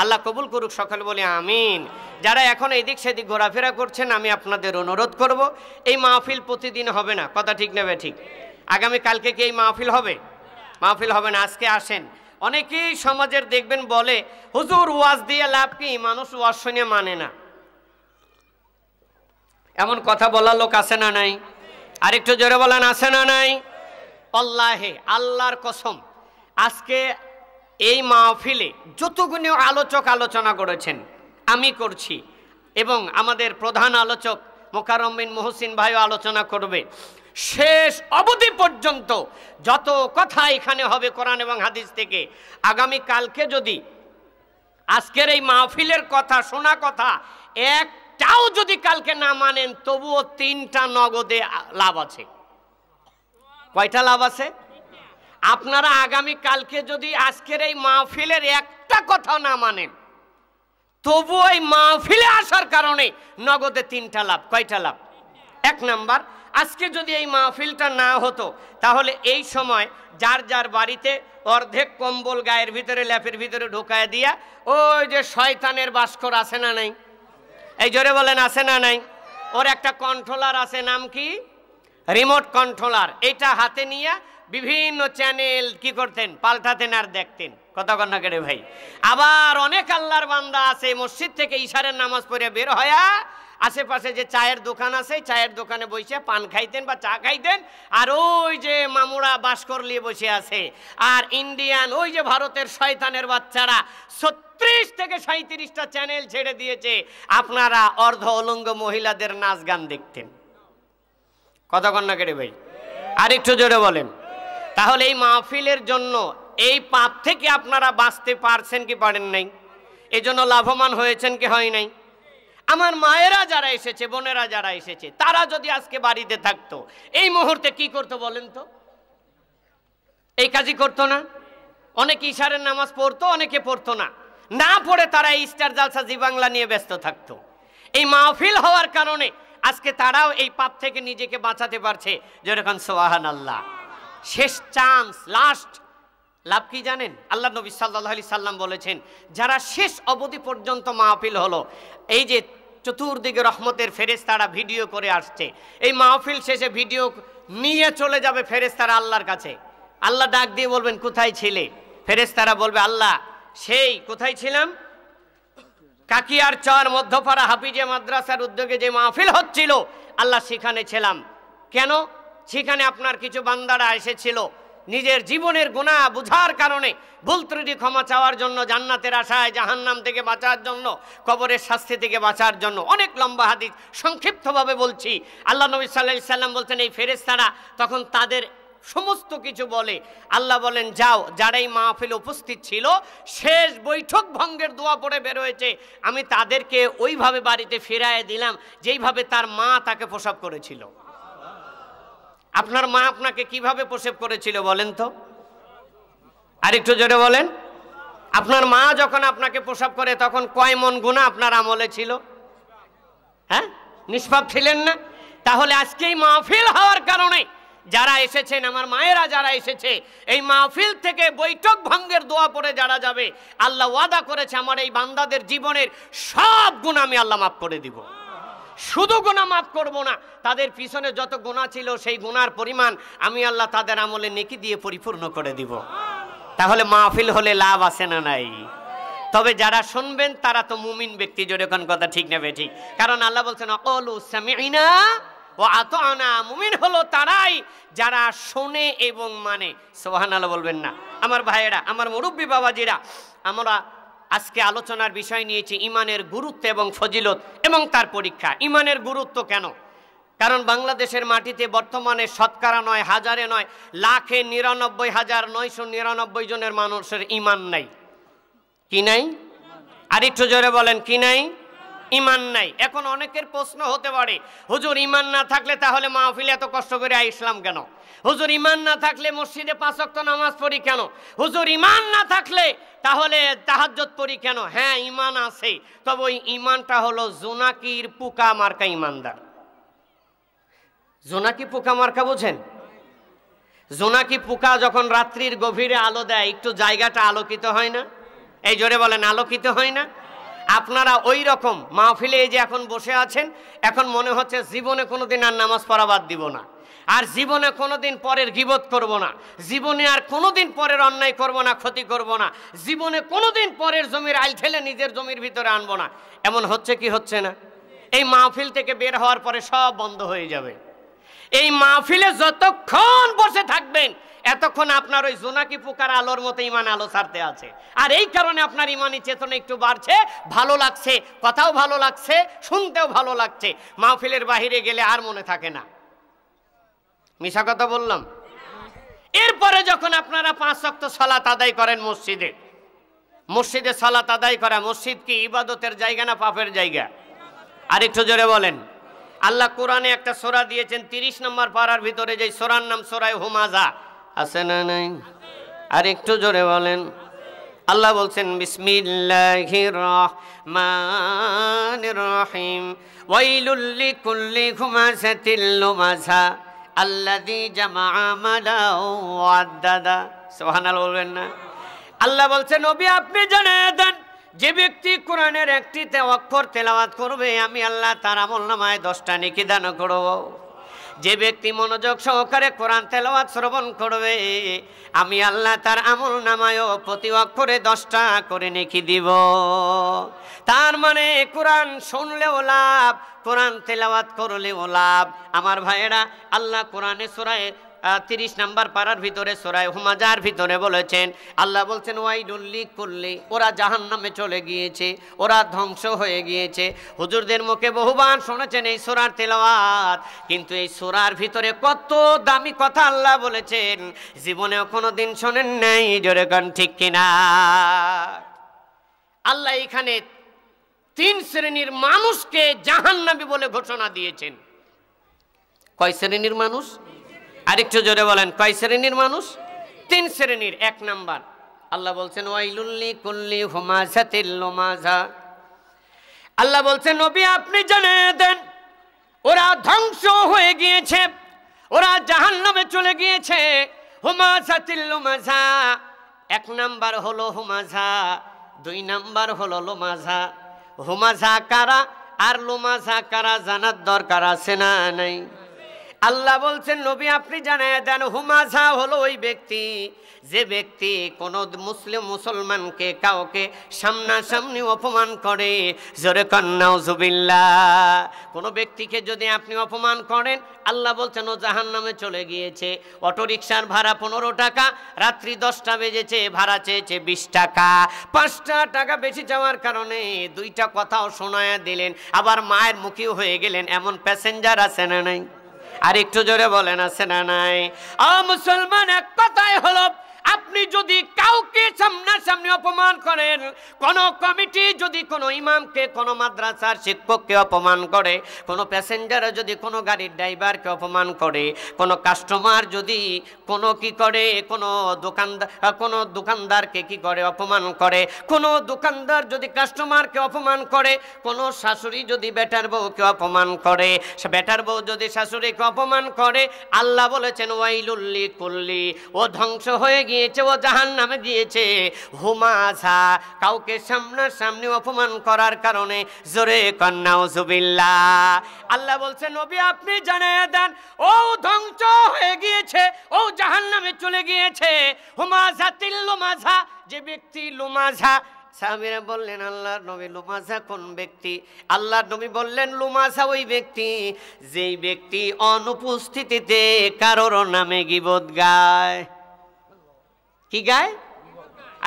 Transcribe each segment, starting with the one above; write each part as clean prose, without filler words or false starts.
আল্লাহ কবুল করুক, সকলে বলি আমিন। যারা এখন এদিক সেদিক ঘোরাফেরা করছেন, আমি আপনাদের অনুরোধ করব, এই মাহফিল প্রতিদিন হবে না, কথা ঠিক নেবে ঠিক। আগামী কালকে কি এই মাহফিল হবে? মাহফিল হবে না। আজকে আসেন। অনেকেই সমাজের দেখবেন বলে, হুজুর ওয়াজ দিয়ে লাভ কি, মানুষ ওয়াজ শুনে মানে না। এমন কথা বলার লোক আছে না নাই? আরেকটু জোরে বলেন, আছে না নাই? আল্লাহে, আল্লাহর কসম, আজকে এই মাহফিলে যতগুলো আলোচক আলোচনা করেছেন, আমি করছি, এবং আমাদের প্রধান আলোচক মোকাররম বিন মুহসিন ভাইও আলোচনা করবে, শেষ অবধি পর্যন্ত যত কথা এখানে হবে কোরআন এবং হাদিস থেকে, আগামী কালকে যদি আজকের এই মাহফিলের কথা, শোনা কথা একটাও যদি কালকে না মানেন, তবুও 3টা নগদে লাভ আছে। কয়টা লাভ আছে? আপনারা আগামী কালকে যদি আজকের এই মাহফিলের একটা কথা না মানেন, তবুও এই মাহফিলে আসার কারণে নগদে 3টা লাভ। কয়টা লাভ? 1 নাম্বার, আজকে যদি এই মাহফিলটা না হতো, তাহলে এই সময় যার যার বাড়িতে অর্ধেক কম্বল গায়ের ভিতরে, ল্যাপের ভিতরে ঢোকায় দিয়া, ওই যে শয়তানের বাস্কর আছে না নাই? এই জোরে বলেন, আছে না নাই? ওর একটা কন্ট্রোলার আছে, নাম কি? Remote controller. এটা হাতে নিয়ে বিভিন্ন চ্যানেল কি করতেন, পাল্টাতেন আর দেখতেন। কথা কন না কেড়ে ভাই? আবার অনেক আল্লাহর বান্দা আছে, মসজিদ থেকে ইশারের নামাজ পড়ে বের হয়া আশেপাশে যে চায়ের দোকান আছে, চায়ের দোকানে বসে পান খাইতেন বা চা খাইতেন, আর ওই যে মামুরা বাস্কর নিয়ে বসে আছে, আর ইন্ডিয়ান ওই যে ভারতের শয়তানের বাচ্চারা 36 থেকে 37টা চ্যানেল ছেড়ে দিয়েছে, আপনারা অর্ধ অলঙ্গ মহিলাদের নাচ গান দেখতেন। কথা কন না কেড়ে ভাই? আর একটু জোরে বলেন। তাহলে এই মাহফিলের জন্য এই পাপ থেকে আপনারা বাঁচতে পারছেন কি পারেন নাই? এই জন্য লাভবান হয়েছেন কি হয় নাই? আমার মায়েরা যারা এসেছে, বোনেরা যারা এসেছে, তারা যদি আজকে বাড়িতে থাকতো, এই মুহূর্তে কি করতো বলেন তো? এই কাজই করতো না? অনেকে ইশারের নামাজ পড়তো, অনেকে পড়তো না। না পড়ে তারা এই স্টার জালসা জি বাংলা নিয়ে ব্যস্ত থাকতো। এই মাহফিল হওয়ার কারণে আজকে তারাও এই পাপ থেকে নিজেকে বাঁচাতে পারছে। যেরকম সুবহানাল্লাহ। শেষ চান্স, লাস্ট লাভ কি জানেন? আল্লাহ নবী সাল্লাল্লাহু আলাইহি সাল্লাম বলেছেন, যারা শেষ অবধি পর্যন্ত মাহফিল হলো, এই যে চতুর্দিকে রহমতের ফেরেশতারা ভিডিও করে আসছে, এই মাহফিল শেষে ভিডিও নিয়ে চলে যাবে ফেরেশতারা আল্লাহর কাছে। আল্লাহ ডাক দিয়ে বলবেন, কোথায় ছিলে? ফেরেশতারা বলবে, আল্লাহ সেই কোথায় ছিলাম, কাকিয়ার চর মধ্যপাড়া হাফিজে মাদ্রাসার উদ্যোগে যে মাহফিল হচ্ছিল, আল্লাহ সেখানে ছিলাম। কেন? সেখানে আপনার কিছু বান্দারা এসেছিল নিজের জীবনের গুনাহ বুঝার কারণে, ভুল ত্রুটি ক্ষমা চাওয়ার জন্য, জান্নাতের আশায়, জাহান্নাম থেকে বাঁচার জন্য, কবরের শাস্তি থেকে বাঁচার জন্য। অনেক লম্বা হাদিস, সংক্ষিপ্তভাবে বলছি। আল্লাহ নবী সাল্লাল্লাহু আলাইহি সাল্লাম বলছেন, এই ফেরেশতারা তখন তাদের সমস্ত কিছু বলে। আল্লাহ বলেন, যাও, যারা এই মাহফিলে উপস্থিত ছিল, শেষ বৈঠক ভঙ্গের দোয়া পড়ে বের হয়েছে, আমি তাদেরকে ওইভাবে বাড়িতে ফিরাইয়ে দিলাম যেইভাবে তার মা তাকে প্রসব করেছিল। আপনার মা আপনাকে কিভাবে প্রসব করেছিল বলেন তো? আরেকটু জোরে বলেন। আপনার মা যখন আপনাকে প্রসব করে, তখন কয় মন গুনাহ আপনার আমলে ছিল? হ্যাঁ, নিষ্পাপ ছিলেন না? তাহলে আজকে এই মাহফিল হওয়ার কারণে যারা এসেছেন, আমার মায়েরা যারা এসেছে, এই মাহফিল থেকে বৈঠক ভঙ্গের দোয়া পড়ে যারা যাবে, আল্লাহ ওয়াদা করেছে, আমার এই বান্দাদের জীবনের সব গুনাহ আমি আল্লাহ মাফ করে দিব। শুধু গুনাহ মাফ করব না, তাদের পিছনে যত গুনাহ ছিল সেই গুনার পরিমাণ আমি আল্লাহ তাদের আমলে নেকি দিয়ে পরিপূর্ণ করে দিব। তাহলে মাহফিল হলে লাভ আছে না নাই? তবে যারা শুনবেন তারা তো মুমিন ব্যক্তি। জোরে কোন কথা ঠিক নেবে ঠিক? কারণ আল্লাহ বলছেন, অকলু সামি'না ওয়া আতা'না। মুমিন হলো তারাই যারা শোনে এবং মানে। সুবহানাল্লাহ বলবেন না? আমার ভাইয়েরা, আমার মুরব্বী বাবাজিরা, আমরা আজকে আলোচনার বিষয় নিয়েছি ইমানের গুরুত্ব এবং ফজিলত এবং তার পরীক্ষা। ইমানের গুরুত্ব কেন? কারণ বাংলাদেশের মাটিতে বর্তমানে শতকরা নয়, হাজারে নয়, লাখে 99,999 জনের মানুষের ইমান নাই। কি নাই? আর একটু জোরে বলেন, কি নাই? ইমান নাই। এখন অনেকের প্রশ্ন হতে পারে, হুজুর ইমান না থাকলে তাহলে মাহফিলে এত কষ্ট করে আসলাম কেন? হুজুর ইমান না থাকলে মসজিদে 5 ওয়াক্ত নামাজ পড়ি কেন? হুজুর ইমান না থাকলে তাহলে তাহাজ্জুদ পড়ি কেন? হ্যাঁ, ইমান আছে, তবে ওই ইমানটা হলো জোনাকির পোকা মার্কা ইমানদার। জোনাকি পোকা মার্কা বোঝেন? জোনাকি পোকা যখন রাত্রির গভীরে আলো দেয়, একটু জায়গাটা আলোকিত হয় না? এই জোরে বলেন, আলোকিত হয় না? আপনারা ওই রকম মাহফিলে এই যে এখন বসে আছেন, এখন মনে হচ্ছে জীবনে কোনোদিন আর নামাজ পড়া বাদ দিব না, আর জীবনে কোনোদিন পরের গীবত করব না, জীবনে আর কোনোদিন পরের অন্যায় করব না, ক্ষতি করব না, জীবনে কোনোদিন পরের জমির আইল ঠেলে নিজের জমির ভিতরে আনবো না। এমন হচ্ছে কি হচ্ছে না? এই মাহফিল থেকে বের হওয়ার পরে সব বন্ধ হয়ে যাবে। এই মাহফিলে যতক্ষণ বসে থাকবেন এতক্ষণ আপনার ওই জোনাকি পোকার আলোর মতো ইমান আলো ছাড়তে আছে, আর এই কারণে আপনার ইমানি চেতনা একটু বাড়ছে, ভালো লাগছে, কথাও ভালো লাগছে, শুনতেও ভালো লাগছে। মাহফিলের বাহিরে গেলে আর মনে থাকে না। মিশা কথা বললাম? এরপরে যখন আপনারা 5 ওয়াক্ত সালাত আদায় করেন মসজিদে, মসজিদে সালাত আদায় করা, মসজিদ কি ইবাদতের জায়গা না পাপের জায়গা? আরেকটু জোরে বলেন। আল্লাহ কোরআনে একটা সূরা দিয়েছেন 30 নম্বর পারার ভিতরে, যে সূরার নাম সূরা হুমাযা, আছে না নাই? আরেকটু জোরে বলেন। আল্লাহ বলছেন বিসমিল্লাহির রহমানির রহিম ওয়াইলুল লিকুল্লি হুমাযাতিল লুমাযা আল্লাযী জামাআ মালাও ওয়া আদ্দাদা। সুবহানাল্লাহ বলবেন না? আল্লাহ বলছেন নবী আপনি জানিয়ে দেন, যে ব্যক্তি কোরআনের একটি অক্ষর তেলাওয়াত করবে আমি আল্লাহ তার আমলনামায় 10টা নেকি দান করব। যে ব্যক্তি মনোযোগ সহকারে কোরআন তেলাওয়াত শ্রবণ করবে আমি আল্লাহ তার আমলনামায়ও প্রতি অক্ষরে 10টা করে নেকি দিব। তার মানে কোরআন শুনলেও লাভ, কোরআন তেলাওয়াত করলেও লাভ। আমার ভাইয়েরা, আল্লাহ কোরআনে সূরা 30 নম্বর পারার ভিতরে সূরা হুমাযার ভিতরে বলেছেন, আল্লাহ বলছেন ওয়াইলুল লিকুল্লি, ওরা জাহান্নামে চলে গিয়েছে, ওরা ধ্বংস হয়ে গিয়েছে। হুজুরদের মুখে বহুবার শুনেছেন এই সূরার তেলাওয়াত, কিন্তু এই সূরার ভিতরে কত দামি কথা আল্লাহ বলেছেন জীবনেও কোনোদিন শোনেন নাই। জোরে কোন ঠিক কিনা? আল্লাহ এখানে 3 শ্রেণীর মানুষকে জাহান্নামী বলে ঘোষণা দিয়েছেন। কয় শ্রেণীর মানুষ? আরেকটু জোরে বলেন, কয় শ্রেণীর মানুষ? 3 শ্রেণীর। 1 নাম্বার আল্লাহ বলছেন ওয়াইলুল লিকুল্লি হুমাযাতিল লুমাযা। আল্লাহ বলছেন নবী আপনি জানিয়ে দেন ওরা ধ্বংস হয়ে গিয়েছে, ওরা জাহান্নামে চলে গিয়েছে। হুমাযাতিল লুমাযা, 1 নাম্বার হলো হুমাযা, 2 নাম্বার হলো লুমাযা। হুমাযা কারা আর লুমাযা কারা জানার দরকার আছে না নাই? আল্লাহ বলছেন নবী আপনি জানিয়ে দেন হুমাযা হলো ওই ব্যক্তি যে ব্যক্তি কোন মুসলমানকে কাউকে সামনাসামনি অপমান করে। জোরে কান নাউযুবিল্লাহ। কোন ব্যক্তিকে যদি আপনি অপমান করেন আল্লাহ বলছেন ও জাহান্নামে চলে গিয়েছে। অটোরিকশার ভাড়া 15 টাকা, রাত্রি 10টা বেজেছে, ভাড়া চেয়েছে 20 টাকা, 5টা টাকা বেশি যাওয়ার কারণে 2টা কথাও শোনায়া দিলেন, আবার মায়ের মুখী হয়ে গেলেন। এমন প্যাসেঞ্জার আছে না নাই? আর একটু জোরে বলেন, আছে না নাই? মুসলমান, এক কথাই হলো আপনি যদি কাউকে সামনাসামনি অপমান করেন, কোন কমিটি যদি কোনো ইমামকে, কোন মাদ্রাসার শিক্ষককে অপমান করে, কোন প্যাসেঞ্জার যদি কোনো গাড়ির ড্রাইভারকে অপমান করে, কোন কাস্টমার যদি কোনো কি করে, কোনো দোকানদারকে কি করে অপমান করে, কোনো দোকানদার যদি কাস্টমারকে অপমান করে, কোনো শাশুড়ি যদি বেটার বউকে অপমান করে, বেটার বউ যদি শাশুড়িকে অপমান করে, আল্লাহ বলেছেন ওয়াইলুল লিকুল্লি, ও ধ্বংস হয়ে গিয়েছে, ও জাহান্নামে গিয়েছে। হুমাযা, কাউকে সামনাসামনি অপমান করার কারণে। জোরে কান নাউযুবিল্লাহ। আল্লাহ বলছেন নবী আপনি জানিয়ে দেন ও ধ্বংস হয়ে গিয়েছে, ও জাহান্নামে চলে গিয়েছে। হুমাযাতিল লুমাযা, যে ব্যক্তি লুমাযা। সাহাবীরা বললেন আল্লাহর নবী লুমাযা কোন ব্যক্তি? আল্লাহর নবী বললেন লুমাযা ওই ব্যক্তি যেই ব্যক্তি অনুপস্থিতিতে কারোর নামে গীবত গায়। কি গায়?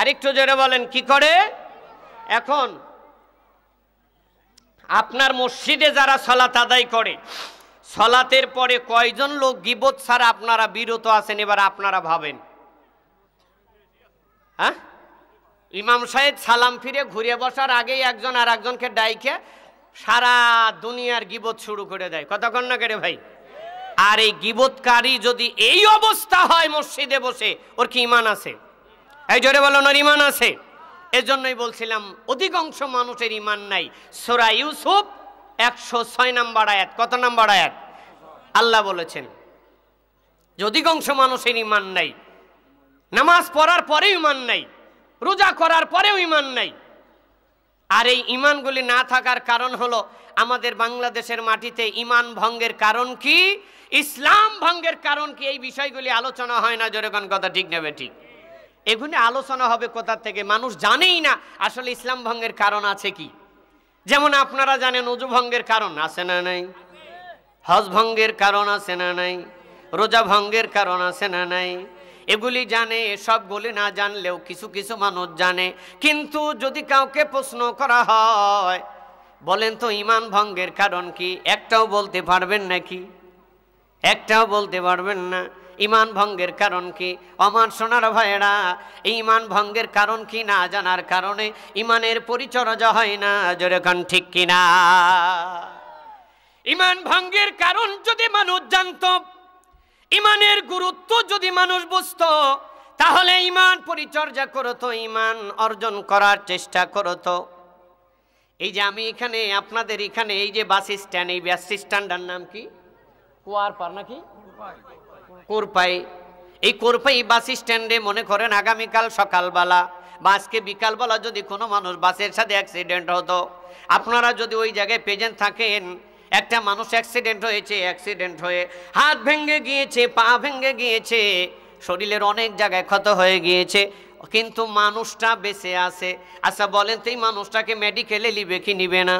আরেকটু জোরে বলেন, কি করে? এখন আপনার মসজিদে যারা সালাত আদায় করে, সালাতের পরে কয়জন লোক গীবত ছাড়া আপনারা বিরত আছেন? এবার আপনারা ভাবেন। হ্যাঁ, ইমাম সাহেব সালাম ফিরে ঘুরে বসার আগেই একজন আর একজনকে ডাইকে সারা দুনিয়ার গীবত শুরু করে দেয়। কতক্ষণ না করে ভাই? আর এই গীবতকারী যদি এই অবস্থা হয় মসজিদে বসে, ওর কি ঈমান আছে? এই জোরে বলুন, ওর ঈমান আছে? এজন্যই বলছিলাম অধিকাংশ মানুষের ঈমান নাই। সূরা ইউসুফ 106 নম্বর আয়াত। কত নম্বর আয়াত? আল্লাহ বলেছেন যে অধিকাংশ মানুষের ঈমান নাই, নামাজ পড়ার পরে ঈমান নাই। রোজা করার পরেও ইমান নাই। আর এই ইমানগুলি না থাকার কারণ হলো আমাদের বাংলাদেশের মাটিতে ইমান ভঙ্গের কারণ কি, ইসলাম ভঙ্গের কারণ কি, এই বিষয়গুলি আলোচনা হয় না। জোরে কোন কথা ঠিক নেবে ঠিক? এগুলি আলোচনা হবে কোথা থেকে? মানুষ জানেই না আসলে ইসলাম ভঙ্গের কারণ আছে কি। যেমন আপনারা জানেন ওযু ভঙ্গের কারণ আছে না নাই, হজ ভঙ্গের কারণ আছে না নাই, রোজা ভঙ্গের কারণ আছে না নাই, এগুলি জানে। সবগুলি না জানলেও কিছু কিছু মানুষ জানে। কিন্তু যদি কাউকে প্রশ্ন করা হয়, বলেন তো ইমান ভঙ্গের কারণ কি, একটাও বলতে পারবেন নাকি? একটাও বলতে পারবেন না। ইমান ভঙ্গের কারণ কি? আমার সোনার ভাইয়েরা, এই ইমান ভঙ্গের কারণ কি না জানার কারণে ইমানের পরিচর্যা হয় না। জোরে কোন ঠিক কিনা? ইমান ভঙ্গের কারণ যদি মানুষ জানতো, ইমানের গুরুত্ব যদি মানুষ বুঝতো, তাহলে ইমান পরিচর্যা করতো, ইমান অর্জন করার চেষ্টা করতো। এই যে আমি এখানে আপনাদের এখানে এই যে বাস স্ট্যান্ড, এই বাস স্ট্যান্ডের নাম কি? কুয়ারপাড় নাকি কোরপাই। এই কোরপাই বাস স্ট্যান্ডে মনে করেন আগামীকাল সকালবেলা বা আজকে বিকালবেলা যদি কোনো মানুষ বাসের সাথে অ্যাক্সিডেন্ট হতো, আপনারা যদি ওই জায়গায় প্রেজেন্ট থাকেন, একটা মানুষ অ্যাক্সিডেন্ট হয়েছে, অ্যাক্সিডেন্ট হয়ে হাত ভেঙে গিয়েছে, পা ভেঙে গিয়েছে, শরীরের অনেক জায়গায় ক্ষত হয়ে গিয়েছে, কিন্তু মানুষটা বেঁচে আছে। আচ্ছা বলেন তো এই মানুষটাকে মেডিকেলে নিবে কি নিবে না?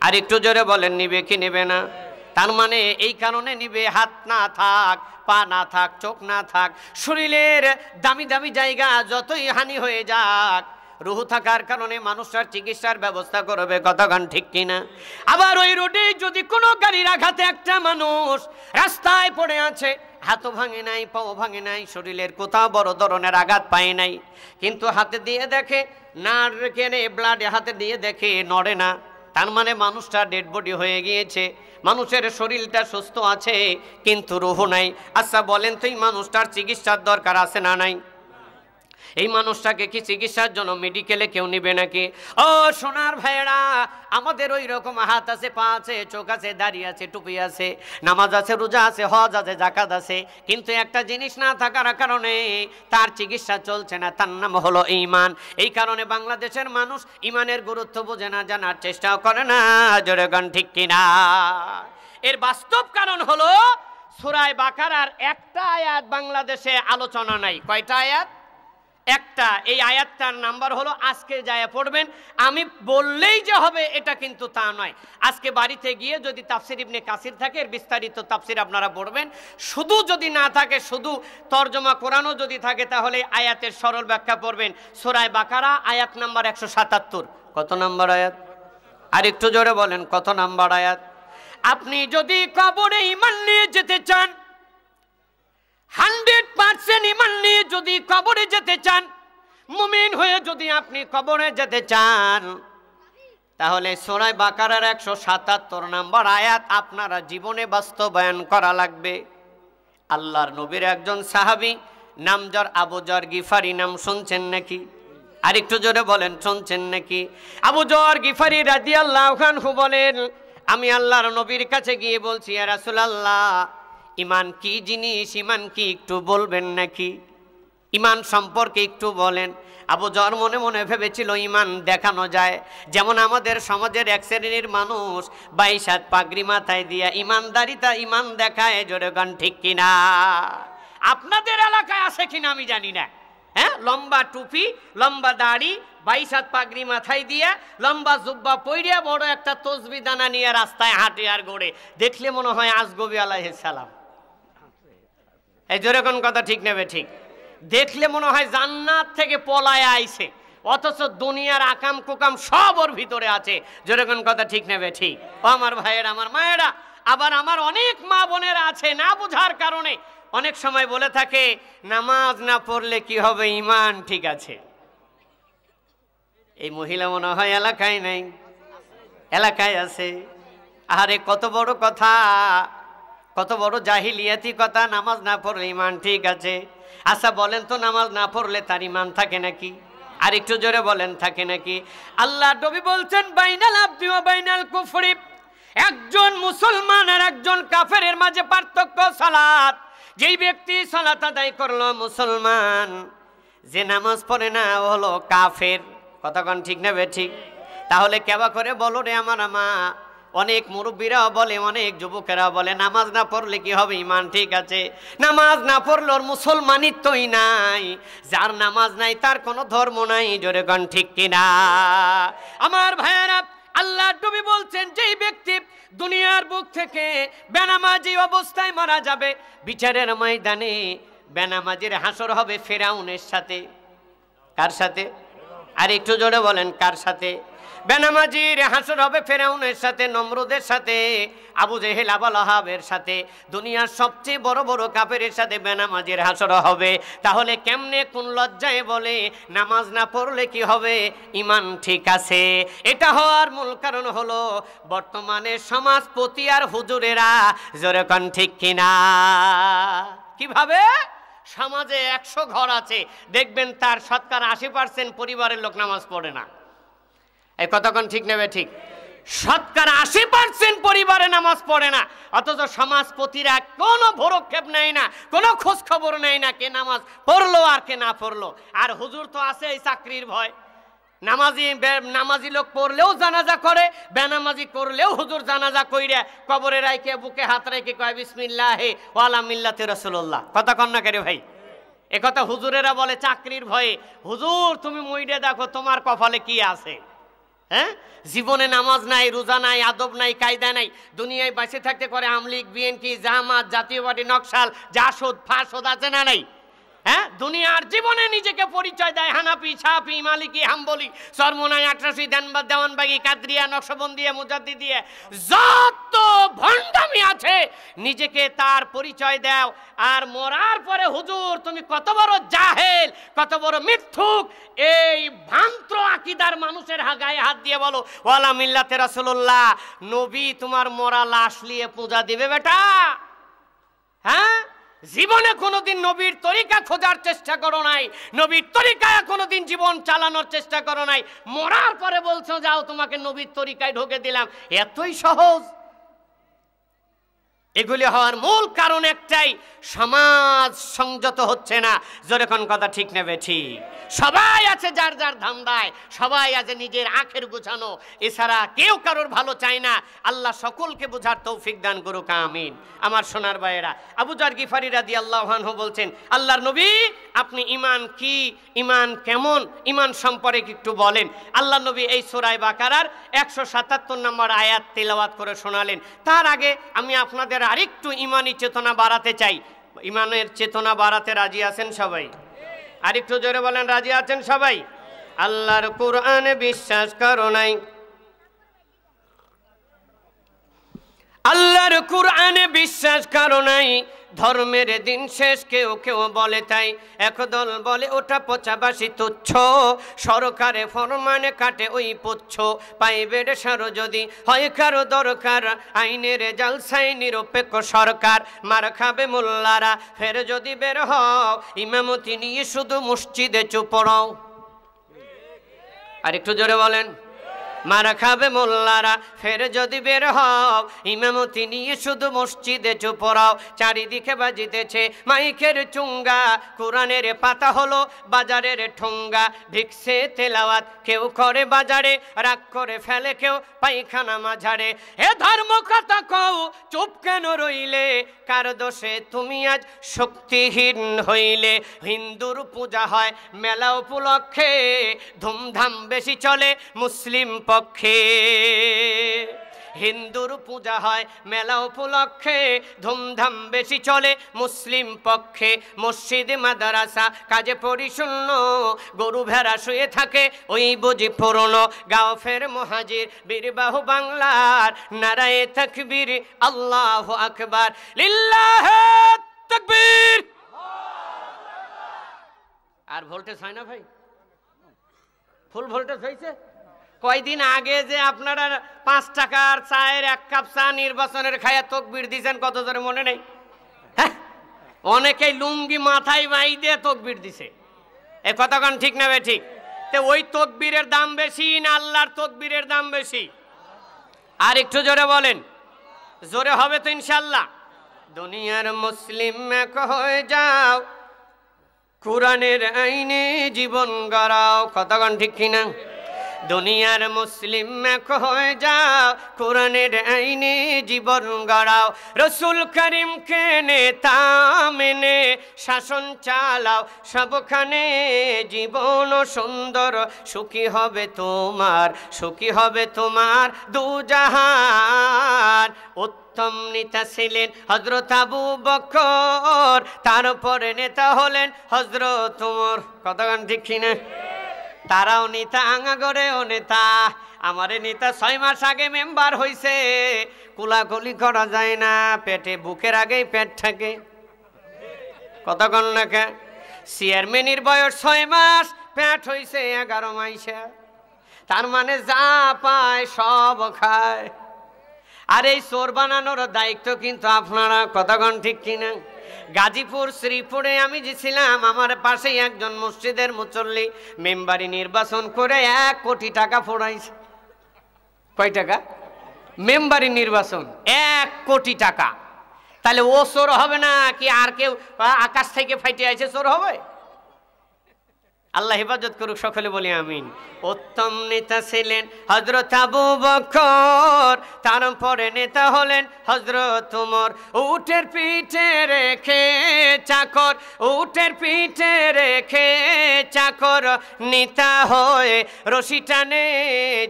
আর একটু জোরে বলেন, নিবে কি নেবে না? তার মানে এই কারণে নিবে, হাত না থাক, পা না থাক, চোখ না থাক, শরীরের দামি দামি জায়গা যতই হানি হয়ে যাক, রুহু থাকার কারণে মানুষটার চিকিৎসার ব্যবস্থা করবে। কতক্ষণ ঠিক কিনা? আবার ওই রোডে যদি কোনো গাড়ির আঘাতে একটা মানুষ রাস্তায় পড়ে আছে, হাতও ভাঙে নাই, পাও ভাঙে নাই, শরীরের কোথাও বড় ধরনের আঘাত পায় নাই, কিন্তু হাতে দিয়ে দেখে না কেনে ব্লাড, হাতে দিয়ে দেখে নড়ে না, তার মানে মানুষটা ডেড বডি হয়ে গিয়েছে, মানুষের শরীরটা সুস্থ আছে কিন্তু রুহ নাই। আচ্ছা বলেন তো এই মানুষটার চিকিৎসার দরকার আছে না নাই? এই মানুষটাকে কি চিকিৎসার জন্য মেডিকেলে কেউ নিবে নাকি? ও সোনার ভাইয়েরা, আমাদের ওই রকম হাত আছে, পা আছে, চোখ আছে, দাড়ি আছে, টুপি আছে, নামাজ আছে, রোজা আছে, হজ আছে, যাকাত আছে, কিন্তু একটা জিনিস না থাকার কারণে তার চিকিৎসা চলছে না, তার নাম হলো ঈমান। এই কারণে বাংলাদেশের মানুষ ঈমানের গুরুত্ব বোঝে না, জানার চেষ্টাও করে না। জোরে কোন ঠিক কিনা? এর বাস্তব কারণ হলো সূরা বাকারার একটা আয়াত বাংলাদেশে আলোচনা নাই। কয়টা আয়াত? একটা। এই আয়াতটার নাম্বার হলো, আজকে যায় পড়বেন, আমি বললেই যে হবে এটা কিন্তু তা নয়। আজকে বাড়িতে গিয়ে যদি তাফসির ইবনে কাসির থাকে, এর বিস্তারিত তাফসির আপনারা পড়বেন। শুধু যদি না থাকে, শুধু তরজমা কোরআনও যদি থাকে, তাহলে আয়াতের সরল ব্যাখ্যা পড়বেন। সূরা বাকারা আয়াত নাম্বার 177। কত নাম্বার আয়াত? আর একটু জোরে বলেন, কত নাম্বার আয়াত? আপনি যদি কবরে ঈমান নিয়ে যেতে চান, 100% ঈমান নিয়ে যদি কবরে যেতে চান, মুমিন হয়ে যদি আপনি কবরে যেতে চান, তাহলে সূরা বাকারার 177 নম্বর আয়াত আপনারা জীবনে বাস্তবায়ন করা লাগবে। আল্লাহর নবীর একজন সাহাবী নাম যার আবু যর গিফারি, নাম শুনছেন নাকি? আর একটু জোরে বলেন, শুনছেন নাকি? আবু যর গিফারি রাদিয়াল্লাহু আনহু বলেন, আমি আল্লাহর নবীর কাছে গিয়ে বলছি, ইয়া রাসূলুল্লাহ, ঈমান কি জিনিস, ঈমান কি একটু বলবেন নাকি? ঈমান সম্পর্কে একটু বলেন। আবু যর মনে মনে ভেবেছিল ঈমান দেখানো যায়, যেমন আমাদের সমাজের এক শ্রেণীর মানুষ 22 হাত পাগড়ি মাথায় দিয়া ঈমানদারিতা ঈমান দেখায়। জোরে গান ঠিক কিনা? আপনাদের এলাকায় আছে কিনা আমি জানি না। হ্যাঁ, লম্বা টুপি, লম্বা দাড়ি, 22 হাত পাগড়ি মাথায় দিয়া, লম্বা জুব্বা পইড়া, বড় একটা তসবি দানা নিয়ে রাস্তায় হাঁটে আর গড়ে, দেখলে মনে হয় আজগবি আলাইহিস সালাম। এই জোরে কোন কথা ঠিক নেবে ঠিক? দেখলে মনে হয় জান্নাত থেকে পলায় আইছে, অথচ দুনিয়ার আকাম কুকাম সব ওর ভিতরে আছে। জোরে কোন কথা ঠিক নেবে ঠিক? ও আমার ভাইয়েরা, আমার মায়েরা, আবার আমার অনেক মা বোনেরা আছে না বুঝার কারণে অনেক সময় বলে থাকে, নামাজ না পড়লে কি হবে, ঈমান ঠিক আছে। এই মহিলা মনে হয় এলাকায় নাই, এলাকায় আছে। আরে কত বড় কথা, কত বড় জাহিলিয়াতি কথা, নামাজ না পড়লে ঈমান ঠিক আছে। আচ্ছা বলেন তো, নামাজ না পড়লে তার ঈমান থাকে নাকি? আর একটু জোরে বলেন, থাকে নাকি? আল্লাহ নবী বলছেন, বাইনাল আবদি ওয়া বাইনাল কুফরি, একজন মুসলমান আর একজন কাফেরের মাঝে পার্থক্য সালাত। যেই ব্যক্তি সালাত আদায় করলো মুসলমান, যে নামাজ পড়ে না ও হলো কাফের। কতক্ষণ ঠিক না ঠিক? তাহলে কেবা করে বলো রে আমার মা, অনেক মুরব্বীরাও বলে, অনেক যুবকেরাও বলে নামাজ না পড়লে কি হবে, ইমান ঠিক আছে। নামাজ না পড়লে ওর মুসলমানিত্বই নাই। যার নামাজ নাই তার কোনো ধর্ম নাই। জোরে কোন ঠিক কিনা? আমার ভাইয়েরা, আল্লাহ নবী বলছেন যেই ব্যক্তি দুনিয়ার বুক থেকে বেনামাজি অবস্থায় মারা যাবে, বিচারের ময়দানে বেনামাজির হাসর হবে ফেরাউনের সাথে। কার সাথে? আর একটু জোরে বলেন, কার সাথে? বেনামাজির হাসর হবে ফেরাউনের সাথে, নমরুদের সাথে, আবু জেহেল আবু লাহাবের সাথে, দুনিয়ার সবচেয়ে বড় বড় কাফেরের সাথে বেনামাজির হাসর হবে। তাহলে কেমনে কোন লজ্জায় বলে নামাজ না পড়লে কি হবে, ইমান ঠিক আছে? এটা হওয়ার মূল কারণ হলো বর্তমানে সমাজপতি আর হুজুরেরা, জোরে কোন ঠিক কিনা? কিভাবে? সমাজে 100 ঘর আছে, দেখবেন তার শতকরা 80% পরিবারের লোক নামাজ পড়ে না। এই কতক্ষণ ঠিক নেবে ঠিক? শতকরা 80% পরিবারে নামাজ পড়ে না, অথচ সমাজপতিরা কোনো ভরক্ষেপ নেয় না, কোনো খোঁজ খবর নেয় না কে নামাজ পড়লো আর কে না পড়লো। আর হুজুর তো আছে এই চাকরির ভয়। নামাজি লোক পড়লেও জানাজা করে, বেনামাজি করলেও হুজুর জানাজা কইরা কবরে রাইকে বুকে হাত রেখে কয় বিসমিল্লাহি ওয়া আলা মিল্লাতি রাসূলুল্লাহ। কথা কন না কে রে ভাই? একথা হুজুরেরা বলে চাকরির ভয়ে। হুজুর তুমি মইরে দেখো তোমার কপালে কি আছে। হ্যাঁ, জীবনে নামাজ নাই, রোজা নাই, আদব নাই, কায়দা নাই, দুনিয়ায় বেঁচে থাকতে করে আমলিগ, বিএনপি, জামাত, জাতীয় পার্টি, নকশাল, জাসদ, ফাসদ আছে না নাই? হ্যাঁ, দুনিয়ার জীবনে নিজেকে পরিচয় দেয় হানাফি, শাফি, মালিকি, হাম্বলি, সরমনাই, আটরাশি, দেওয়ানবাগি, কাদরিয়া, নকশবন্দিয়া, মুজাদ্দিদিয়া, যত ভণ্ডামি আছে নিজেকে তার পরিচয় দাও। আর মরার পরে হুজুর তুমি কত বড় জাহেল, কত বড় মিথ্যুক, এই ভ্রান্ত আকীদার মানুষের গায়ে হাত দিয়ে বলো ওয়ালা মিল্লাতে রাসূলুল্লাহ। নবী তোমার মরা লাশ নিয়ে পূজা দিবে বেটা? হ্যাঁ, জীবনে কোনোদিন নবীর তরিকা খোঁজার চেষ্টা করো নাই, নবীর তরিকায় কোনোদিন জীবন চালানোর চেষ্টা করো নাই, মরার পরে বলছো যাও তোমাকে নবীর তরিকায় ঢুকে দিলাম। এতই সহজ? এগুলি হওয়ার মূল কারণ একটাই, সমাজ সংযত হচ্ছে না। যেরকম কথা ঠিক নেবে ঠিক? সবাই আছে যার যার ধান্দায়, সবাই আছে নিজের আখের গুছানো, এছাড়া কেউ কারোর ভালো চায় না। আল্লাহ সকলকে বোঝার তৌফিক দান করুক, আমিন। আমার সোনার ভাইয়েরা, আবু যর গিফারি রাদিয়াল্লাহু আনহু বলছেন, আল্লাহর নবী আপনি ইমান কি, ইমান কেমন, ইমান সম্পর্কে একটু বলেন। আল্লাহ নবী এই সূরা বাকারার 177 নম্বর আয়াত তেলাওয়াত করে শোনালেন। তার আগে আমি আপনাদের আরেকটু ইমানি চেতনা বাড়াতে চাই। ইমানের চেতনা বাড়াতে রাজি আছেন সবাই? আরেকটু জোরে বলেন, রাজি আছেন সবাই? আল্লাহর কোরআনে বিশ্বাস করো নাই, আল্লাহর কোরআনে বিশ্বাস করো নাই, ধর্মের দিন শেষ কেউ কেউ বলে তাই, একদল বলে ওটা পচাবাসি তুচ্ছ, সরকারে ফরমানে কাটে ওই পুচ্ছ, পাইবের সারো যদি হয় কারো দরকার, আইনের জালসায় নিরপেক্ষ সরকার, মার খাবে মোল্লারা ফের যদি বের হও, ইমামতি নিয়ে শুধু মসজিদে চুপ রও। আর একটু জোরে বলেন, মারা খাবে মোল্লারা ফের যদি বের হও, ইমামতি নিয়ে শুধু মসজিদে চুপ রও। চারিদিকে বাজিতেছে মাইকের চুঙ্গা, কোরআনের পাতা হলো বাজারের ঠোঙ্গা, ভিক্ষে তেলাওয়াত কেউ করে বাজারে, রাগ করে ফেলে কেউ পায়খানা মাঝারে। হে ধর্ম কথা কও চুপ কেন রইলে, কার দোষে তুমি আজ শক্তিহীন হইলে। হিন্দুর পূজা হয় মেলা উপলক্ষে, ধুমধাম বেশি চলে মুসলিম পক্ষে। হিন্দুর পূজা হয় মেলা উপলক্ষে, ধুমধাম বেশি চলে মুসলিম পক্ষে। মসজিদ মাদ্রাসা কাজে পরিশূন্য, গরু ভেড়া শুয়ে থাকে ওই বুঝি পুরনো। গাও ফের মুহাজির বীরবাহু বাংলার, নারায়ে তাকবীর আল্লাহু আকবার, লিল্লাহে তাকবীর। আর ভোল্টেজ হয় না ভাই? ফুল ভোল্টেজ হয়েছে? কয়দিন আগে যে আপনারা 5 টাকার চায়ের 1 কাপ চা নির্বাচনের খায়া তকবীর দিয়েছেন, কত জোরে মনে নেই? হ্যাঁ, অনেকেই লুঙ্গি মাথায় বাই দিয়ে তকবীর দিছে। এ কথাক্ষণ ঠিক না ঠিক? তো ওই তকবীরের দাম বেশি না আল্লাহর তকবীরের দাম বেশি? আর একটু জোরে বলেন, জোরে হবে তো ইনশাল্লাহ। দুনিয়ার মুসলিম এক হয়ে যাও, কোরআনের আইনে জীবন গড়াও, কতক্ষণ ঠিক কিনা? দুনিয়ার মুসলিম এক হয়ে যাও, কোরআনের আইনে জীবন গড়াও, রসুল করিমকে নেতা মেনে শাসন চালাও, সবখানে জীবন সুন্দর, সুখী হবে তোমার, সুখী হবে তোমার দুজাহান। উত্তম নেতা ছিলেন হযরত আবু বকর, তারপরে নেতা হলেন হযরত ওমর, কতক্ষণ ঠিক কিনা? তারাও নেতা, আঙাগড়েও নেতা। আমারে নেতা 6 মাস আগে মেম্বার হইছে, কোলাকুলি করা যায় না, পেটে বুকের আগেই পেট থাকে, কতক্ষণ নাকি? চেয়ারম্যানের বয়স 6 মাস, পেট হইছে 11 মাইসা, তার মানে যা পায় সব খায়। আর এই চোর বানানোর দায়িত্ব কিন্তু আপনারা, কতক্ষণ ঠিক কিনা? গাজীপুর শ্রীপুরে আমি গেছিলাম, আমার পাশেই একজন মসজিদের মুসল্লি মেম্বারি নির্বাচন করে 1 কোটি টাকা ফোড়াইছে। কয় টাকা? মেম্বারি নির্বাচন 1 কোটি টাকা। তাহলে ও চোর হবে না কি আর কেউ আকাশ থেকে ফাইটে আইছে চোর হবে? আল্লাহ হেফাজত করুক, সকলে বলি আমিন। উত্তম নেতা ছিলেন হযরত আবু বকর, তারপরে নেতা হলেন হযরত ওমর। উটের পিঠে রেখে চাকর, উটের পিঠে রেখে চাকর, নেতা হয়ে রশি টানে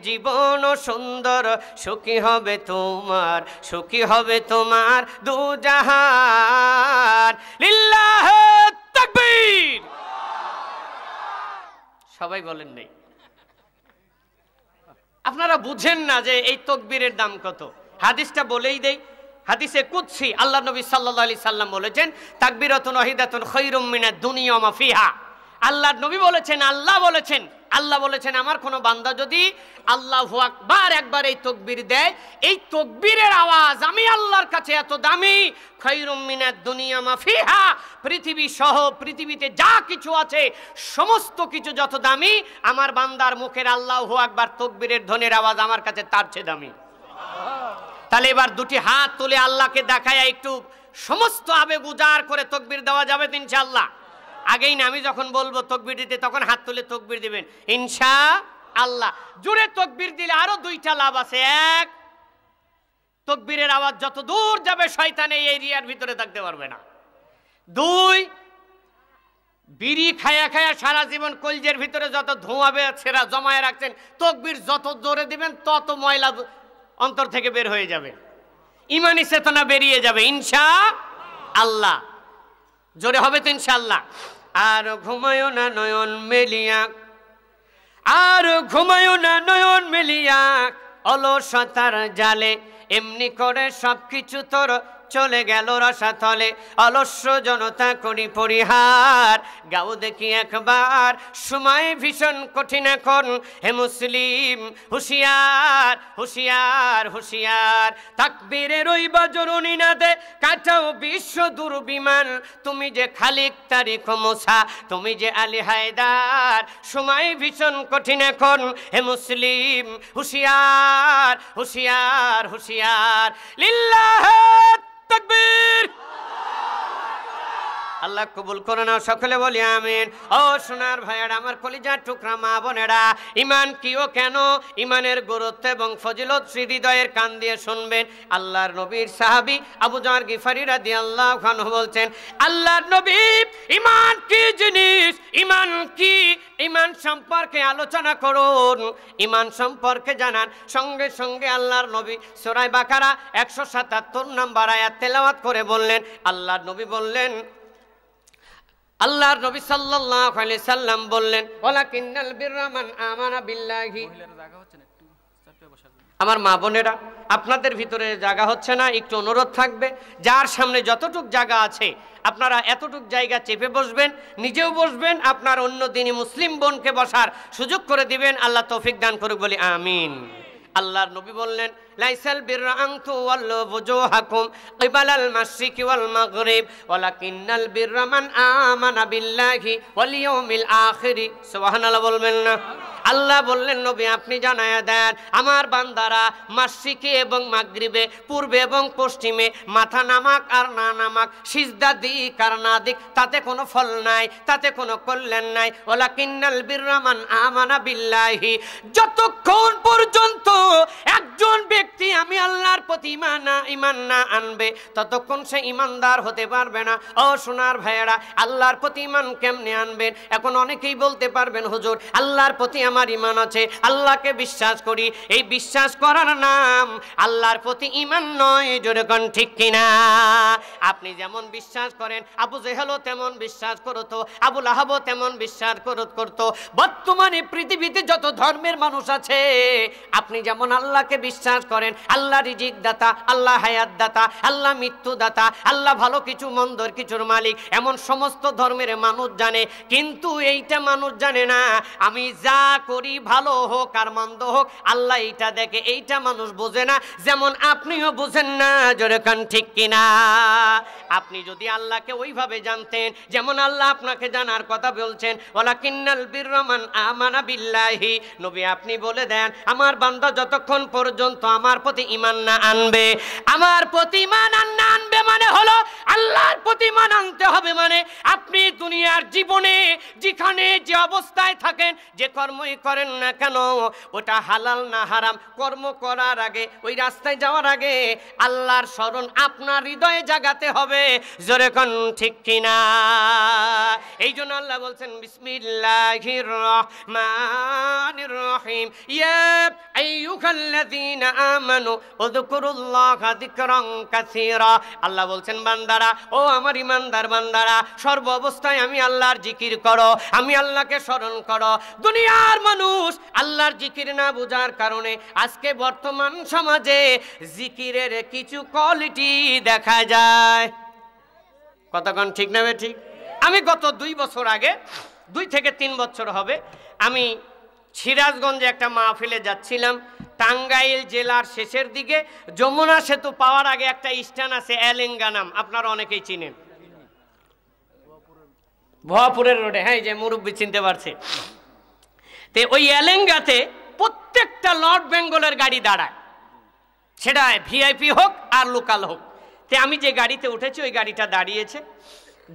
জীবন সুন্দর, সুখী হবে তোমার, সুখী হবে তোমার দুজাহান। লিল্লাহি তাকবীর। সবাই বলেন নাই? আপনারা বুঝেন না যে এই তাকবীরের দাম কত? হাদিসটা বলেই দেই। হাদিসে কুদসি আল্লাহ নবী সাল্লাল্লাহু আলাইহি সাল্লাম বলেছেন, তাকবীরাতুন ওয়াহিদাতুন খায়রুম মিনাদ দুনিয়া ওয়া মা ফিহা। আল্লাহর নবী বলেছেন, আল্লাহ বলেছেন আমার কোন বান্দা যদি আল্লাহু আকবার একবার এই তাকবীর দেয়, এই তাকবীরের আওয়াজ আমি আল্লাহর কাছে এত দামি, খায়রুম মিনাদ দুনিয়া মা ফিহা, পৃথিবী সহ পৃথিবীতে যা কিছু আছে সমস্ত কিছু যত দামি, আমার বান্দার মুখের আল্লাহু আকবার তাকবীরের ধ্বনির আওয়াজ আমার কাছে তার চেয়ে দামি। তাহলে এবার দুটি হাত তুলে আল্লাহকে দেখায় একটু সমস্ত আবেগ উজাড় করে তাকবীর দেওয়া যাবে তো ইনশাআল্লাহ? আগেই না, আমি যখন বলবো তাকবীর দিতে তখন হাত তুলে তাকবীর দিবেন ইনশাআল্লাহ। জোরে তাকবীর দিলে আরো 2টা লাভ আছে। 1, তাকবীরের আওয়াজ যত দূর যাবে শয়তান এই এরিয়ার ভিতরে থাকতে পারবে না। 2, বিড়ি খায়া খায়া সারা জীবন কলজের ভিতরে যত ধোঁয়া ছেড়া জমায়ে রাখছেন, তাকবীর যত জোরে দিবেন তত ময়লা অন্তর থেকে বের হয়ে যাবে, ঈমানি চেতনা বেরিয়ে যাবে ইনশাআল্লাহ। জোরে হবে তো ইনশাআল্লাহ। আর ঘুমায়ো না নয়ন মেলিয়া, আর ঘুমায়ো না নয়ন মেলিয়া, অলসতার জালে এমনি করে সবকিছু তোর চলে গেল রসাতলে, অলস্য জনতা করি পরিহার, গাও দেখি একবার সময় ভীষণ কঠিন এখন, হে মুসলিম হুঁশিয়ার হুঁশিয়ার হুঁশিয়ার, তাকবীরের ওই বজরুনি না দে কাটাও বিশ্ব দুর্বিমান, তুমি যে খালিক তারিক মুসা, তুমি যে আলী হায়দার, সময় ভীষণ কঠিন এখন, হে মুসলিম হুঁশিয়ার হুঁশিয়ার হুঁশিয়ার। লিল্লাহি তাকবীর। আল্লাহ কবুল করে নাও, সকলে বলি আমিন। ও সোনার ভাইয়ারা, আমার কলিজার টুকরা মা বোনেরা, ইমান কি ও কেন, ইমানের গুরুত্ব এবং ফজিলত হৃদয়ের কান দিয়ে শুনবেন। আল্লাহর নবীর সাহাবী আবু যর গিফারি রাদিয়াল্লাহু আনহু বলছেন, আল্লাহর নবী ইমান কি জিনিস, ইমান কি, ইমান সম্পর্কে আলোচনা করুন, ইমান সম্পর্কে জানান। সঙ্গে সঙ্গে আল্লাহর নবী সূরা বাকারা 177 নম্বর আয়াত তেলাওয়াত করে বললেন, আল্লাহর নবী বললেন, আল্লাহর নবী সাল্লাল্লাহু আলাইহি সাল্লাম বললেন, ওয়ালাকিন্নাল বিররা মান আমানা বিল্লাহি। আমার মা বোনেরা, আপনাদের ভিতরে জায়গা হচ্ছে না, একটু অনুরোধ থাকবে, যার সামনে যতটুক জায়গা আছে আপনারা এতটুক জায়গা চেপে বসবেন, নিজেও বসবেন, আপনার অন্য দিনই মুসলিম বোনকে বসার সুযোগ করে দিবেন। আল্লাহ তৌফিক দান করুক, বলি আমিন আল্লাহর নবী বললেন লাইসাল বিররা আন তুওয়াল্লু ওয়াজুহাকুম কিবালাল মাশরিকি ওয়াল মাগরিব ওয়ালাকিন্নাল বিররা মান আমানা বিল্লাহি ওয়াল ইয়াউমিল আখির। সুবহানাল্লাহ বলবেন না? আল্লাহ বললেন নবী আপনি জানায়া দেন আমার বান্দারা মাশরিকে এবং মাগরিবে, পূর্বে এবং পশ্চিমে মাথা নামাক আর না নামাক, সিজদা দিক আর না দিক, তাতে কোনো ফল নাই, তাতে কোনো কল্যাণ নাই। ওয়ালাকিন্নাল বিররা মান আমানা বিল্লাহি, যতক্ষণ পর্যন্ত একজন ব্যক্তি আমি আল্লাহর প্রতি ঈমান না আনবে ততক্ষণ সে ঈমানদার হতে পারবে না। ও সোনার ভাইয়েরা, আল্লাহর প্রতি ঈমান কেমনে আনবেন? এখন অনেকেই বলতে পারবেন হুজুর আল্লাহর প্রতি আমার ঈমান আছে, আল্লাহকে বিশ্বাস করি, এই বিশ্বাস করার নাম আল্লাহর প্রতি ঈমান নয়। জোরে কোন ঠিক কিনা? আপনি যেমন বিশ্বাস করেন আবু জেহেলও তেমন বিশ্বাস করতো, আবু লাহাবও তেমন বিশ্বাস করতো। বর্তমানে পৃথিবীতে যত ধর্মের মানুষ আছে আপনি যেমন আল্লাহকে বিশ্বাস করেন, আল্লাহ রিজিক দাতা, আল্লাহ হায়াত দাতা, আল্লাহ মৃত্যু দাতা, আল্লাহ ভালো কিছু মন্দর কিছুর মালিক, এমন সমস্ত ধর্মের মানুষ জানে। কিন্তু এইটা মানুষ জানে না আমি যা করি ভালো হোক আর মন্দ হোক আল্লাহ এইটা দেখে, এইটা মানুষ বোঝে না, যেমন আপনিও বুঝেন না। জোরে কান ঠিক কিনা? আপনি যদি আল্লাহকে ওইভাবে জানতেন যেমন আল্লাহ আপনাকে জানার কথা বলছেন, ওয়ালাকিন্নাল বিররা মান আমানা বিল্লাহি, নবী আপনি বলে দেন আমার বান্দা যতক্ষণ পর্যন্ত আমার প্রতি ঈমান না আনবে, আমার প্রতি ঈমান না আনবে মানে হলো আল্লাহর প্রতি ঈমান আনতে হবে, মানে আপনি দুনিয়ার জীবনে যেখানে যে অবস্থায় থাকেন, যে কর্মই করেন না কেন ওটা হালাল না হারাম, কর্ম করার আগে ওই রাস্তায় যাওয়ার আগে আল্লাহর স্মরণ আপনার হৃদয়ে জাগাতে হবে। জোরে কোন ঠিক কিনা? এই জন্য আল্লাহ বলছেন বিসমিল্লাহির রহমানির রহিম, ইয়া আইয়ুহাল্লাযীনা আমানু উযকুরুল্লাহা যিকরান কাসীরা। আল্লাহ বলছেন বান্দারা, ও আমার ঈমানদার বান্দারা, সর্ব অবস্থায় আমি আল্লাহর জিকির করো, আমি আল্লাহকে স্মরণ করো। দুনিয়ার মানুষ আল্লাহর জিকির না বোঝার কারণে আজকে বর্তমান সমাজে জিকিরের কিছু কোয়ালিটি দেখা যায়। কতক্ষণ ঠিক না ঠিক? আমি গত 2 বছর আগে, 2 থেকে 3 বছর হবে, আমি সিরাজগঞ্জে একটা মাহফিলে যাচ্ছিলাম। টাঙ্গাইল জেলার শেষের দিকে যমুনা সেতু পাওয়ার আগে একটা স্থান আছে এলেঙ্গা নাম, আপনারা অনেকেই চিনেন, ভুয়াপুরের রোডে। হ্যাঁ, যে মুরব্বী চিনতে পারছে। তো ওই এলেঙ্গাতে প্রত্যেকটা নর্থ বেঙ্গলের গাড়ি দাঁড়ায়, সেটা ভিআইপি হোক আর লোকাল হোক। তো আমি যে গাড়িতে উঠেছি ওই গাড়িটা দাঁড়িয়েছে,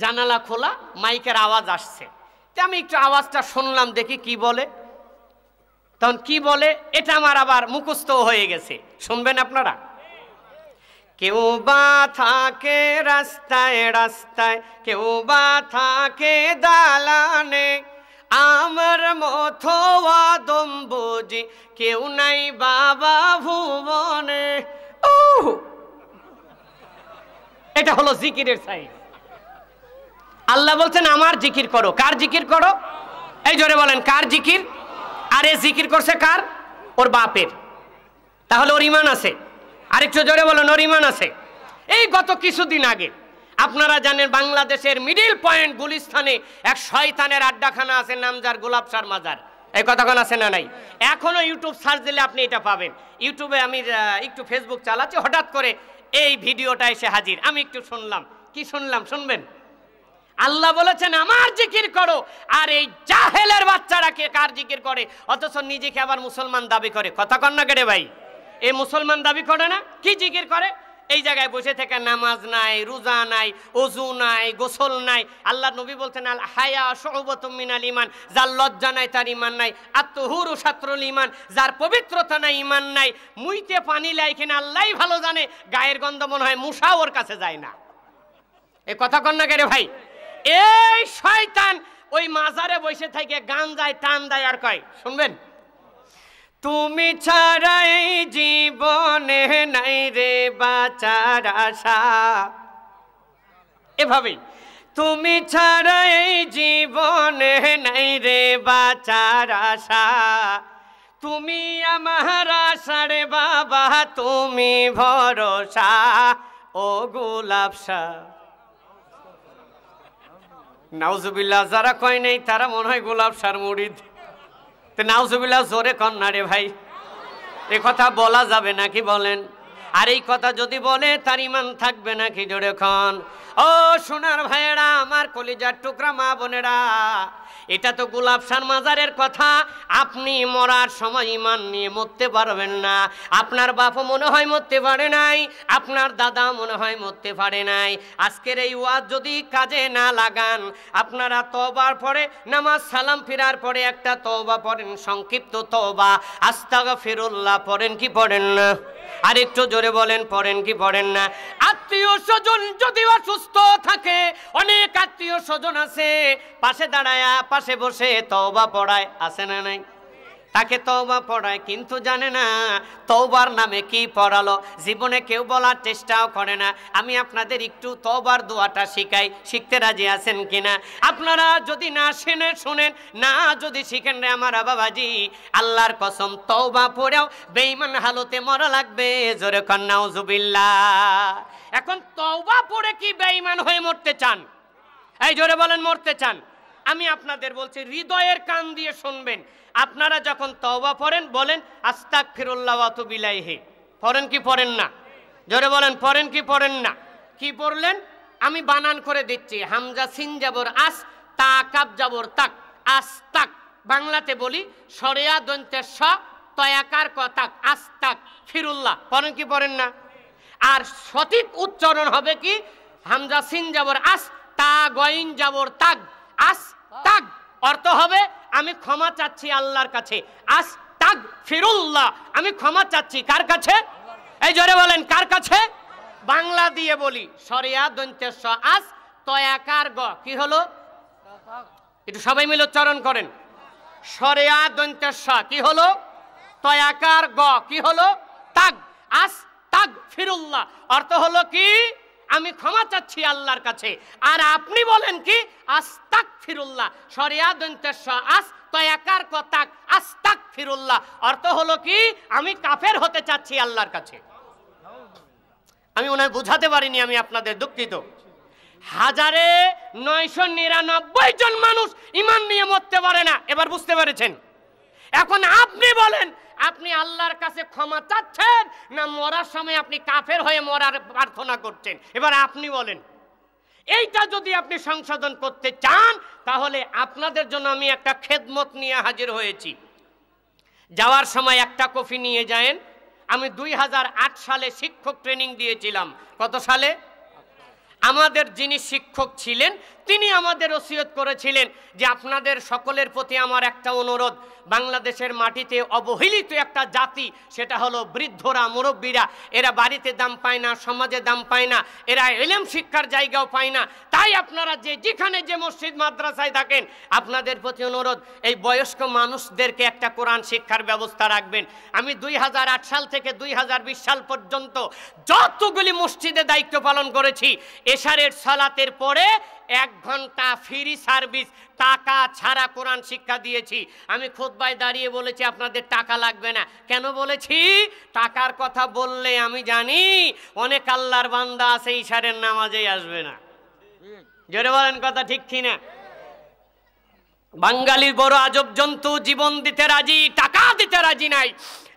জানালা খোলা, মাইকের আওয়াজ আসছে। তো আমি একটু আওয়াজটা শুনলাম, দেখি কি বলে। তখন কি বলে এটা আমার আবার মুখস্থ হয়ে গেছে, শুনবেন আপনারা। কেউ বা থাকে রাস্তায় রাস্তায়, কেউ বা থাকে দালানে, আমার মতো আদম বুঝি কেউ নাই বাবা ভুবনে। এটা হলো জিকিরের সাইজ। আল্লাহ বলছেন আমার জিকির করো। কার জিকির করো? এই জোরে বলেন, কার জিকির? আরে জিকির করছে কার? ওর বাপের। তাহলে ওর ঈমান আছে। আরেকটু জোরে বলেন, ওর ঈমান আছে। এই গত কিছুদিন আগে আপনারা জানেন বাংলাদেশের মিডিল পয়েন্ট গুলিস্তানে এক শয়তানের আড্ডাখানা আছে, নাম যার গোলাপসার মাজার। এই কথাখান আছে না নাই? এখনো ইউটিউব সার্চ দিলে আপনি এটা পাবেন। ইউটিউবে আমি একটু ফেসবুক চালাচ্ছি, হঠাৎ করে এই ভিডিওটা এসে হাজির। আমি একটু শুনলাম, কি শুনলাম শুনবেন। আল্লাহ বলেছেন আমার জিকির করো, আর এই জাহেলের বাচ্চারা কে কার জিকির করে, অথচ নিজেকে আবার মুসলমান দাবি করে। কথা কন না কেড়ে ভাই? এই মুসলমান দাবি করে না, কি জিকির করে? এই জায়গায় বসে থেকে নামাজ নাই, রোজা নাই, ওযু নাই, গোসল নাই। আল্লাহ নবী বলতেন আল হায়া শুউবাতুম মিনাল ঈমান, যার লজ্জা নাই তার ঈমান নাই। আত-তুহুরু শাতরুল ঈমান, যার পবিত্রতা নাই ঈমান নাই। মুইতে পানি লাইকেন আল্লাহই ভালো জানে, গায়ের গন্ধ মনে হয় মুসা ওর কাছে যায় না। এই কথা কন না কেরে ভাই? এই শয়তান ওই মাজারে বসে থেকে গান যায়, টান দেয়, আর কয় শুনবেন, তুমি ছাড়া এই জীবনে নাই রে বাঁচার আশা। এভাবেই, তুমি ছাড়া এই জীবনে নাই রে বাঁচার আশা, তুমি আমার আশার বাবা, তুমি ভরসা ও গোলাপ শাহ। নাউজুবিল্লাহ, যারা কয় নাই তারা মনে হয় গোলাপ শাহর মুরিদ। নাউজুবিল্লাহ জোরে কন না রে ভাই। এ কথা বলা যাবে নাকি বলেন? আর এই কথা যদি বলে তার ইমান থাকবে নাকি? জোরে খন। ও সোনার ভাইয়েরা, আমার কলিজার টুকরা মা বোনেরা, এটা তো গুলাবশান মাজারের কথা। আপনি মরার সময় ইমান নিয়ে মরতে পারবেন না। আপনার বাপও মনে হয় মরতে পারে নাই, আপনার দাদা মনে হয় মরতে পারে নাই। আজকের এই ওয়াজ যদি কাজে না লাগান, আপনারা তওবার পরে নামাজ সালাম ফিরার পরে একটা তওবা পড়েন, সংক্ষিপ্ত তওবা, আস্তাগফিরুল্লাহ পড়েন কি পড়েন না? আর একটু জোরে বলেন, পড়েন কি পড়েন না? আত্মীয় স্বজন যদি অসুস্থ থাকে, অনেক আত্মীয় স্বজন আছে পাশে দাঁড়ায়া পাশে বসে তওবা পড়ায়, আছে না নাই? তাকে তওবা পড়ায়, কিন্তু জানে না তওবার নামে কি পড়ালো, জীবনে কেউ বলার চেষ্টাও করে না। আমি আপনাদের একটু তওবার দোয়াটা শিখাই, শিখতে রাজি আছেন কিনা? আপনারা যদি না শুনেন না যদি শিখেন রে আমার বাবাজি, আল্লাহর কসম তওবা পড়েও বেঈমান হালতে মরা লাগবে। জোরে কন নাউজুবিল্লাহ। এখন তওবা পড়ে কি বেঈমান হয়ে মরতে চান? এই জোরে বলেন, মরতে চান? আমি আপনাদের বলছি, হৃদয়ের কান দিয়ে শুনবেন। আপনারা যখন তওবা পড়েন বলেন আস্তাগফিরুল্লাহ ওয়া আতুবু ইলাইহি, পড়েন কি পড়েন না? জোরে বলেন, পড়েন কি পড়েন না? কি পড়লেন? আমি বানান করে দিচ্ছি। হামজা সিন জাবর আস, তা কাব জাবর তাক, আস্তাক। বাংলাতে বলি সরেয়া দন্তের স, তয়াকার ক তাক, আস্তাক ফিরুল্লাহ। পড়েন কি পড়েন না? আর সঠিক উচ্চারণ হবে কি? হামজা সিন জাবর আস, তা গইন জাবর তাক, আস তাক। অর্থ হবে আমি ক্ষমা চাচ্ছি আল্লাহর কাছে। আস তাক ফিরুল্লাহ, আমি ক্ষমা চাচ্ছি কার কাছে? এই জোরে বলেন, কার কাছে? বাংলা দিয়ে বলি সরিয়া দন্তের স আস, তয়াকার গ, কি হলো? একটু সবাই মিলে উচ্চারণ করেন। সরিয়া দন্তের স কি হলো? তয়াকার গ কি হলো? তাক, আস তাক ফিরুল্লাহ। অর্থ হলো কি? আমি ক্ষমা চাচ্ছি আল্লাহর কাছে। আর আপনি বলেন কি? আস্তাগফিরুল্লাহ। সরিয়া দন্তের স আস, তয়াকার ক তাক, আস্তাগফিরুল্লাহ। অর্থ হলো কি? আমি কাফের হতে চাচ্ছি আল্লাহর কাছে। আমি ওনায় বুঝাতে পারিনি, আমি আপনাদের দুঃখিত। 1999 জন মানুষ ইমান নিয়ে মরতে পারে না। এবার বুঝতে পেরেছেন? এখন আপনি বলেন, আপনি আল্লাহর কাছে ক্ষমা চাচ্ছেন না মরার সময় আপনি কাফের হয়ে মরার প্রার্থনা করছেন? এবার আপনি বলেন। এইটা যদি আপনি সংশোধন করতে চান, তাহলে আপনাদের জন্য আমি একটা খেদমত নিয়ে হাজির হয়েছি। যাওয়ার সময় একটা কফি নিয়ে যায়েন। আমি 2008 সালে শিক্ষক ট্রেনিং দিয়েছিলাম। কত সালে? আমাদের যিনি শিক্ষক ছিলেন তিনি আমাদের ওসিয়ত করেছিলেন যে আপনাদের সকলের প্রতি আমার একটা অনুরোধ, বাংলাদেশের মাটিতে অবহেলিত একটা জাতি, সেটা হলো বৃদ্ধরা, মুরব্বীরা। এরা বাড়িতে দাম পায় না, সমাজে দাম পায় না, এরা ইলম শিক্ষার জায়গাও পায় না। তাই আপনারা যেখানে যে মসজিদ মাদ্রাসায় থাকেন, আপনাদের প্রতি অনুরোধ এই বয়স্ক মানুষদেরকে একটা কোরআন শিক্ষার ব্যবস্থা রাখবেন। আমি 2008 সাল থেকে 2020 সাল পর্যন্ত যতগুলি মসজিদে দায়িত্ব পালন করেছি, এশারের সালাতের পরে 1 ঘন্টা ফ্রি সার্ভিস, টাকা ছাড়া কোরআন শিক্ষা দিয়েছি। আমি খুতবায় দাঁড়িয়ে বলেছি আপনাদের টাকা লাগবে না। কেন বলেছি? টাকার কথা বললে আমি জানি অনেক আল্লাহর বান্দা আছে ইশারের নামাজেই আসবে না। জোরে বলেন কথা ঠিক কিনা? বাঙালির বড় আজব জন্তু, জীবন দিতে রাজি, টাকা দিতে রাজি নাই।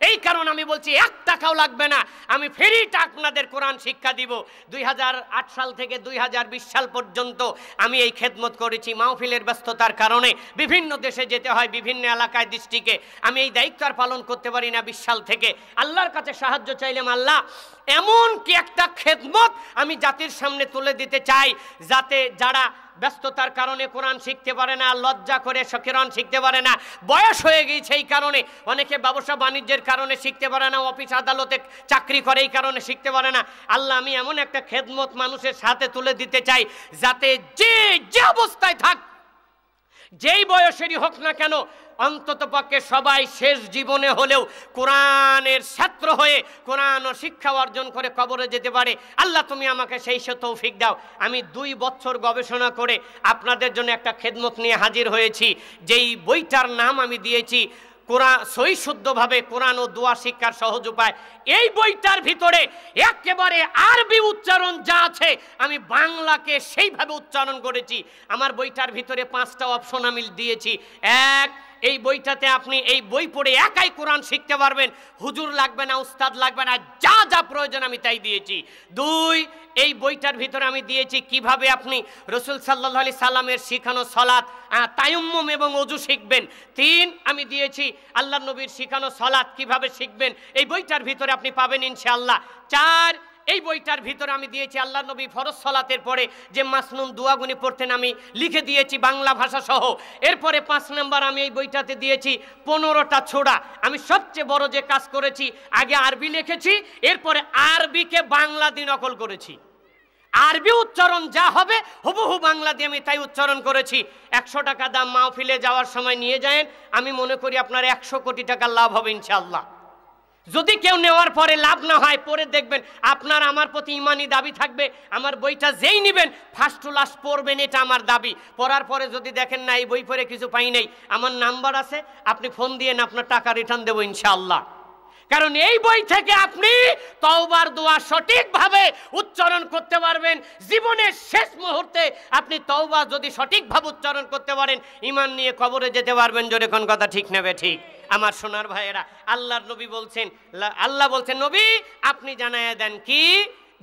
এই কারণে আমি বলছি 1 টাকাও লাগবে না, আমি ফ্রিটা আপনাদের কোরআন শিক্ষা দিব। 2008 সাল থেকে 2020 সাল পর্যন্ত আমি এই খেদমত করেছি। মাহফিলের ব্যস্ততার কারণে বিভিন্ন দেশে যেতে হয়, বিভিন্ন এলাকায়, ডিস্ট্রিক্টে। আমি এই দায়িত্ব আর পালন করতে পারি না 20 সাল থেকে। আল্লাহর কাছে সাহায্য চাইলাম, আল্লাহ এমন কি একটা খেদমত আমি জাতির সামনে তুলে দিতে চাই, যাতে যারা ব্যস্ততার কারণে কোরআন শিখতে পারে না, লজ্জা করে কোরআন শিখতে পারে না, বয়স হয়ে গিয়েছে এই কারণে, অনেকে ব্যবসা বাণিজ্যের কারণে শিখতে পারে না, অফিস আদালতে চাকরি করে এই কারণে শিখতে পারে না। আল্লাহ আমি এমন একটা খেদমত মানুষের সাথে তুলে দিতে চাই, যাতে যে অবস্থায় থাক, যেই বয়সেরই হোক না কেন, অন্তত পক্ষে সবাই শেষ জীবনে হলেও কোরআনের ছাত্র হয়ে কোরআন ও শিক্ষা অর্জন করে কবরে যেতে পারে। আল্লাহ তুমি আমাকে সেই তৌফিক দাও। আমি 2 বছর গবেষণা করে আপনাদের জন্য একটা খেদমত নিয়ে হাজির হয়েছি, যেই বইটার নাম আমি দিয়েছি কোরআন সহি শুদ্ধভাবে কোরআন ও দোয়া শিক্ষার সহজ উপায়। এই বইটার ভিতরে একেবারে আরবি উচ্চারণ যা আছে আমি বাংলাকে সেইভাবে উচ্চারণ করেছি। আমার বইটার ভিতরে 5টা অপশন আমি দিয়েছি। 1 এই বইটাতে আপনি এই বই পড়ে একাই কোরআন শিখতে পারবেন, হুজুর লাগবে না, উস্তাদ লাগবে না, যা যা প্রয়োজন আমি তাই দিয়েছি। 2, এই বইটার ভিতরে আমি দিয়েছি কিভাবে আপনি রাসূল সাল্লাল্লাহু আলাইহি সাল্লামের শিখানো সালাত, তায়াম্মুম এবং ওযু শিখবেন। 3, আমি দিয়েছি আল্লাহর নবীর শিখানো সালাত কিভাবে শিখবেন, এই বইটার ভিতরে আপনি পাবেন ইনশাআল্লাহ। 4, এই বইটার ভিতরে আমি দিয়েছি আল্লাহর নবী ফরজ সালাতের পরে যে মাসনুন দোয়াগুনি পড়তেন আমি লিখে দিয়েছি বাংলা ভাষা সহ। এরপরে 5 নম্বর আমি এই বইটাতে দিয়েছি 15টা ছোড়া। আমি সবচেয়ে বড় যে কাজ করেছি, আগে আরবি লিখেছি, এরপরে আরবিকে বাংলা দিয়ে নকল করেছি। আরবি উচ্চারণ যা হবে হুবহু বাংলা দিয়ে আমি তাই উচ্চারণ করেছি। 100 টাকা দাম, মাহফিলে যাওয়ার সময় নিয়ে যান, আমি মনে করি আপনার 100 কোটি টাকা লাভ হবে ইনশাআল্লাহ। যদি কেউ নেওয়ার পরে লাভ না হয়, পরে দেখবেন আপনার আমার প্রতি ইমানি দাবি থাকবে, আমার বইটা যেই নেবেন ফার্স্ট টু লাস্ট পড়বেন, এটা আমার দাবি। পড়ার পরে যদি দেখেন না এই বই পড়ে কিছু পাই নাই, আমার নাম্বার আছে, আপনি ফোন দিয়ে আপনার টাকা রিটার্ন দেবো ইনশাআল্লাহ। কারণ এই বই থেকে আপনি তওবার দোয়া সঠিকভাবে উচ্চারণ করতে পারবেন। জীবনের শেষ মুহূর্তে আপনি তওবা যদি সঠিকভাবে উচ্চারণ করতে পারেন, ঈমান নিয়ে কবরে যেতে পারবেন। জোরে কোন কথা ঠিক নেবে ঠিক? আমার সোনার ভাইয়েরা, আল্লাহর নবী বলছেন, আল্লাহ বলছেন নবী আপনি জানায়া দেন কি,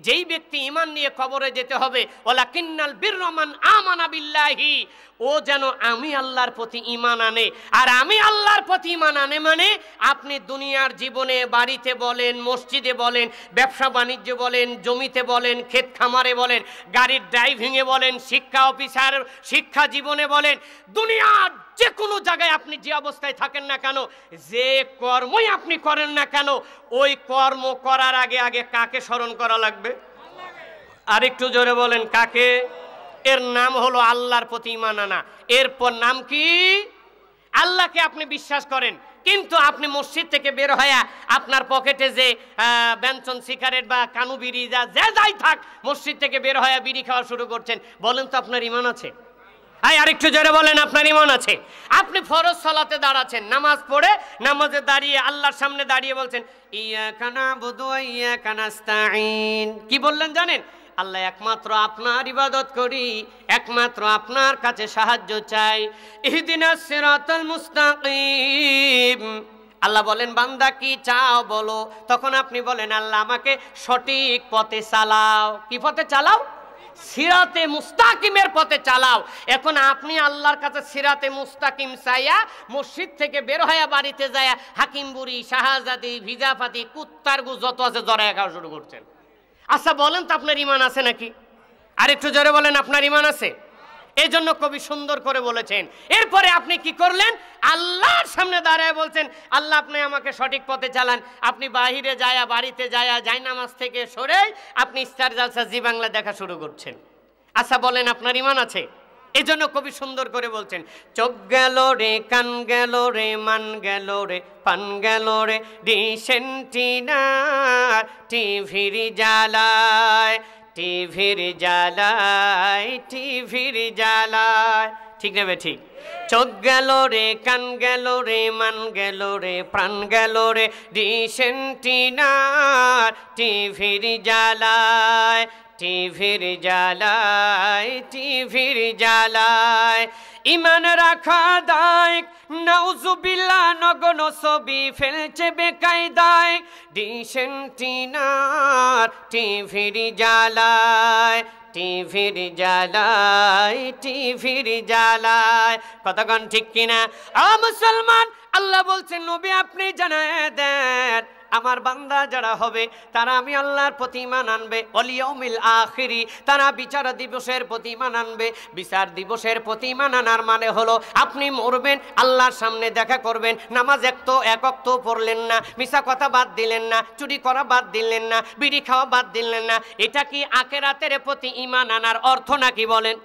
যেই ব্যক্তি ঈমান নিয়ে কবরে যেতে হবে, ওয়ালাকিন্নাল বিররা মান আমানা বিল্লাহি, ও যেন আমি আল্লাহর প্রতি ঈমান আনে। আর আমি আল্লাহর প্রতি ঈমান আনে মানে আপনি দুনিয়ার জীবনে বাড়িতে বলেন, মসজিদে বলেন, ব্যবসা বাণিজ্য বলেন, জমিতে বলেন, ক্ষেত খামারে বলেন, গাড়ির ড্রাইভিংয়ে বলেন, শিক্ষা অফিসার শিক্ষা জীবনে বলেন, দুনিয়ার যে কোনো জায়গায় আপনি যে অবস্থায় থাকেন না কেন, যে কর্মই আপনি করেন না কেন, ওই কর্ম করার আগে আগে কাকে স্মরণ করা লাগবে? আর একটু জোরে বলেন কাকে? এর নাম হলো আল্লাহর প্রতি ঈমান আনা। এরপর নাম কি? আল্লাহকে আপনি বিশ্বাস করেন, কিন্তু আপনি মসজিদ থেকে বের হয়ে আপনার পকেটে যে ব্যঞ্জন সিগারেট বা কানু বিড়ি যা যাই থাক, মসজিদ থেকে বের হয়ে বিড়ি খাওয়া শুরু করছেন, বলেন তো আপনার ঈমান আছে? আরেকটু জোরে বলেন আপনার ঈমান আছে? আপনি ফরজ সালাতে দাঁড়াচ্ছেন, নামাজ পড়ে নামাজে দাঁড়িয়ে আল্লাহর সামনে দাঁড়িয়ে বলছেন ইয়াকা নাবুদু ওয়া ইয়াকা নাস্তাঈন। কি বললেন জানেন? আল্লাহ একমাত্র আপনার ইবাদত করি, একমাত্র আপনার কাছে সাহায্য চাই। ইহদিনাস সিরাতাল মুস্তাকিম। আল্লাহ বলেন বান্দা কি চাও বলো, তখন আপনি বলেন আল্লাহ আমাকে সঠিক পথে চালাও। কি পথে চালাও? সিরাতে মুস্তাকিমের পথে চালাও। এখন আপনি আল্লাহর কাছে সিরাতে মুস্তাকিম চাইয়া মসজিদ থেকে বের হয়ে বাড়িতে যায় হাকিম বুড়ি, শাহজাদি, ভিজাফাতি, কুত্তার গু যত আছে জড়ায় খাওয়া শুরু করছেন। আচ্ছা বলেন তো আপনার ঈমান আছে নাকি? আরেকটু জোরে বলেন আপনার ঈমান আছে? এই জন্য কবি সুন্দর করে বলেছেন। এরপরে আপনি কি করলেন? আল্লাহর সামনে দাঁড়ায় বলছেন আল্লাহ আপনি আমাকে সঠিক পথে চালান। আপনি বাহিরে যায়া বাড়িতে যায়া জায়নামাজ থেকে সরে আপনি স্টার জলসা জি বাংলা দেখা শুরু করছেন। আচ্ছা বলেন আপনার ঈমান আছে? এই জন্য কবি সুন্দর করে বলছেন চোখ গেল রে, কান গেল রে, মান গেল রে, পান গেল রে, ডিসেন্টিনার টিভির জ্বালায়, টিভির জ্বালায়, টিভির জ্বালায়। ঠিক নেবে ঠিক? চোখ গেল রে, কান গেল রে, মান গেল রে, প্রাণ গেল রে, ডিসেন্টিনার টিভির জ্বালায়, টিভির জ্বালায়, টিভির জ্বালায়। ঈমান রাখা দায়, নাউজুবিল্লাহ নগণ ছবি ফেলছে বেকায়দায়, ডিসেন্টিনার টিভির জ্বালায়, টিভির জ্বালায়, টিভির জ্বালায়। কতক্ষণ ঠিক কিনা? মুসলমান, আল্লাহ বলছেন নবী আপনি জানায় দেন আমার বান্দা যারা হবে তারা আমি আল্লাহর প্রতি ঈমান আনবে, ওয়াল ইয়াউমিল আখিরি, তারা বিচার দিবসের প্রতি ঈমান আনবে। বিচার দিবসের প্রতি ঈমান আনার মানে হলো আপনি মরবেন, আল্লাহর সামনে দেখা করবেন, নামাজ এক ওয়াক্ত পড়লেন না, মিছা কথা বাদ দিলেন না, চুরি করা বাদ দিলেন না, বিড়ি খাওয়া বাদ দিলেন না। এটা কি আখিরাতের প্রতি ঈমান আনার অর্থ নাকি বলেন?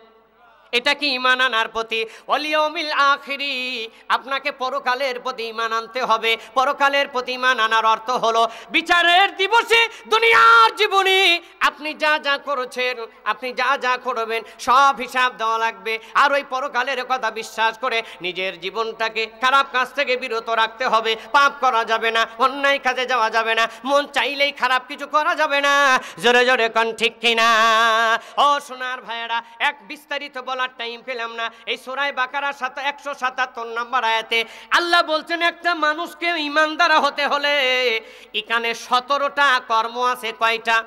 এটা কি ঈমান আনার প্রতি? ওয়াল ইয়াউমিল আখিরি, আপনাকে পরকালের প্রতি ঈমান আনতে হবে। পরকালের প্রতি ঈমান আনার অর্থ হলো বিচারের দিবসে দুনিয়ার জীবনে আপনি যা যা করেছেন, আপনি যা যা করবেন সব হিসাব দেওয়া লাগবে। আর ওই পরকালের কথা বিশ্বাস করে নিজের জীবনটাকে খারাপ কাজ থেকে বিরত রাখতে হবে। পাপ করা যাবে না, অন্যায় কাজে যাওয়া যাবে না, মন চাইলেই খারাপ কিছু করা যাবে না। জোরে জোরে কোন ঠিক কিনা? ও সোনার ভাইয়েরা, এক বিস্তারিত বলা বলার টাইম পেলাম না। এই সূরা বাকারা 177 নম্বর আয়াতে আল্লাহ বলছেন একটা মানুষকে ঈমানদার হতে হলে এখানে 17টা কর্ম আছে। কয়টা?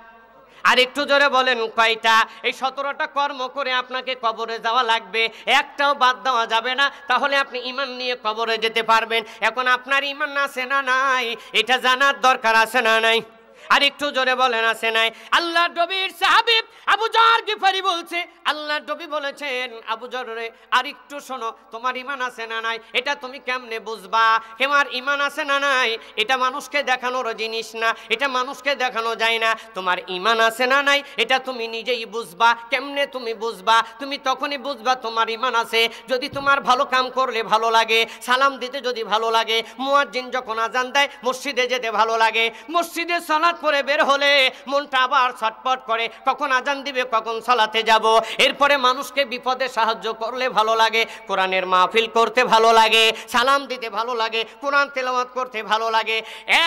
আর একটু জোরে বলেন কয়টা? এই 17টা কর্ম করে আপনাকে কবরে যাওয়া লাগবে, একটাও বাদ দেওয়া যাবে না, তাহলে আপনি ঈমান নিয়ে কবরে যেতে পারবেন। এখন আপনার ঈমান আছে না নাই এটা জানার দরকার আছে না নাই? আর একটু জোরে বলেন আছে নাই? আল্লাহর নবীর সাহাবী আবু যর গিফারি বলছে, আল্লাহর নবী বলেছেন আবু যর রে আর একটু শোনো, তোমার ঈমান আছে না নাই এটা তুমি কেমনে বুঝবা? তোমার ঈমান আছে না নাই এটা মানুষকে দেখানোর জিনিস না, এটা মানুষকে দেখানো যায় না। তোমার ঈমান আছে না নাই এটা তুমি নিজেই বুঝবা। কেমনে তুমি বুঝবা? তুমি তখনই বুঝবা তোমার ঈমান আছে যদি তোমার ভালো কাম করলে ভালো লাগে, সালাম দিতে যদি ভালো লাগে, মুয়াজ্জিন যখন আজান দেয় মসজিদে যেতে ভালো লাগে, মসজিদে সালাত করে বের হলে মনটা আবার ছটপট করে কখন আজান দিবে কখন সালাতে যাব। এরপরে মানুষকে বিপদে সাহায্য করলে ভালো লাগে, কোরআনের মাহফিল করতে ভালো লাগে, সালাম দিতে ভালো লাগে, কোরআন তেলাওয়াত করতে ভালো লাগে।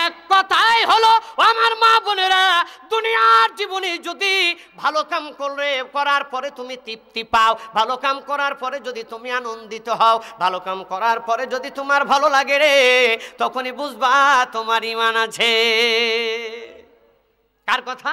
এক কথাই হলো আমার মা বোনেরা, দুনিয়ার জীবনে যদি ভালো কাম করার পরে তুমি তৃপ্তি পাও, ভালো কাম করার পরে যদি তুমি আনন্দিত হও, ভালো কাম করার পরে যদি তোমার ভালো লাগে রে, তখনই বুঝবা তোমার ঈমান আছে। কার কথা?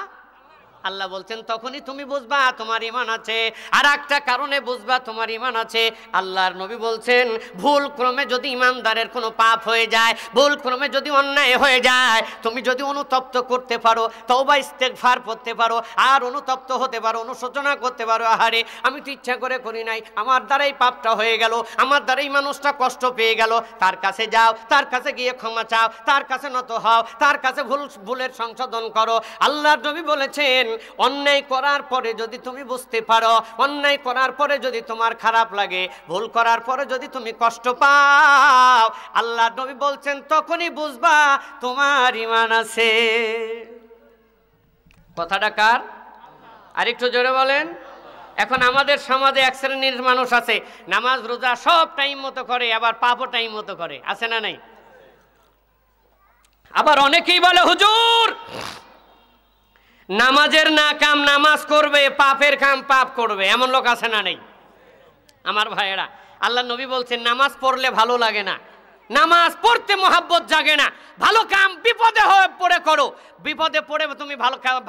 আল্লাহ বলছেন তখনই তুমি বুঝবা তোমার ঈমান আছে। আর একটা কারণে বুঝবা তোমার ঈমান আছে, আল্লাহর নবী বলছেন ভুল ক্রমে যদি ঈমানদারের কোনো পাপ হয়ে যায়, ভুল ক্রমে যদি অন্যায় হয়ে যায়, তুমি যদি অনুতপ্ত করতে পারো, তওবা ইস্তেগফার করতে পারো, আর অনুতপ্ত হতে পারো, অনুশোচনা করতে পারো, আহারে আমি তো ইচ্ছা করে করি নাই, আমার দ্বারাই পাপটা হয়ে গেল, আমার দ্বারাই মানুষটা কষ্ট পেয়ে গেল, তার কাছে যাও, তার কাছে গিয়ে ক্ষমা চাও, তার কাছে নত হও, তার কাছে ভুলের সংশোধন করো। আল্লাহর নবী বলেছেন অন্যায় করার পরে যদি তুমি বুঝতে পারো, অন্যায় করার পরে যদি তোমার খারাপ লাগে, ভুল করার পরে যদি তুমি কষ্ট পাও, আল্লাহর নবী বলছেন তখনই বুঝবা তোমার ঈমান আছে। কথাটা কার? আরেকটু জোরে বলেন। এখন আমাদের সমাজে এক শ্রেণীর মানুষ আছে নামাজ রোজা সব টাইম মতো করে, আবার পাপও টাইম মতো করে, আছে না নাই? আবার অনেকেই বলে হুজুর নামাজের না কাম নামাজ করবে, পাপের কাম পাপ করবে, এমন লোক আছে না নেই? আমার ভাইয়েরা, আল্লাহ নবী বলছেন নামাজ পড়লে ভালো লাগে না, নামাজ পড়তে মোহাব্বত জাগে না, ভালো কাম বিপদে হয়ে পড়ে করো, বিপদে পড়ে তুমি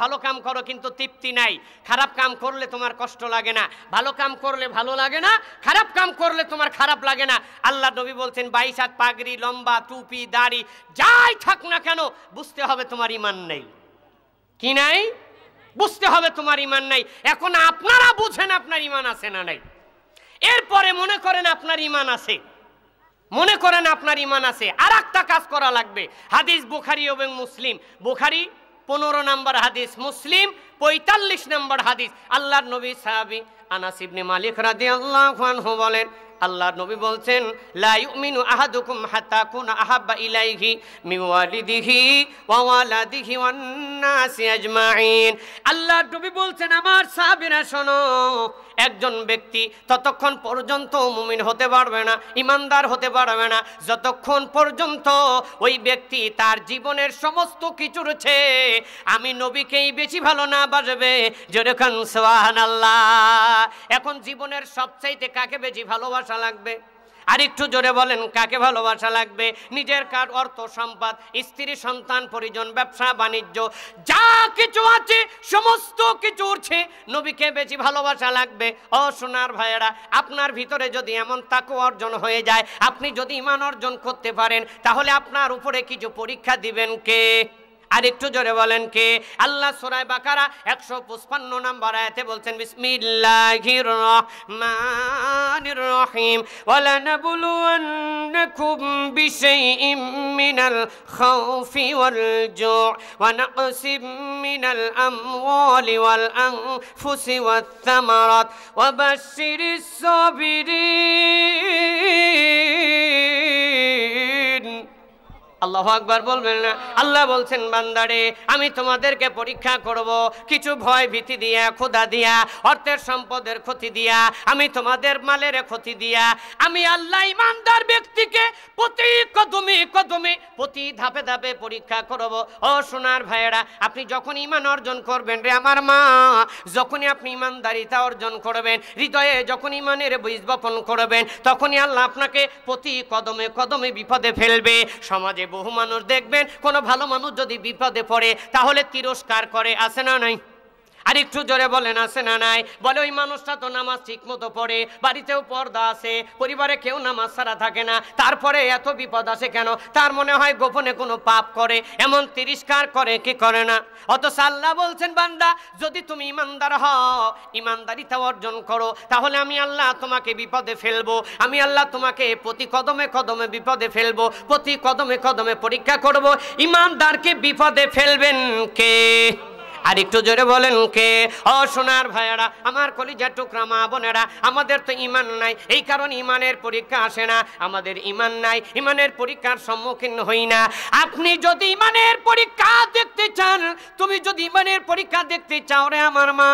ভালো কাম করো কিন্তু তৃপ্তি নাই, খারাপ কাম করলে তোমার কষ্ট লাগে না, ভালো কাম করলে ভালো লাগে না, খারাপ কাম করলে তোমার খারাপ লাগে না। আল্লাহ নবী বলছেন 22 হাত পাগড়ি, লম্বা টুপি, দাড়ি যাই থাক না কেন বুঝতে হবে তোমার ঈমান নেই। কি নাই? বুঝতে হবে তোমার ঈমান নাই। এখন আপনারা বুঝেন আপনার ঈমান আছে না নাই। এরপরে মনে করেন আপনার ঈমান আছে, মনে করেন আপনার ঈমান আছে, আর একটা কাজ করা লাগবে। হাদিস বুখারী এবং মুসলিম, বুখারী 15 নম্বর হাদিস, মুসলিম 45 নম্বর হাদিস। আল্লাহর নবী সাহাবী আনাস ইবনে মালিক রাদিয়াল্লাহু আনহু বলেন, আল্লাহর নবী বলছেন লা ইউমিনু আহাদুকুম হাত্তা কুনা আহাব্বা ইলাইহি মিন ওয়ালিদিহি ওয়া ওয়ালাদিহি ওয়ান নাসি আজমাইন। আল্লাহর নবী বলছেন আমার সাহাবীরা শোনো, একজন ব্যক্তি ততক্ষণ পর্যন্ত মুমিন হতে পারবে না, ঈমানদার হতে পারবে না যতক্ষণ পর্যন্ত ওই ব্যক্তি তার জীবনের সমস্ত কিছুর চেয়ে আমি নবীকেই বেশি ভালো না বাসবে। যেরকম সুবহানাল্লাহ। এখন জীবনের সবচাইতে কাকে বেশি ভালোবাসা লাগবে? আর একটু জোরে বলেন কাকে ভালোবাসা লাগবে? নিজের কার অর্থ সম্পদ, স্ত্রী, সন্তান, পরিজন, ব্যবসা বাণিজ্য যা কিছু আছে সমস্ত কিছুর চেয়ে নবীকে বেশি ভালোবাসা লাগবে। ও সোনার ভাইয়েরা, আপনার ভিতরে যদি এমন তাকওয়া অর্জন হয়ে যায়, আপনি যদি ঈমান অর্জন করতে পারেন, তাহলে আপনার উপরে কিছু পরীক্ষা দিবেন কে? আর একটু জোরে বলেন কে? আল্লাহ সূরা বাকারা 155 নম্বর আয়াতে বলছেন বিসমিল্লাহির রহমানির রহিম ওয়ালানাবলুওয়ান্নাকুম বিশাইইম মিনাল খাউফি ওয়াল জু'i ওয়া নাকসিম মিনাল আমওয়ালি ওয়াল আনফুসি ওয়াত থামারাত ওয়া বাশশিরিস সাবিরিন। আল্লাহু আকবার বলবেন না? আল্লাহ বলছেন বান্দারে আমি তোমাদেরকে পরীক্ষা করব, কিছু ভয় ভীতি দিয়া, ক্ষুধা দিয়া, অর্থের সম্পদের ক্ষতি দিয়া, আমি তোমাদের মালের ক্ষতি দিয়া, আমি আল্লাহ ইমানদার ব্যক্তিকে প্রতি কদমে কদমে, প্রতি ধাপে ধাপে পরীক্ষা করব। ও সোনার ভাইয়েরা, আপনি যখন ঈমান অর্জন করবেন রে আমার মা, যখনই আপনি ঈমানদারিতা অর্জন করবেন, হৃদয়ে যখন ঈমানের বীজ বপন করবেন, তখনই আল্লাহ আপনাকে প্রতি কদমে কদমে বিপদে ফেলবে। সমাজে বহু মানুষ দেখবেন, কোনো ভালো মানুষ যদি বিপদে পড়ে তাহলে তিরস্কার করে, আছে না নাই? আর একটু জোরে বলেন, আছে না নাই? বলে ওই মানুষটা তো নামাজ ঠিক মতো পড়ে, বাড়িতেও পর্দা আছে, পরিবারে কেউ নামাজ ছাড়া থাকে না, তারপরে এত বিপদ আসে কেন? তার মনে হয় গোপনে কোনো পাপ করে, এমন তিরস্কার করে কি করে না? অথচ আল্লাহ বলছেন বান্দা যদি তুমি ইমানদার হও, ইমানদারিতা অর্জন করো, তাহলে আমি আল্লাহ তোমাকে বিপদে ফেলবো, আমি আল্লাহ তোমাকে প্রতি কদমে কদমে বিপদে ফেলবো, প্রতি কদমে কদমে পরীক্ষা করব। ইমানদারকে বিপদে ফেলবেন কে? আর একটু জোরে বলেন কে? ও সোনার ভাইয়েরা, আমার কলিজার টুকরা মা বোনেরা, আমাদের তো ঈমান নাই, এই কারণে ঈমানের পরীক্ষা আসে না। আমাদের ঈমান নাই, ঈমানের পরীক্ষার সম্মুখীন হই না। আপনি যদি ঈমানের পরীক্ষা দেখতে চান, তুমি যদি ঈমানের পরীক্ষা দেখতে চাও রে আমার মা,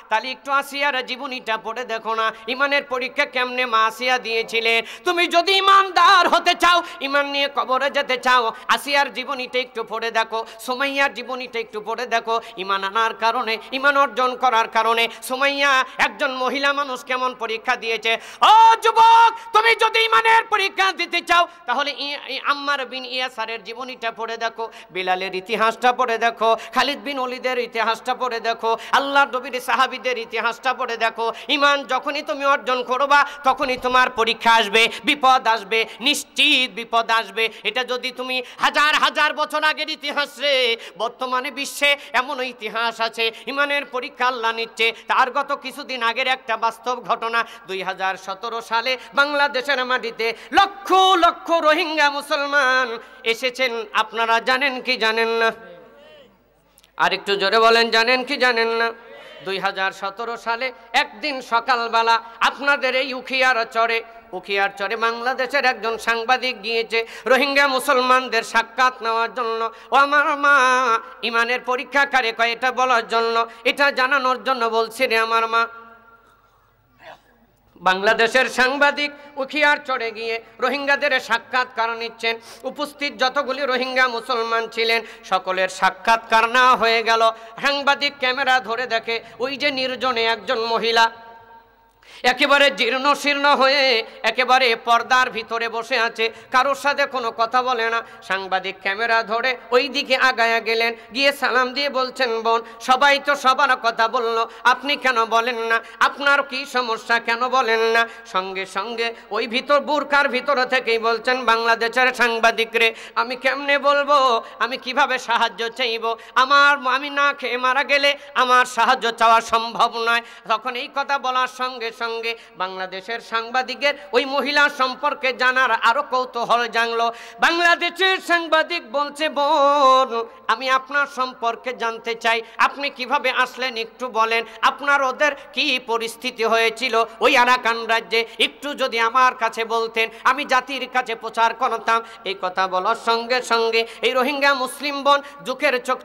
তাহলে একটু আসিয়ার জীবনীটা পড়ে দেখো না, ঈমানের পরীক্ষা কেমনে মা আসিয়া দিয়েছিলেন। তুমি যদি ঈমানদার হতে চাও, ঈমান নিয়ে কবরে যেতে চাও, আসিয়ার জীবনীটা একটু পড়ে দেখো, সুমাইয়ার জীবনীটা একটু পড়ে দেখো। ঈমান আনার কারণে, ঈমান অর্জন করার কারণে সুমাইয়া একজন মহিলা মানুষ কেমন পরীক্ষা দিয়েছে। ও যুবক, তুমি যদি ঈমানের পরীক্ষা দিতে চাও, তাহলে আম্মার বিন ইয়াসারের জীবনীটা পড়ে দেখো, বিলালের ইতিহাসটা পড়ে দেখো, খালিদ বিন ওলীদের ইতিহাসটা পড়ে দেখো, আল্লাহর নবীর সাহাবীদের ইতিহাসটা পড়ে দেখো। ঈমান যখনই তুমি অর্জন করবা, তখনই তোমার পরীক্ষা আসবে, বিপদ আসবে, নিশ্চিত বিপদ আসবে। এটা যদি তুমি হাজার হাজার বছর আগের ইতিহাস রে, বর্তমানে বিশ্বে এমন ইতিহাস আছে ঈমানের পরীক্ষা আল্লাহ নিচ্ছে। তার গত কিছুদিন আগের একটা বাস্তব ঘটনা, 2017 সালে বাংলাদেশের মাটিতে লক্ষ লক্ষ রোহিঙ্গা মুসলমান এসেছেন। আপনারা জানেন কি জানেন না? আর একটু জোরে বলেন, জানেন কি জানেন না? 2017 সালে একদিন সকালবেলা আপনাদের এই উখিয়ার চরে বাংলাদেশের একজন সাংবাদিক গিয়েছে রোহিঙ্গা মুসলমানদের সাক্ষাৎ নেওয়ার জন্য। ও আমার মা, ঈমানের পরীক্ষা কারে কয় এটা বলার জন্য, এটা জানানোর জন্য বলছি রে আমার মা। বাংলাদেশের সাংবাদিক উখিয়ার চড়ে গিয়ে রোহিঙ্গাদের সাক্ষাৎকার নিচ্ছেন। উপস্থিত যতগুলি রোহিঙ্গা মুসলমান ছিলেন সকলের সাক্ষাৎকার নেওয়া হয়ে গেল। সাংবাদিক ক্যামেরা ধরে দেখে ওই যে নির্জনে একজন মহিলা একেবারে জীর্ণ শীর্ণ হয়ে একেবারে পর্দার ভিতরে বসে আছে, কারোর সাথে কোনো কথা বলে না। সাংবাদিক ক্যামেরা ধরে ওই দিকে আগায়া গেলেন, গিয়ে সালাম দিয়ে বলছেন, বোন সবাই তো সবার কথা বললো, আপনি কেন বলেন না? আপনার কি সমস্যা, কেন বলেন না? সঙ্গে সঙ্গে ওই বুরকার ভিতর থেকেই বলছেন, বাংলাদেশের সাংবাদিক রে, আমি কেমনে বলবো, আমি কিভাবে সাহায্য চাইব? আমি না খেয়ে মারা গেলে আমার সাহায্য চাওয়া সম্ভব নয়। তখন এই কথা বলার সঙ্গে সঙ্গে বাংলাদেশের সাংবাদিকের ওই মহিলা সম্পর্কে জানার আরো কৌতূহল জাগলো। বাংলাদেশের সাংবাদিক বলছে, বোন আমি আপনার সম্পর্কে জানতে চাই, আপনি কিভাবে আসলেন একটু বলেন, আপনার ওদের কি পরিস্থিতি হয়েছিল ওই আরাকান রাজ্যে, একটু যদি আমার কাছে বলতেন, আমি জাতির কাছে প্রচার করতাম। এই কথা বলার সঙ্গে সঙ্গে এই রোহিঙ্গা মুসলিম বোন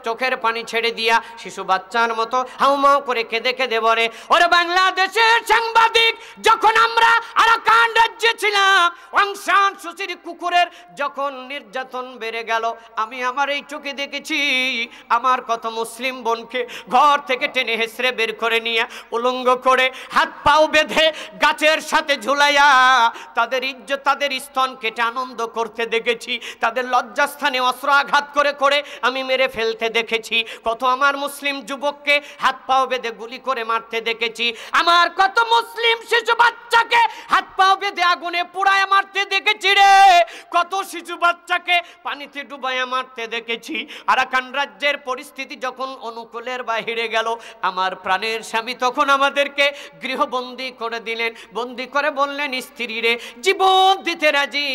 চোখের পানি ছেড়ে দিয়া শিশু বাচ্চার মতো হাউমাউ করে কেঁদে কেঁদে বলে, ওরে বাংলাদেশের সাংবাদিক, যখন আমরা আরাকান রাজ্যে ছিলাম, অং সান সুচির কুকুরের যখন নির্যাতন বেড়ে গেল, আমি আমার এই চোখে দেখেছি আমার কত মুসলিম বোনকে ঘর থেকে টেনে হেসড়ে বের করে নিয়ে উলঙ্গ করে হাত পাও বেঁধে গাছের সাথে ঝুলাইয়া তাদের ইজ্জত, তাদের স্তন কেটে আনন্দ করতে দেখেছি, তাদের লজ্জাস্থানে অস্ত্র আঘাত করে করে আমি মেরে ফেলতে দেখেছি, কত আমার মুসলিম যুবককে হাত পাও বেঁধে গুলি করে মারতে দেখেছি, আমার কত মুসলিম শিশু বাচ্চাকে হাত পাও বেঁধে আগুনে পোড়ায় মারতে দেখেছি রে, কত শিশু বাচ্চাকে পানিতে ডুবাইয়া মারতে দেখেছি। আরাকান রাজ্যের পরিস্থিতি যখন অনুকূলের বাহিরে গেল, আমার প্রাণের স্বামী তখন আমাদেরকে গৃহবন্দী করে দিলেন। বন্দী করে বললেন, স্ত্রী রে জীবন দিতে রাজি,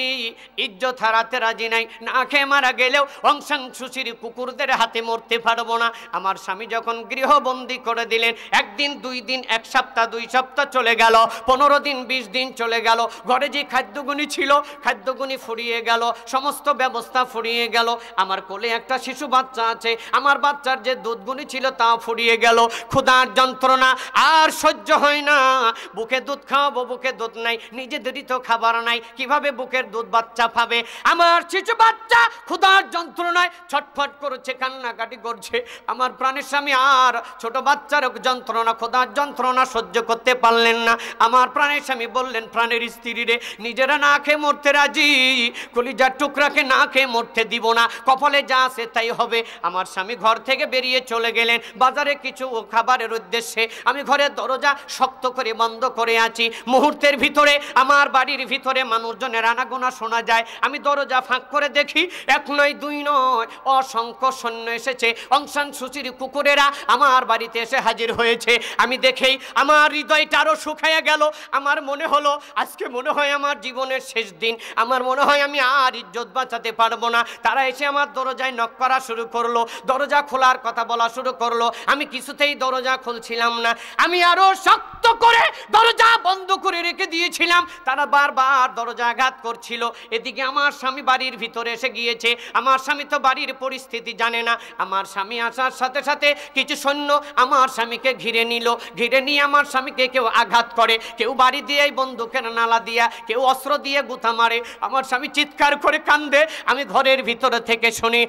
ইজ্জত হারাতে রাজি নাই, না খেয়ে মারা গেলেও অং সান সুচির কুকুরদের হাতে মরতে পারবো না। আমার স্বামী যখন গৃহবন্দী করে দিলেন, একদিন 2 দিন 1 সপ্তাহ 2 সপ্তাহ চলে গেল, 15 দিন 20 দিন চলে গেল, ঘরে যে খাদ্যগুনি ছিল খাদ্যগুনি ফুরিয়ে গেল, সমস্ত ব্যবস্থা ফুরিয়ে গেল। আমার কোলে একটা শিশু বাচ্চা আছে, আমার বাচ্চার যে দুধগুনি ছিল তা ফুরিয়ে গেল। ক্ষুধার যন্ত্রণা আর সহ্য হয় না, বুকে দুধ খাওয়াবো, বুকে দুধ নাই, নিজেদেরই তো খাবার নাই, কিভাবে বুকের দুধ বাচ্চা পাবে? আমার শিশু বাচ্চা ক্ষুধার যন্ত্রণায় ছটফট করছে, কান্নাকাটি করছে। আমার প্রাণের স্বামী আর ছোট বাচ্চার যন্ত্রণা, ক্ষুধার যন্ত্রণা সহ্য করতে পারলেন না। আমার প্রাণের স্বামী বললেন, প্রাণের স্ত্রী রে, নিজেরা না খেয়ে মরতে রাজি, কলিজার টুকরাকে না খেয়ে মরতে দিব না, কপালে যা আছে তাই হবে। আমার স্বামী ঘর থেকে বেরিয়ে চলে গেলেন বাজারে কিছু খাবারের উদ্দেশ্যে। আমি ঘরের দরজা শক্ত করে বন্ধ করে আছি। মুহূর্তের ভিতরে আমার বাড়ির ভিতরে মানুষজনের আনাগোনা শোনা যায়। আমি দরজা ফাঁক করে দেখি, 1 নয় 2 নয়, অসংখ্য সৈন্য এসেছে। অং সান সুচির কুকুরেরা আমার বাড়িতে এসে হাজির হয়েছে। আমি দেখেই আমার হৃদয়টা আরো শুকাইয়া গেল। আমার মনে হলো আজকে মনে হয় আমার জীবনের শেষ দিন, আমার মনে হয় আমি আর ইজ্জত বাঁচাতে পারবো না। তারা এসে আমার দরজায় নক করা শুরু করলো, দরজা খোলার কথা বলা শুরু করলো। আমি কিছুতেই দরজা খুলছিলাম না, আমি আরো শক্ত করে দরজা বন্ধ করে রেখে দিয়েছিলাম। তারা বারবার দরজা আঘাত করছিল। এদিকে আমার স্বামী বাড়ির ভিতরে এসে গিয়েছে। আমার স্বামী তো বাড়ির পরিস্থিতি জানে না। আমার স্বামী আসার সাথে সাথে কিছু সৈন্য আমার স্বামীকে ঘিরে নিল। ঘিরে নিয়ে আমার স্বামীকে কেউ আঘাত করে, কেউ বাড়ি দিয়ে বন্দুকের নালা দিয়া, কেউ অস্ত্র দিয়ে গুঁতা মারে। আমার স্বামী চিৎকার করে কান্দে। আমি ঘরের ভিতরে থেকে শুনি,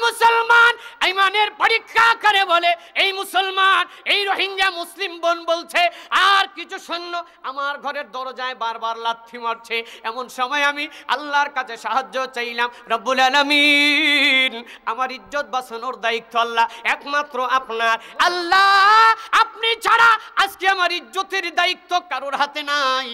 মুসলমান ঈমানের পরীক্ষা করে বলে এই মুসলমান, এই রোহিঙ্গা মুসলিম বোন বলছে। আর কিছু সৈন্য আমার ঘরের দরজায় বারবার লাথি মারছে। এমন সময় আমি আল্লাহর কাছে সাহায্য চাইলাম। রব্বুল আলামিন, আমার ইজ্জত বাঁচানোর দায়িত্ব আল্লাহ, একমাত্র আপনার। আল্লাহ, আপনি ছাড়া আজকে আমার ইজ্জতের দায়িত্ব কারোর হাতে নাই।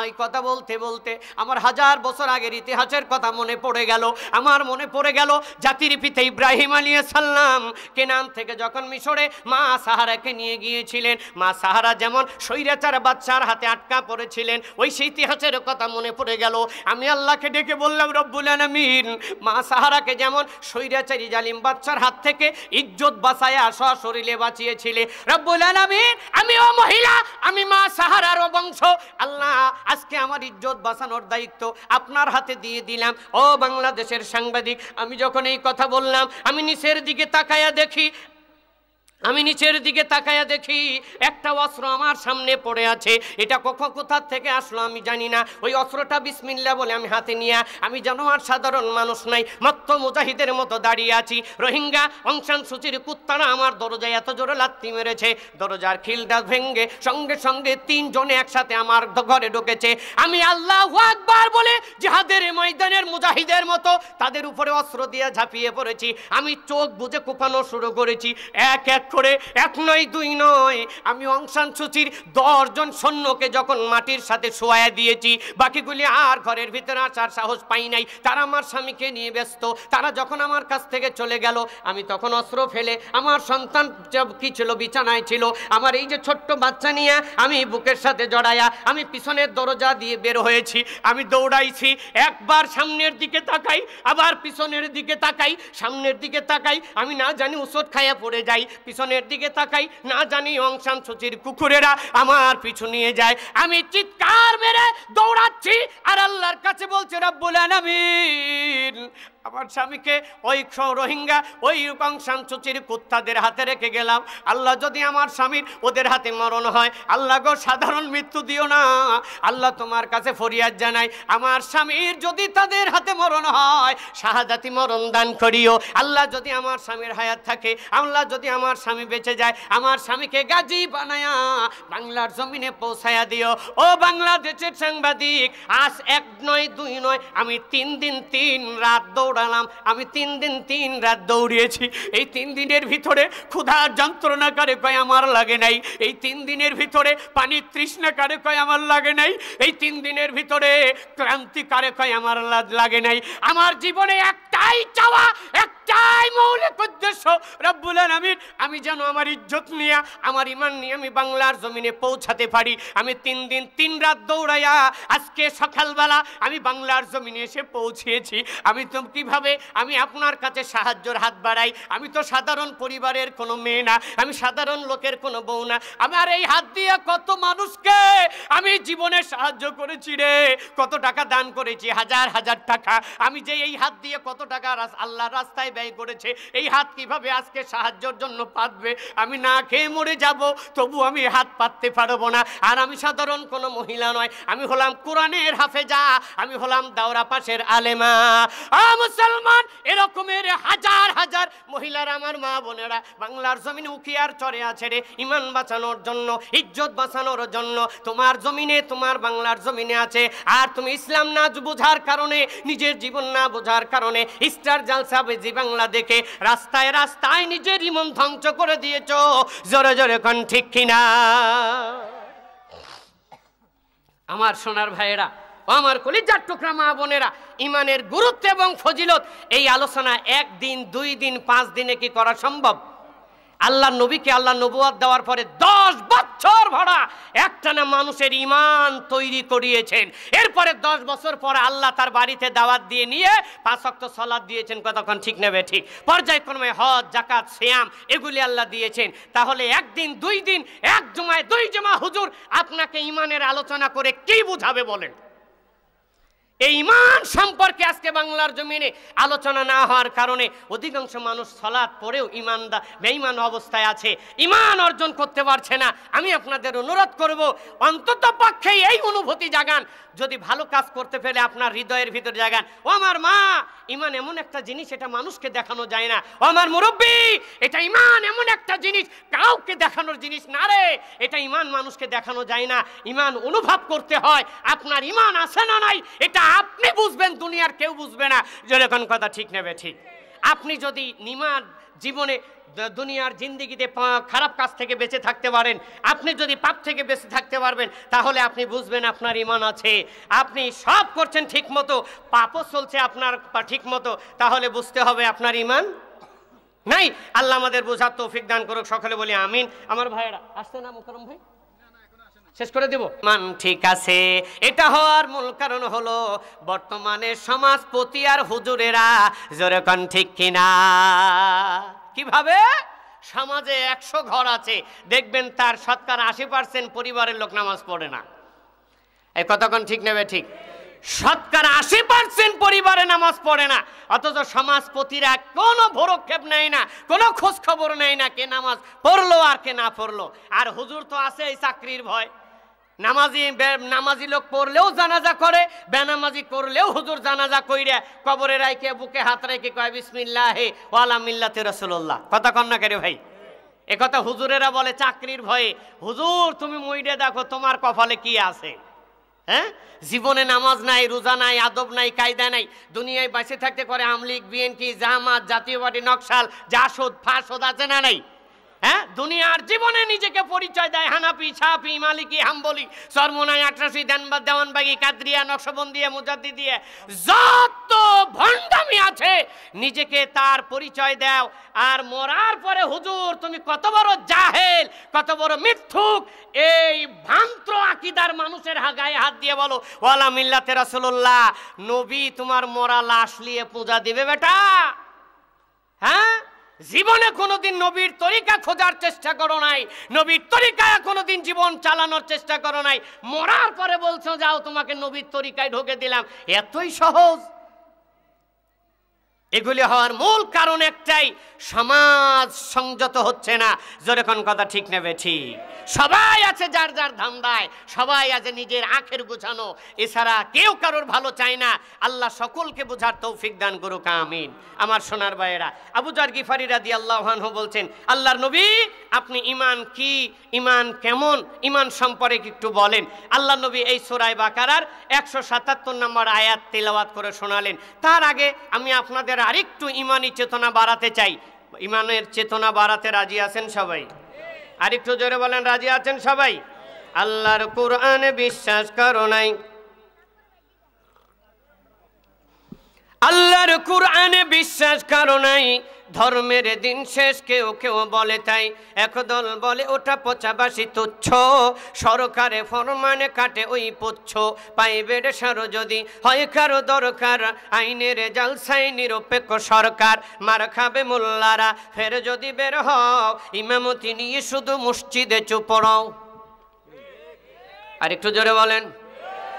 এই কথা বলতে বলতে আমার 1000 বছর আগের ইতিহাসের কথা মনে পড়ে গেল। আমার মনে পড়ে গেল জাতির পিতা ইব্রাহিম আলাইহিস সালাম কেনান থেকে যখন মিশরে মা সাহারাকে নিয়ে গিয়েছিলেন। মা সাহারা যেমন স্বৈরাচার বাদশার হাতে আটকা পড়েছিলেন, ওই সেই ইতিহাসের কথা মনে পড়ে গেল। আমি আল্লাহকে ডেকে বললাম, রব্বুল আলামিন, মা সাহারাকে যেমন স্বৈরাচারী জালিম বাদশার হাত থেকে ইজ্জত বাঁচায় সশরীরে বাঁচিয়েছিলে, রব্বুল আলামিন, আমিও মহিলা, আমি মা সাহারার বংশ। আল্লাহ, আজকে আমার ইজ্জত বাঁচানোর দায়িত্ব আপনার হাতে দিয়ে দিলাম। ও বাংলাদেশের সাংবাদিক, আমি যখন এই কথা বললাম, আমি নিচের দিকে তাকায়া দেখি, একটা অস্ত্র আমার সামনে পড়ে আছে। এটা কোথা থেকে আসলো আমি জানি না। ওই অস্ত্রটা বিসমিল্লাহ বলে আমি হাতে নিয়ে, আমি যেন আর সাধারণ মানুষ নাই, মাত্র মুজাহিদের মতো দাঁড়িয়ে আছি। রোহিঙ্গা অং সান সুচির কুত্তারা আমার দরজায় এত জোরে লাথি মেরেছে, দরজার খিলটা ভেঙে সঙ্গে সঙ্গে 3 জনে একসাথে আমার ঘরে ঢুকেছে। আমি আল্লাহু আকবার বলে জিহাদের ময়দানের মুজাহিদের মতো তাদের উপরে অস্ত্র দিয়ে ঝাঁপিয়ে পড়েছি। আমি চোখ বুজে কোপানো শুরু করেছি। এক এক করে 1 নয় 2 নয়, আমি অং সান সুচির 10 জন সৈন্যকে যখন মাটির সাথে শোয়া দিয়েছি, বাকিগুলি আর ঘরের ভিতরে আসার সাহস পাই নাই। তারা আমার স্বামীকে নিয়ে ব্যস্ত। তারা যখন আমার কাছ থেকে চলে গেল, আমি তখন অস্ত্র ফেলে, আমার সন্তান কি ছিল, বিছানায় ছিল, আমার এই যে ছোট্ট বাচ্চা নিয়ে আমি বুকের সাথে জড়ায়া আমি পিছনের দরজা দিয়ে বের হয়েছি। আমি দৌড়াইছি, একবার সামনের দিকে তাকাই, আবার পিছনের দিকে তাকাই, সামনের দিকে তাকাই, আমি না জানি ওষুধ খাইয়া পড়ে যাই, পিছনের দিকে তাকাই, না জানি অং সান সুচির কুকুরেরা আমার পিছু নিয়ে যায়। আমি চিৎকার মেরে দৌড়াচ্ছি আর আল্লাহর কাছে বলছি, রব্বুল আলামিন, আমার স্বামীকে ওই রোহিঙ্গা ওই অং সান সুচির কুত্তাদের হাতে রেখে গেলাম। আল্লাহ, যদি আমার স্বামীর ওদের হাতে মরণ হয়, আল্লাহ গো, সাধারণ মৃত্যু দিও না। আল্লাহ, তোমার কাছে ফরিয়াদ জানাই, আমার স্বামীর যদি তাদের হাতে মরণ হয়, শাহাদাতি মরণ দান করিও। আল্লাহ, যদি আমার স্বামীর হায়াত থাকে, আল্লাহ, যদি আমার স্বামী বেঁচে যায়, আমার স্বামীকে গাজী বানায়া বাংলার জমিনে পৌঁছায়া দিও। ও বাংলাদেশের সাংবাদিক, আজ 1 নয় 2 নয়, আমি 3 দিন 3 রাত দৌড়ালাম। আমি 3 দিন 3 রাত দৌড়িয়েছি। এই 3 দিনের ভিতরে ক্ষুধার যন্ত্রণা কারে কয় আমার লাগে নাই। এই 3 দিনের ভিতরে পানির তৃষ্ণা কারে কয় আমার লাগে নাই। এই 3 দিনের ভিতরে ক্লান্তি কারে কয় আমার লাগে নাই। আমার জীবনে একটাই চাওয়া, একটা এটাই মৌলিক উদ্দেশ্য রব্বুল আলামিন আমি যেন আমার ইজ্জত নিয়ে আমার ঈমান নিয়ে আমি বাংলার জমিনে পৌঁছাতে পারি। আমি 3 দিন 3 রাত দৌড়াইয়া আজকে সকালবেলা আমি বাংলার জমিনে এসে পৌঁছেছি। আমি তো কিভাবে আমি আপনার কাছে সাহায্যের হাত বাড়াই। আমি তো সাধারণ পরিবারের কোনো মেয়ে না, আমি সাধারণ লোকের কোনো বউ না। আমার এই হাত দিয়ে কত মানুষকে আমি জীবনে সাহায্য করেছি রে, কত টাকা দান করেছি, হাজার হাজার টাকা। আমি যে এই হাত দিয়ে কত টাকা আল্লাহর রাস্তায় ব্যয় করেছে, এই হাত কিভাবে আজকে সাহায্যের জন্য পাতবে? আমি না খেয়ে মরে যাব, তবু আমি হাত পাততে পারবো না। আর আমি সাধারণ কোনো মহিলা নয়, আমি হলাম কোরআনের হাফেজা, আমি হলাম দাওরা পাশের আলেমা। মুসলমান এরকমের হাজার হাজার মহিলার আমার মা বোনেরা বাংলার জমিনে উখিয়ার চরে আছে রে, ঈমান বাঁচানোর জন্য, ইজ্জত বাঁচানোর জন্য। তোমার জমিনে, তোমার বাংলার জমিনে আছে। আর তুমি ইসলাম না বোঝার কারণে, নিজের জীবন না বোঝার কারণে স্টার জালসা বেজি বাংলা দেখে রাস্তায় রাস্তায় নিজের ঈমান ধ্বংস করে দিয়েছো। জোরে জোরে কোন ঠিক কিনা? আমার সোনার ভাইয়েরা, আমার কলিজার টুকরা মা বোনেরা, ঈমানের গুরুত্ব এবং ফজিলত এই আলোচনা 1 দিন 2 দিন 5 দিনে কি করা সম্ভব? আল্লাহ নবীকে আল্লাহ নবুয়ত দেওয়ার পরে 10 বছর ভরা একটানা মানুষের ঈমান তৈরি করিয়েছেন। এরপরে 10 বছর পরে আল্লাহ তার বাড়িতে দাওয়াত দিয়ে নিয়ে 5 ওয়াক্ত সালাত দিয়েছেন। কতক্ষণ ঠিক নেবে ঠিক? পর্যায়ক্রমে হজ, যাকাত, সিয়াম এগুলি আল্লাহ দিয়েছেন। তাহলে 1 দিন 2 দিন 1 জুমায় 2 জুমা হুজুর আপনাকে ঈমানের আলোচনা করে কি বুঝাবে বলেন? এই ঈমান সম্পর্কে আজকে বাংলার জমিনে আলোচনা না হওয়ার কারণে অধিকাংশ মানুষ সালাত পড়েও বেঈমান অবস্থায় আছে, ঈমান অর্জন করতে পারছে না। আমি আপনাদের অনুরোধ করব, অন্তত পক্ষে এই অনুভূতি জাগান, যদি ভালো কাজ করতে পেলে আপনার হৃদয়ের ভিতরে জাগান। ও আমার মা, ঈমান এমন একটা জিনিস, এটা মানুষকে দেখানো যায় না। ও আমার মুরব্বী, এটা ঈমান এমন একটা জিনিস, কাউকে দেখানোর জিনিস না রে। এটা ঈমান মানুষকে দেখানো যায় না, ঈমান অনুভব করতে হয়। আপনার ঈমান আছে না নাই এটা আপনি বুঝবেন, দুনিয়ার কেউ বুঝবে না। যেরকম কথা ঠিক নেবে ঠিক? আপনি যদি ঈমান জীবনে দুনিয়ার জিন্দেগিতে খারাপ কাজ থেকে বেঁচে থাকতে পারেন, আপনি যদি পাপ থেকে বেঁচে থাকতে পারবেন, তাহলে আপনি বুঝবেন আপনার ঈমান আছে। আপনি সব করছেন ঠিক মতো, পাপও চলছে আপনার ঠিক মতো, তাহলে বুঝতে হবে আপনার ঈমান নাই। আল্লাহ আমাদের বোঝার তৌফিক দান করুক, সকলে বলি আমিন। আমার ভাইয়েরা আসছে না মুকরম ভাই? শেষ করে দেব। মান ঠিক আছে, এটা হওয়ার মূল কারণ হলো বর্তমানে সমাজপতি আর হুজুরেরা, জোরে কোন ঠিক কিনা? কিভাবে? সমাজে 100 ঘর আছে, দেখবেন তার শতকরা 80% পরিবারের লোক নামাজ পড়ে না। এই কতক্ষণ ঠিক নেবে ঠিক? শতকরা 80% পরিবারে নামাজ পড়ে না, অথচ সমাজপতিরা কোনো ভরক্ষেপ নেয় না, কোনো খোঁজ খবর নেয় না কে নামাজ পড়লো আর কে না পড়লো। আর হুজুর তো আছে এই চাকরির ভয়, নামাজি লোক পড়লেও জানাজা করে, বেনামাজি করলেও হুজুর জানাজা কইরা কবরে রাইকে বুকে হাত রেখে কয় বিসমিল্লাহি ওয়া আলা মিল্লাতি রাসূলুল্লাহ। কথা কন না কে ভাই? একথা হুজুরেরা বলে চাকরির ভয়ে। হুজুর তুমি মইডে দেখো তোমার কপালে কি আছে। হ্যাঁ, জীবনে নামাজ নাই, রোজা নাই, আদব নাই, কায়দা নাই, দুনিয়ায় বেঁচে থাকতে করে আমলিগ, বিএনপি, জামাত, জাতীয় পার্টি, নকশাল, জাসদ, ফাসদ আছে না নাই? হ্যাঁ, দুনিয়ার জীবনে নিজেকে পরিচয় দেয় হানাফি, শাফি, মালিকি, হাম্বলি, সরমোনাই, 88 দেনবাদ, দেওয়ানবাগি, কাদরিয়া, নকশবন্দিয়া, মুজাদ্দিদিয়া, যত ভণ্ডামি আছে নিজেকে তার পরিচয় দাও। আর মরার পরে হুজুর তুমি কত বড় জাহেল, কত বড় মিথ্যুক, এই ভ্রান্ত আকীদার মানুষের গায়ে হাত দিয়ে বলো ওয়ালা মিল্লাতে রাসূলুল্লাহ। নবী তোমার মরা লাশ নিয়ে পূজা দিবে বেটা? হ্যাঁ, জীবনে কোনোদিন নবীর তরিকা খোঁজার চেষ্টা করো নাই, নবীর তরিকায় কোনোদিন জীবন চালানোর চেষ্টা করো নাই, মরার পরে বলছো যাও তোমাকে নবীর তরিকায় ঢোকে দিলাম। এতই সহজ? এগুলি হওয়ার মূল কারণ একটাই, সমাজ সংযত হচ্ছে না। যেরকম কথা ঠিক নেবে ঠিক? সবাই আছে যার যার ধান্দায়, সবাই আছে নিজের আখের গুছানো, এছাড়া কেউ কারোর ভালো চায় না। আল্লাহ সকলকে বোঝার তৌফিক দান করুক, আমিন। আমার সোনার ভাইয়েরা, আবু যর গিফারি রাদিয়াল্লাহু আনহু বলছেন, আল্লাহর নবী আপনি ঈমান কি, ঈমান কেমন, ঈমান সম্পর্কে একটু বলেন। আল্লাহর নবী এই সূরা বাকারার 177 নম্বর আয়াত তেলাওয়াত করে শোনালেন। তার আগে আমি আপনাদের আরেকটু ঈমানি চেতনা বাড়াতে চাই। ঈমানের চেতনা বাড়াতে রাজি আছেন সবাই? আরেকটু জোরে বলেন, রাজি আছেন সবাই? আল্লাহর কোরআনে বিশ্বাস করো নাই, আল্লাহর কুরআনে বিশ্বাস কারো নাই, ধর্মের দিন শেষ কেউ কেউ বলে তাই, একদল বলে ওটা পচাবাসী তুচ্ছ, সরকারে ফরমানে কাটে ওই পুচ্ছ, পাইবের সারো যদি হয় কারো দরকার, আইনের জালসাই নিরপেক্ষ সরকার, মার খাবে মোল্লারা ফের যদি বের হও, ইমামতি নিয়ে শুধু মসজিদে চুপ পড়াও। আর একটু জোরে বলেন,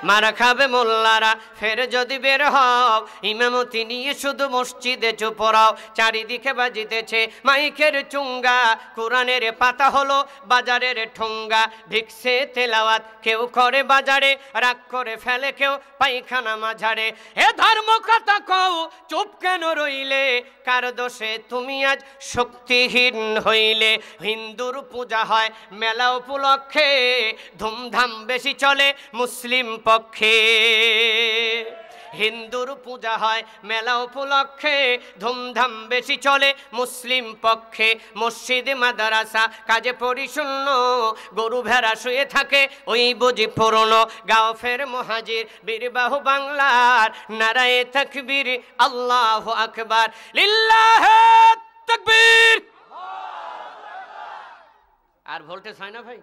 মারা খাবে মোল্লারা ফের যদি বের হও, ইমামতি নিয়ে শুধু মসজিদে চুপ পড়াও। চারিদিকে বাজিতেছে মাইকের চুঙ্গা, কোরআনের পাতা হলো বাজারের ঠোঙ্গা, ভিক্ষে তেলাওয়াত কেউ করে বাজারে, রাগ করে ফেলে কেউ পায়খানা মাঝারে। হে ধর্ম কথা কও চুপ কেন রইলে, কার দোষে তুমি আজ শক্তিহীন হইলে। হিন্দুর পূজা হয় মেলা উপলক্ষে, ধুমধাম বেশি চলে মুসলিম পক্ষে। হিন্দুর পূজা হয় মেলা উপলক্ষে, ধুমধাম বেশি চলে মুসলিম পক্ষে। মসজিদ মাদ্রাসা কাজে পরিশূন্য, গরু ভেড়া শুয়ে থাকে ওই বুঝি পুরনো। গাও ফের মুহাজির বীরবাহু বাংলার, নারায়ে তাকবীর আল্লাহু আকবার, লিল্লাহে তাকবীর। আর ভোল্টেজ হয় না ভাই?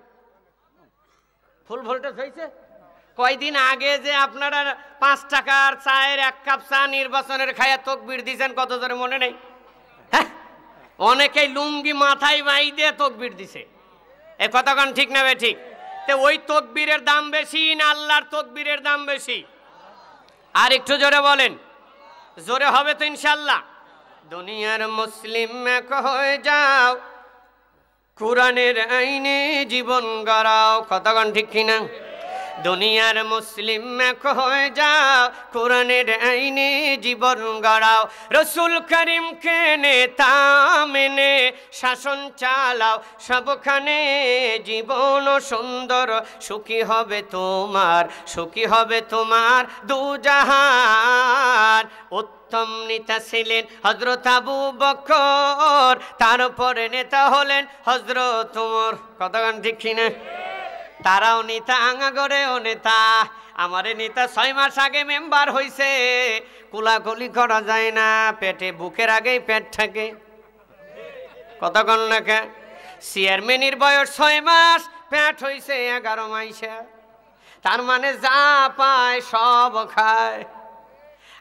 ফুল ভোল্টেজ হয়েছে? কয়দিন আগে যে আপনারা 5 টাকার চায়ের 1 কাপ চা নির্বাচনের খায়া তকবীর দিয়েছেন, কত জোরে মনে নেই? হ্যাঁ, অনেকেই লুঙ্গি মাথায় বাই দিয়ে তকবীর দিছে। এ কথাক্ষণ ঠিক না বে ঠিক? তো ওই তকবীরের দাম বেশি না আল্লাহর তকবীরের দাম বেশি? আর একটু জোরে বলেন, জোরে হবে তো ইনশাল্লাহ। দুনিয়ার মুসলিম এক হয়ে যাও, কোরআনের আইনে জীবন গড়াও। কথাক্ষণ ঠিক কিনা? দুনিয়ার মুসলিম এক হয়ে যাও, কোরআনের আইনে জীবন গড়াও। রসুল করিমকে নেতা মেনে শাসন চালাও, সবখানে জীবন সুন্দর, সুখী হবে তোমার, সুখী হবে তোমার দুজাহান। উত্তম নেতা ছিলেন হযরত আবু বকর, তারপরে নেতা হলেন হযরত ওমর। কতক্ষণ ঠিক কিনা? তারাও নেতা, আঙাগরেও নেতা। আমারে নেতা 6 মাস আগে মেম্বার হইছে, কোলাকুলি করা যায় না, পেটে বুকের আগেই পেট থাকে। কতক্ষণ নাকি? চেয়ারম্যানের বয়স 6 মাস, পেট হইছে 11 মাইসা। তার মানে যা পায় সব খায়।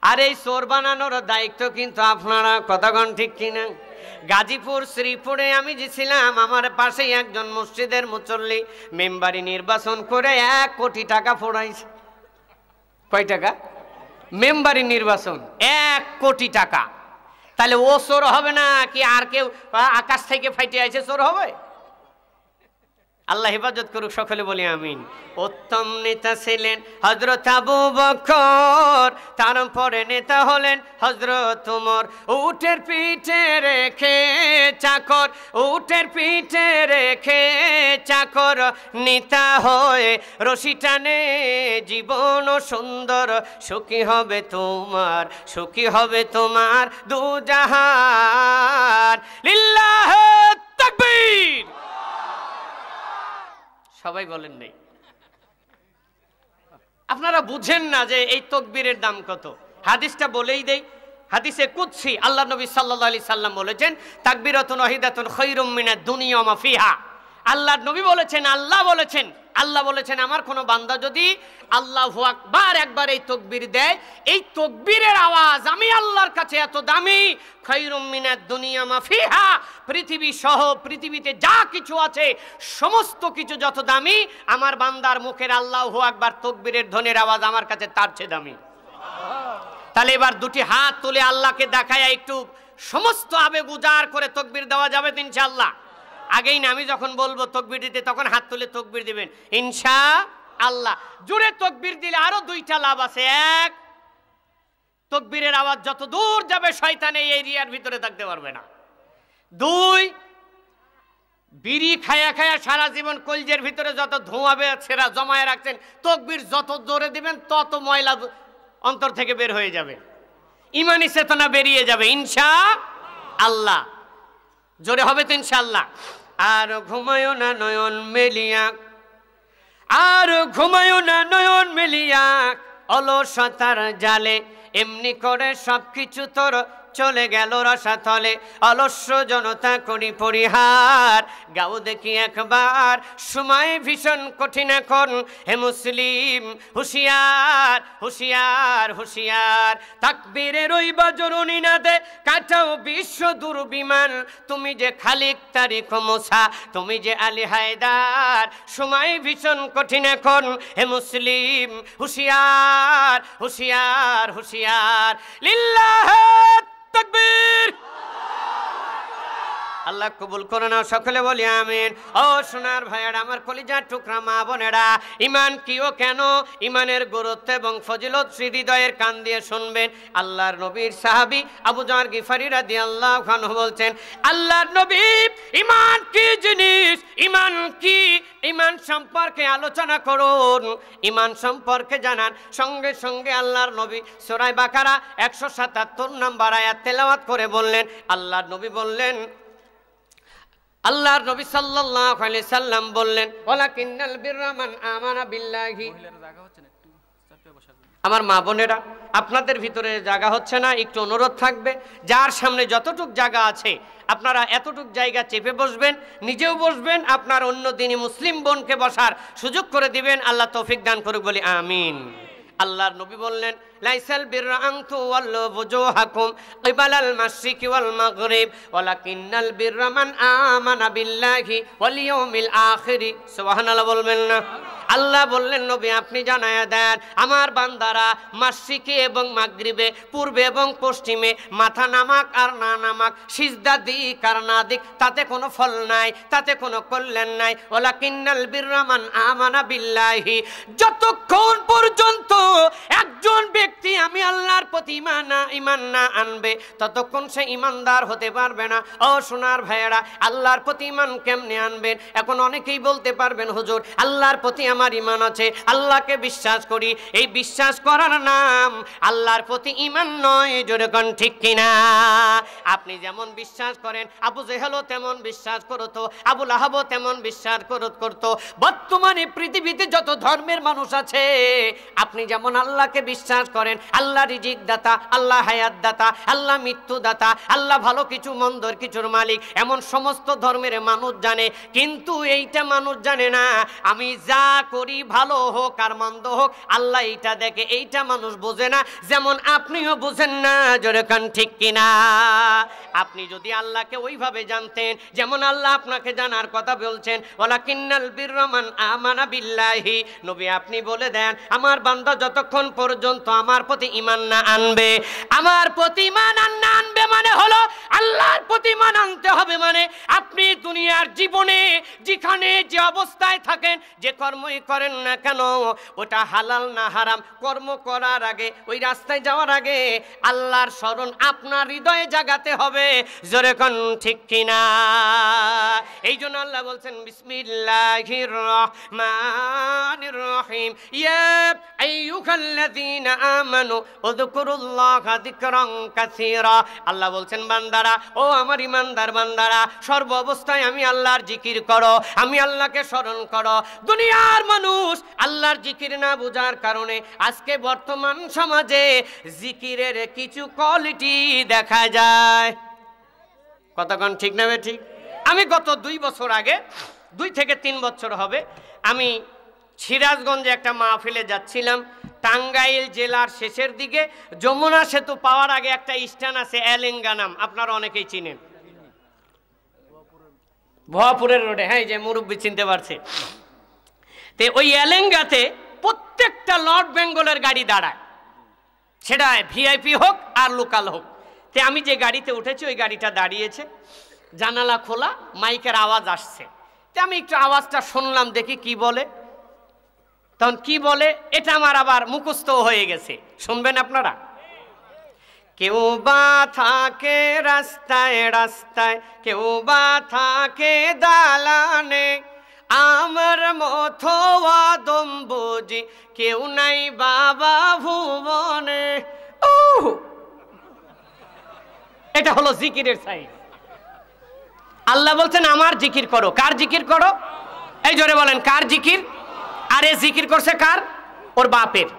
আর এই চোর বানানোর দায়িত্ব কিন্তু আপনারা। কতক্ষণ ঠিক কিনা? গাজীপুর শ্রীপুরে আমি গেছিলাম, আমার পাশেই একজন মসজিদের মুসল্লি মেম্বারি নির্বাচন করে 1 কোটি টাকা ফোড়াইছে। কয় টাকা? মেম্বারি নির্বাচন 1 কোটি টাকা। তাহলে ও চোর হবে না কি আর কেউ আকাশ থেকে ফাইটে আইছে চোর হবে? আল্লাহ হেফাজত করুক, সকলে বলি আমিন। উত্তম নেতা ছিলেন হযরত আবু বকর, তারপরে নেতা হলেন হযরত ওমর। উটের পিঠে রেখে চাকর, উটের পিঠে রেখে চাকর, নেতা হয়ে রশি টানে জীবন সুন্দর, সুখী হবে তোমার, সুখী হবে তোমার দুজাহান। লিল্লাহে তাকবীর। সবাই বলেন নাই? আপনারা বুঝেন না যে এই তাকবীরের দাম কত? হাদিসটা বলেই দেই। হাদিসে কুদসি আল্লাহ নবী সাল্লাল্লাহু আলাইহি সাল্লাম বলেছেন, তাকবীরাতুন ওয়াহিদাতুন খায়রুম মিনাদ দুনিয়া ওয়া মা ফিহা। আল্লাহর নবী বলেছেন, আল্লাহ বলেছেন আমার কোন বান্দা যদি আল্লাহু আকবার একবার এই তাকবীর দেয়, এই তাকবীরের আওয়াজ আমি আল্লাহর কাছে এত দামি, খায়রুম মিনাদ দুনিয়া মা ফিহা, পৃথিবী সহ পৃথিবীতে যা কিছু আছে সমস্ত কিছু যত দামি, আমার বান্দার মুখের আল্লাহু আকবার তাকবীরের ধ্বনির আওয়াজ আমার কাছে তার চেয়ে দামি। তাহলে এবার দুটি হাত তুলে আল্লাহকে দেখায় একটু সমস্ত আবেগ উজাড় করে তাকবীর দেওয়া যাবে তো ইনশাআল্লাহ? আগেই না, আমি যখন বলবো তাকবীর দিতে তখন হাত তুলে তাকবীর দিবেন ইনশাআল্লাহ। জোরে তাকবীর দিলে আরো 2টা লাভ আছে। 1, তাকবীরের আওয়াজ যত দূর যাবে শয়তান এই এরিয়ার ভিতরে থাকতে পারবে না। 2, বিড়ি খায়া খায়া সারা জীবন কলজের ভিতরে যত ধোঁয়া সেরা জমায়ে রাখছেন, তাকবীর যত জোরে দিবেন তত ময়লা অন্তর থেকে বের হয়ে যাবে, ঈমানি চেতনা বেরিয়ে যাবে ইনশাআল্লাহ। জোরে হবে তো ইনশাআল্লাহ। আর ঘুমায়ো না নয়ন মেলিয়া, আর ঘুমায়ো না নয়ন মেলিয়া, অলসতার জালে এমনি করে সবকিছু তোর চলে গেল রসাতলে, অলস্য জনতা করি পরিহার। গাও দেখি একবার সময় ভীষণ কঠিন এখন, হে মুসলিম হুঁশিয়ার হুঁশিয়ার হুঁশিয়ার। তাকবীরের ওই বজরুনি না দে কাটাও বিশ্ব দুর্বিমান, তুমি যে খালিক তারিক মুসা, তুমি যে আলী হায়দার। সময় ভীষণ কঠিন এখন, হে মুসলিম হুঁশিয়ার হুঁশিয়ার হুঁশিয়ার। লিল্লাহ তাকবীর। আল্লাহ কবুল করে নাও, সকলে বলি আমিন। ও সোনার ভাইয়েরা, আমার কলিজার টুকরা মা বোনেরা, ইমান কি ও কেন, ইমানের গুরুত্ব এবং ফজিলত হৃদয়ের কান দিয়ে শুনবেন। আল্লাহর নবীর সাহাবী আবু যর গিফারি রাদিয়াল্লাহু আনহু বলছেন, আল্লাহর নবী ইমান কি জিনিস, ইমান কি, ইমান সম্পর্কে আলোচনা করুন, ইমান সম্পর্কে জানান। সঙ্গে সঙ্গে আল্লাহর নবী সূরা বাকারা 177 নম্বর আয়াত তেলাওয়াত করে বললেন, আল্লাহর নবী বললেন, আল্লাহর নবী সাল্লাল্লাহু আলাইহি সাল্লাম বললেন, ওয়ালাকিন্নাল বিররা মান আমানা বিল্লাহি। আমার মা বোনেরা, আপনাদের ভিতরে জায়গা হচ্ছে না, একটু অনুরোধ থাকবে, যার সামনে যতটুক জায়গা আছে আপনারা এতটুক জায়গা চেপে বসবেন, নিজেও বসবেন, আপনার অন্য দিনই মুসলিম বোনকে বসার সুযোগ করে দিবেন। আল্লাহ তৌফিক দান করুক, বলি আমিন। আল্লাহর নবী বললেন, লাইসাল বিররা আন তুওয়াল্লু ওয়ুজুহাকুম কিবালাল মাশরিকি ওয়াল মাগরিব ওয়ালাকিন্নাল বিররা মান আমানা বিল্লাহি ওয়াল ইয়াউমিল আখির। সুবহানাল্লাহ বলবেন না? আল্লাহ বললেন, নবী আপনি জানায়া দেন, আমার বান্দারা মাশরিকে এবং মাগরিবে, পূর্বে এবং পশ্চিমে মাথা নামাক আর না নামাক, সিজদা দিক আর না দিক, তাতে কোনো ফল নাই, তাতে কোনো কল্যাণ নাই। ওয়ালাকিন্নাল বিররা মান আমানা বিল্লাহি, যতক্ষণ পর্যন্ত একজন ব্যক্তি আমি আল্লাহর প্রতি ঈমান না আনবে, ততক্ষণ সে ঈমানদার হতে পারবে না। ও সোনার ভাইয়েরা, আল্লাহর প্রতি ঈমান কেমনে আনবেন? এখন অনেকেই বলতে পারবেন, হুজুর আল্লাহর প্রতি আমার ঈমান আছে, আল্লাহকে বিশ্বাস করি। এই বিশ্বাস করার নাম আল্লাহর প্রতি ঈমান নয়, জোরে কোন ঠিক কিনা? আপনি যেমন বিশ্বাস করেন, আবু জেহেলও তেমন বিশ্বাস করতো, আবু লাহাবও তেমন বিশ্বাস করতো। বর্তমানে পৃথিবীতে যত ধর্মের মানুষ আছে, আপনি যেমন আল্লাহকে বিশ্বাস করেন, আল্লাহ রিজিক দাতা, আল্লাহ হায়াত দাতা, আল্লাহ মৃত্যু দাতা, আল্লাহ ভালো কিছু মন্দর কিছুর মালিক, এমন সমস্ত ধর্মের মানুষ জানে। কিন্তু এইটা মানুষ জানে না, আমি যা করি ভালো হোক আর মন্দ হোক আল্লাহ এইটা দেখে, এইটা মানুষ বোঝে না। যেমন আপনিও বুঝেন না, জোরে কান ঠিক কিনা? আপনি যদি আল্লাহকে ওইভাবে জানতেন যেমন আল্লাহ আপনাকে জানার কথা বলছেন, ওয়ালাকিন্নাল বিররা মান আমানা বিল্লাহি, নবী আপনি বলে দেন, আমার বান্দা যতক্ষণ পর্যন্ত আমার প্রতি ঈমান না আনবে, আমার প্রতি ঈমান না আনবে মানে হলো আল্লাহর প্রতি ঈমান আনতে হবে। মানে আপনি দুনিয়ার জীবনে যেখানে যে অবস্থায় থাকেন, যে কর্মই করেন না কেন, ওটা হালাল না হারাম, কর্ম করার আগে, ওই রাস্তায় যাওয়ার আগে আল্লাহর স্মরণ আপনার হৃদয়ে জাগাতে হবে, জোরে কোন ঠিক কিনা? এই জন্য আল্লাহ বলছেন, বিসমিল্লাহির রহমানির রহিম, ইয়া আইয়ুহাল্লাযীনা আমানু উযকুরুল্লাহা যিকরান কাসীরা। আল্লাহ বলছেন, বান্দারা, ও আমার ঈমানদার বান্দারা, সর্ব অবস্থায় আমি আল্লাহর জিকির করো, আমি আল্লাহকে স্মরণ করো। দুনিয়ার মানুষ আল্লাহর জিকির না বোঝার কারণে আজকে বর্তমান সমাজে জিকিরের কিছু কোয়ালিটি দেখা যায়। কতক্ষণ ঠিক না? ঠিক। আমি গত 2 বছর আগে, 2 থেকে 3 বছর হবে, আমি সিরাজগঞ্জে একটা মাহফিলে যাচ্ছিলাম। টাঙ্গাইল জেলার শেষের দিকে যমুনা সেতু পাওয়ার আগে একটা স্থান আছে এলেঙ্গা নাম, আপনারা অনেকেই চিনেন, ভুয়াপুরের রোডে। হ্যাঁ, যে মুরব্বী চিনতে পারছে। তো ওই এলেঙ্গাতে প্রত্যেকটা নর্থ বেঙ্গলের গাড়ি দাঁড়ায়, সেটা ভিআইপি হোক আর লোকাল হোক। তো আমি যে গাড়িতে উঠেছি ওই গাড়িটা দাঁড়িয়েছে, জানালা খোলা, মাইকের আওয়াজ আসছে। তো আমি একটু আওয়াজটা শুনলাম, দেখি কি বলে। তখন কি বলে এটা আমার আবার মুখস্থ হয়ে গেছে, শুনবেন আপনারা। কেউ বা থাকে রাস্তায় রাস্তায়, কেউ বা থাকে দালানে, আমার মতো আদম বুঝি কেউ নাই বাবা ভুবনে। এটা হলো জিকিরের সাইড। আল্লাহ বলছেন আমার জিকির করো। কার জিকির করো? এই জোরে বলেন, কার জিকির? আরে জিকির করছে কার? ওর বাপের।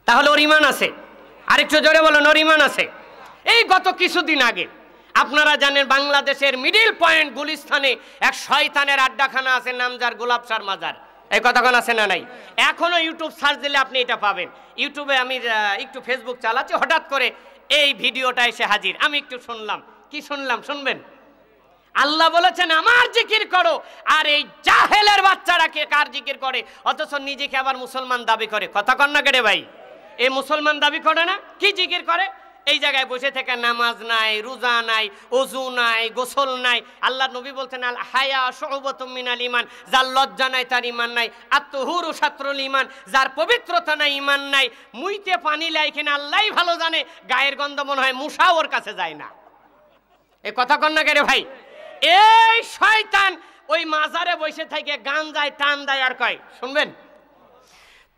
তাহলে ওর ঈমান আছে। আরেকটু জোরে বলুন, ওর ইমান আছে। এই গত কিছুদিন আগে আপনারা জানেন বাংলাদেশের মিডিল পয়েন্ট গুলিস্তানে এক শয়তানের আড্ডাখানা আছে, নাম যার গোলাপ শাহর মাজার। এই কথাক্ষণ আছে না নাই? এখনো ইউটিউব সার্চ দিলে আপনি এটা পাবেন। ইউটিউবে আমি একটু ফেসবুক চালাচ্ছি, হঠাৎ করে এই ভিডিওটা এসে হাজির। আমি একটু শুনলাম, কি শুনলাম শুনবেন। আল্লাহ বলেছেন আমার জিকির করো, আর এই জাহেলের বাচ্চারা কে কার জিকির করে, অথচ নিজেকে আবার মুসলমান দাবি করে। কথা কন না কেটে ভাই, এই মুসলমান দাবি করে না, কি জিকির করে? এই জায়গায় বসে থেকে নামাজ নাই, রোজা নাই, ওযু নাই, গোসল নাই। আল্লাহ নবী বলতেন আল হায়া শুউবাতুম মিনাল ঈমান, যার লজ্জা নাই তার ঈমান নাই। আত-তুহুরু শাতরুল ঈমান, যার পবিত্রতা নাই ঈমান নাই। মুইতে পানি লাই কিনা আল্লাহই ভালো জানে, গায়ের গন্ধ মনে হয় মুসা ওর কাছে যায় না। এই কথা কন না কেরে ভাই। এই শয়তান ওই মাজারে বসে থেকে গান যায়, টান দেয়, আর কয় শুনবেন,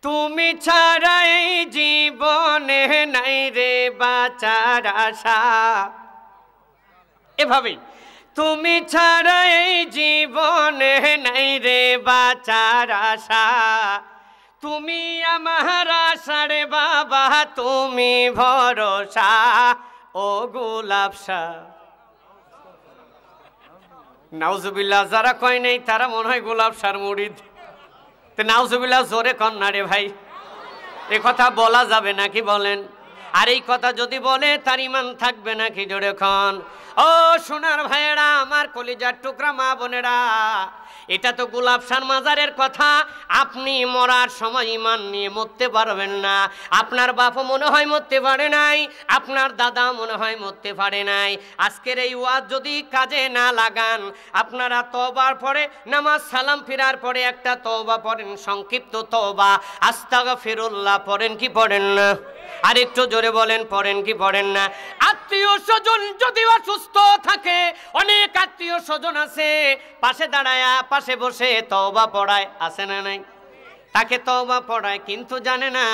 তুমি ছাড়া এই জীবনে নাই রে বাঁচার আশা। এভাবেই, তুমি ছাড়া এই জীবনে নাই রে বাঁচার আশা, তুমি আমার আশার বাবা, তুমি ভরসা ও গোলাপ শাহ। নাউজুবিল্লাহ, যারা কয় নেই তারা মনে হয় গোলাপ শাহর মুরিদ। নাউজুবিল্লাহ জোরে কন না রে ভাই, এ কথা বলা যাবে নাকি বলেন? আর এই কথা যদি বলে তার ঈমান থাকবে নাকি? জোরে কন। ও সোনার ভাইয়েরা, আমার কলিজার টুকরা মা বোনেরা, এটা তো গোলাপ শাহর মাজারের কথা। আপনি মরার সময় ঈমান নিয়ে মরতে পারবেন না। আপনার বাপও মনে হয় মরতে পারে নাই, আপনার দাদা মনে হয় মরতে পারে নাই। আজকের এই ওয়াজ যদি কাজে না লাগান, আপনারা তওবার পরে, নামাজ সালাম ফিরার পরে একটা তওবা পড়েন, সংক্ষিপ্ত তওবা, আস্তাগফিরুল্লাহ পড়েন কি পড়েন না? আর একটু জোরে বলেন, পড়েন কি পড়েন না? আত্মীয় স্বজন যদি অসুস্থ থাকে, অনেক আত্মীয় স্বজন আছে পাশে দাঁড়ায়, পাশে বসে তওবা পড়ায়, আছে না নাই? তাকে তওবা পড়ায়, কিন্তু জানে না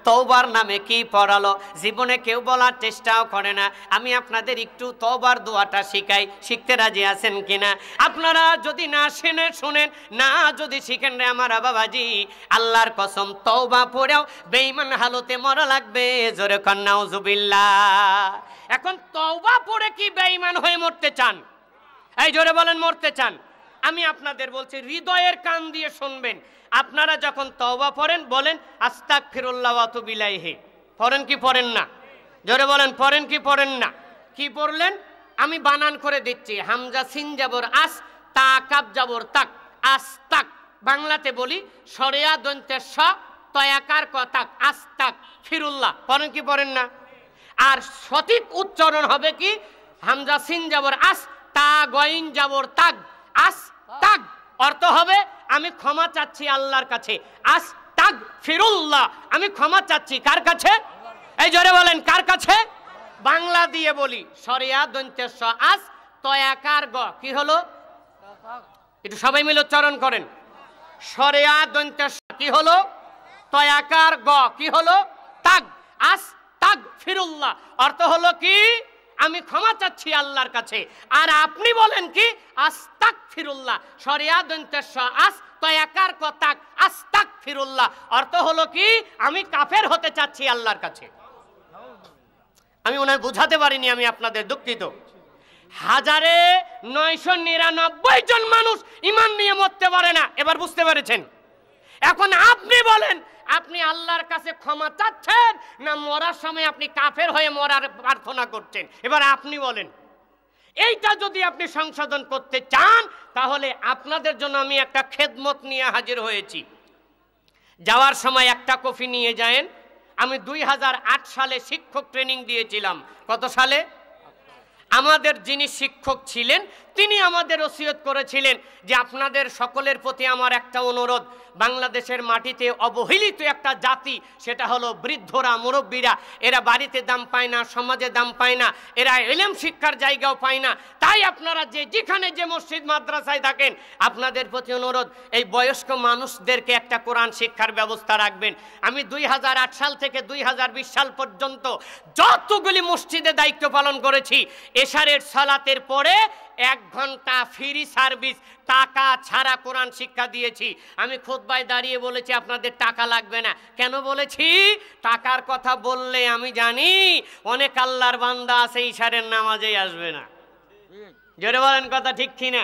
তওবার নামে কি পড়ালো। জীবনে কেউ বলার চেষ্টাও করে না। আমি আপনাদের একটু তওবার দোয়াটা শিখাই, শিখতে রাজি আছেন কিনা? আপনারা যদি না শোনেন, না যদি শিখেন রে আমার বাবাজি, আল্লাহর কসম তওবা পড়েও বেঈমান হালতে মরা লাগবে। জোরে কন নাউজুবিল্লাহ। এখন তওবা পড়ে কি বেঈমান হয়ে মরতে চান? এই জোরে বলেন, মরতে চান? আমি আপনাদের বলছি, হৃদয়ের কান দিয়ে শুনবেন। আপনারা যখন তওবা পড়েন, বলেন আস্তাগফিরুল্লাহ ওয়া আতুবু ইলাইহি। পড়েন কি পড়েন না? জোরে বলেন, পড়েন কি পড়েন না? কি পড়লেন? আমি বানান করে দিচ্ছি। হামজা সিন যাবর আস, তা কাপ যাবর তাক, আস্তাক। বাংলাতে বলি সরেয়া দন্তের স, তয়াকার কতাক, আস্তাক ফিরুল্লাহ। পড়েন কি পড়েন না? আর সঠিক উচ্চারণ হবে কি? হামজা সিন যাবর আস, তা গইন যাবর তাক, আস তাক। অর্থ হবে আমি ক্ষমা চাচ্ছি আল্লাহর কাছে। আস্তাগফিরুল্লাহ, আমি ক্ষমা চাচ্ছি কার কাছে? এই জোরে বলেন, কার কাছে? বাংলা দিয়ে বলি, সরিয়া দন্তের স আস, তয়াকার গ, কি হলো? একটু সবাই মিলে উচ্চারণ করেন। সরিয়া দন্তের স কি হলো? তয়াকার গ, কি হলো? তাগ। আস্তাগফিরুল্লাহ অর্থ হলো কি? আমি ক্ষমা চাচ্ছি আল্লাহর কাছে। আর আপনি বলেন কি? আস্তাগফিরুল্লাহ, সরিয়া দন্তের স আস, তয়াকার ক তাক, আস্তাগফিরুল্লাহ অর্থ হলো কি? আমি কাফের হতে চাচ্ছি আল্লাহর কাছে। আমি ওনায় বুঝাতে পারিনি, আমি আপনাদের দুঃখিত। 1999 জন মানুষ ঈমান নিয়ে মরতে পারে না। এবার বুঝতে পেরেছেন? এখন আপনি বলেন, আপনি আল্লাহর কাছে ক্ষমা চাচ্ছেন না মরার সময় আপনি কাফের হয়ে মরার প্রার্থনা করছেন? এবার আপনি বলেন। এইটা যদি আপনি সংশোধন করতে চান, তাহলে আপনাদের জন্য আমি একটা খেদমত নিয়ে হাজির হয়েছি। যাওয়ার সময় একটা কফি নিয়ে যায়েন। আমি 2008 সালে শিক্ষক ট্রেনিং দিয়েছিলাম। কত সালে? আমাদের যিনি শিক্ষক ছিলেন তিনি আমাদের ওসিয়ত করেছিলেন যে আপনাদের সকলের প্রতি আমার একটা অনুরোধ, বাংলাদেশের মাটিতে অবহেলিত একটা জাতি, সেটা হলো বৃদ্ধরা, মুরব্বীরা। এরা বাড়িতে দাম পায় না, সমাজে দাম পায় না, এরা ইলম শিক্ষার জায়গাও পায় না। তাই আপনারা যেখানে যে মসজিদ মাদ্রাসায় থাকেন, আপনাদের প্রতি অনুরোধ, এই বয়স্ক মানুষদেরকে একটা কোরআন শিক্ষার ব্যবস্থা রাখবেন। আমি 2008 সাল থেকে 2020 সাল পর্যন্ত যতগুলি মসজিদে দায়িত্ব পালন করেছি, এশারের সালাতের পরে 1 ঘন্টা ফ্রি সার্ভিস, টাকা ছাড়া কোরআন শিক্ষা দিয়েছি। আমি খুতবায় দাঁড়িয়ে বলেছি আপনাদের টাকা লাগবে না। কেন বলেছি? টাকার কথা বললে আমি জানি অনেক আল্লাহর বান্দা আছে ইশারের নামাজেই আসবে না। জোরে বলেন কথা ঠিক কি না?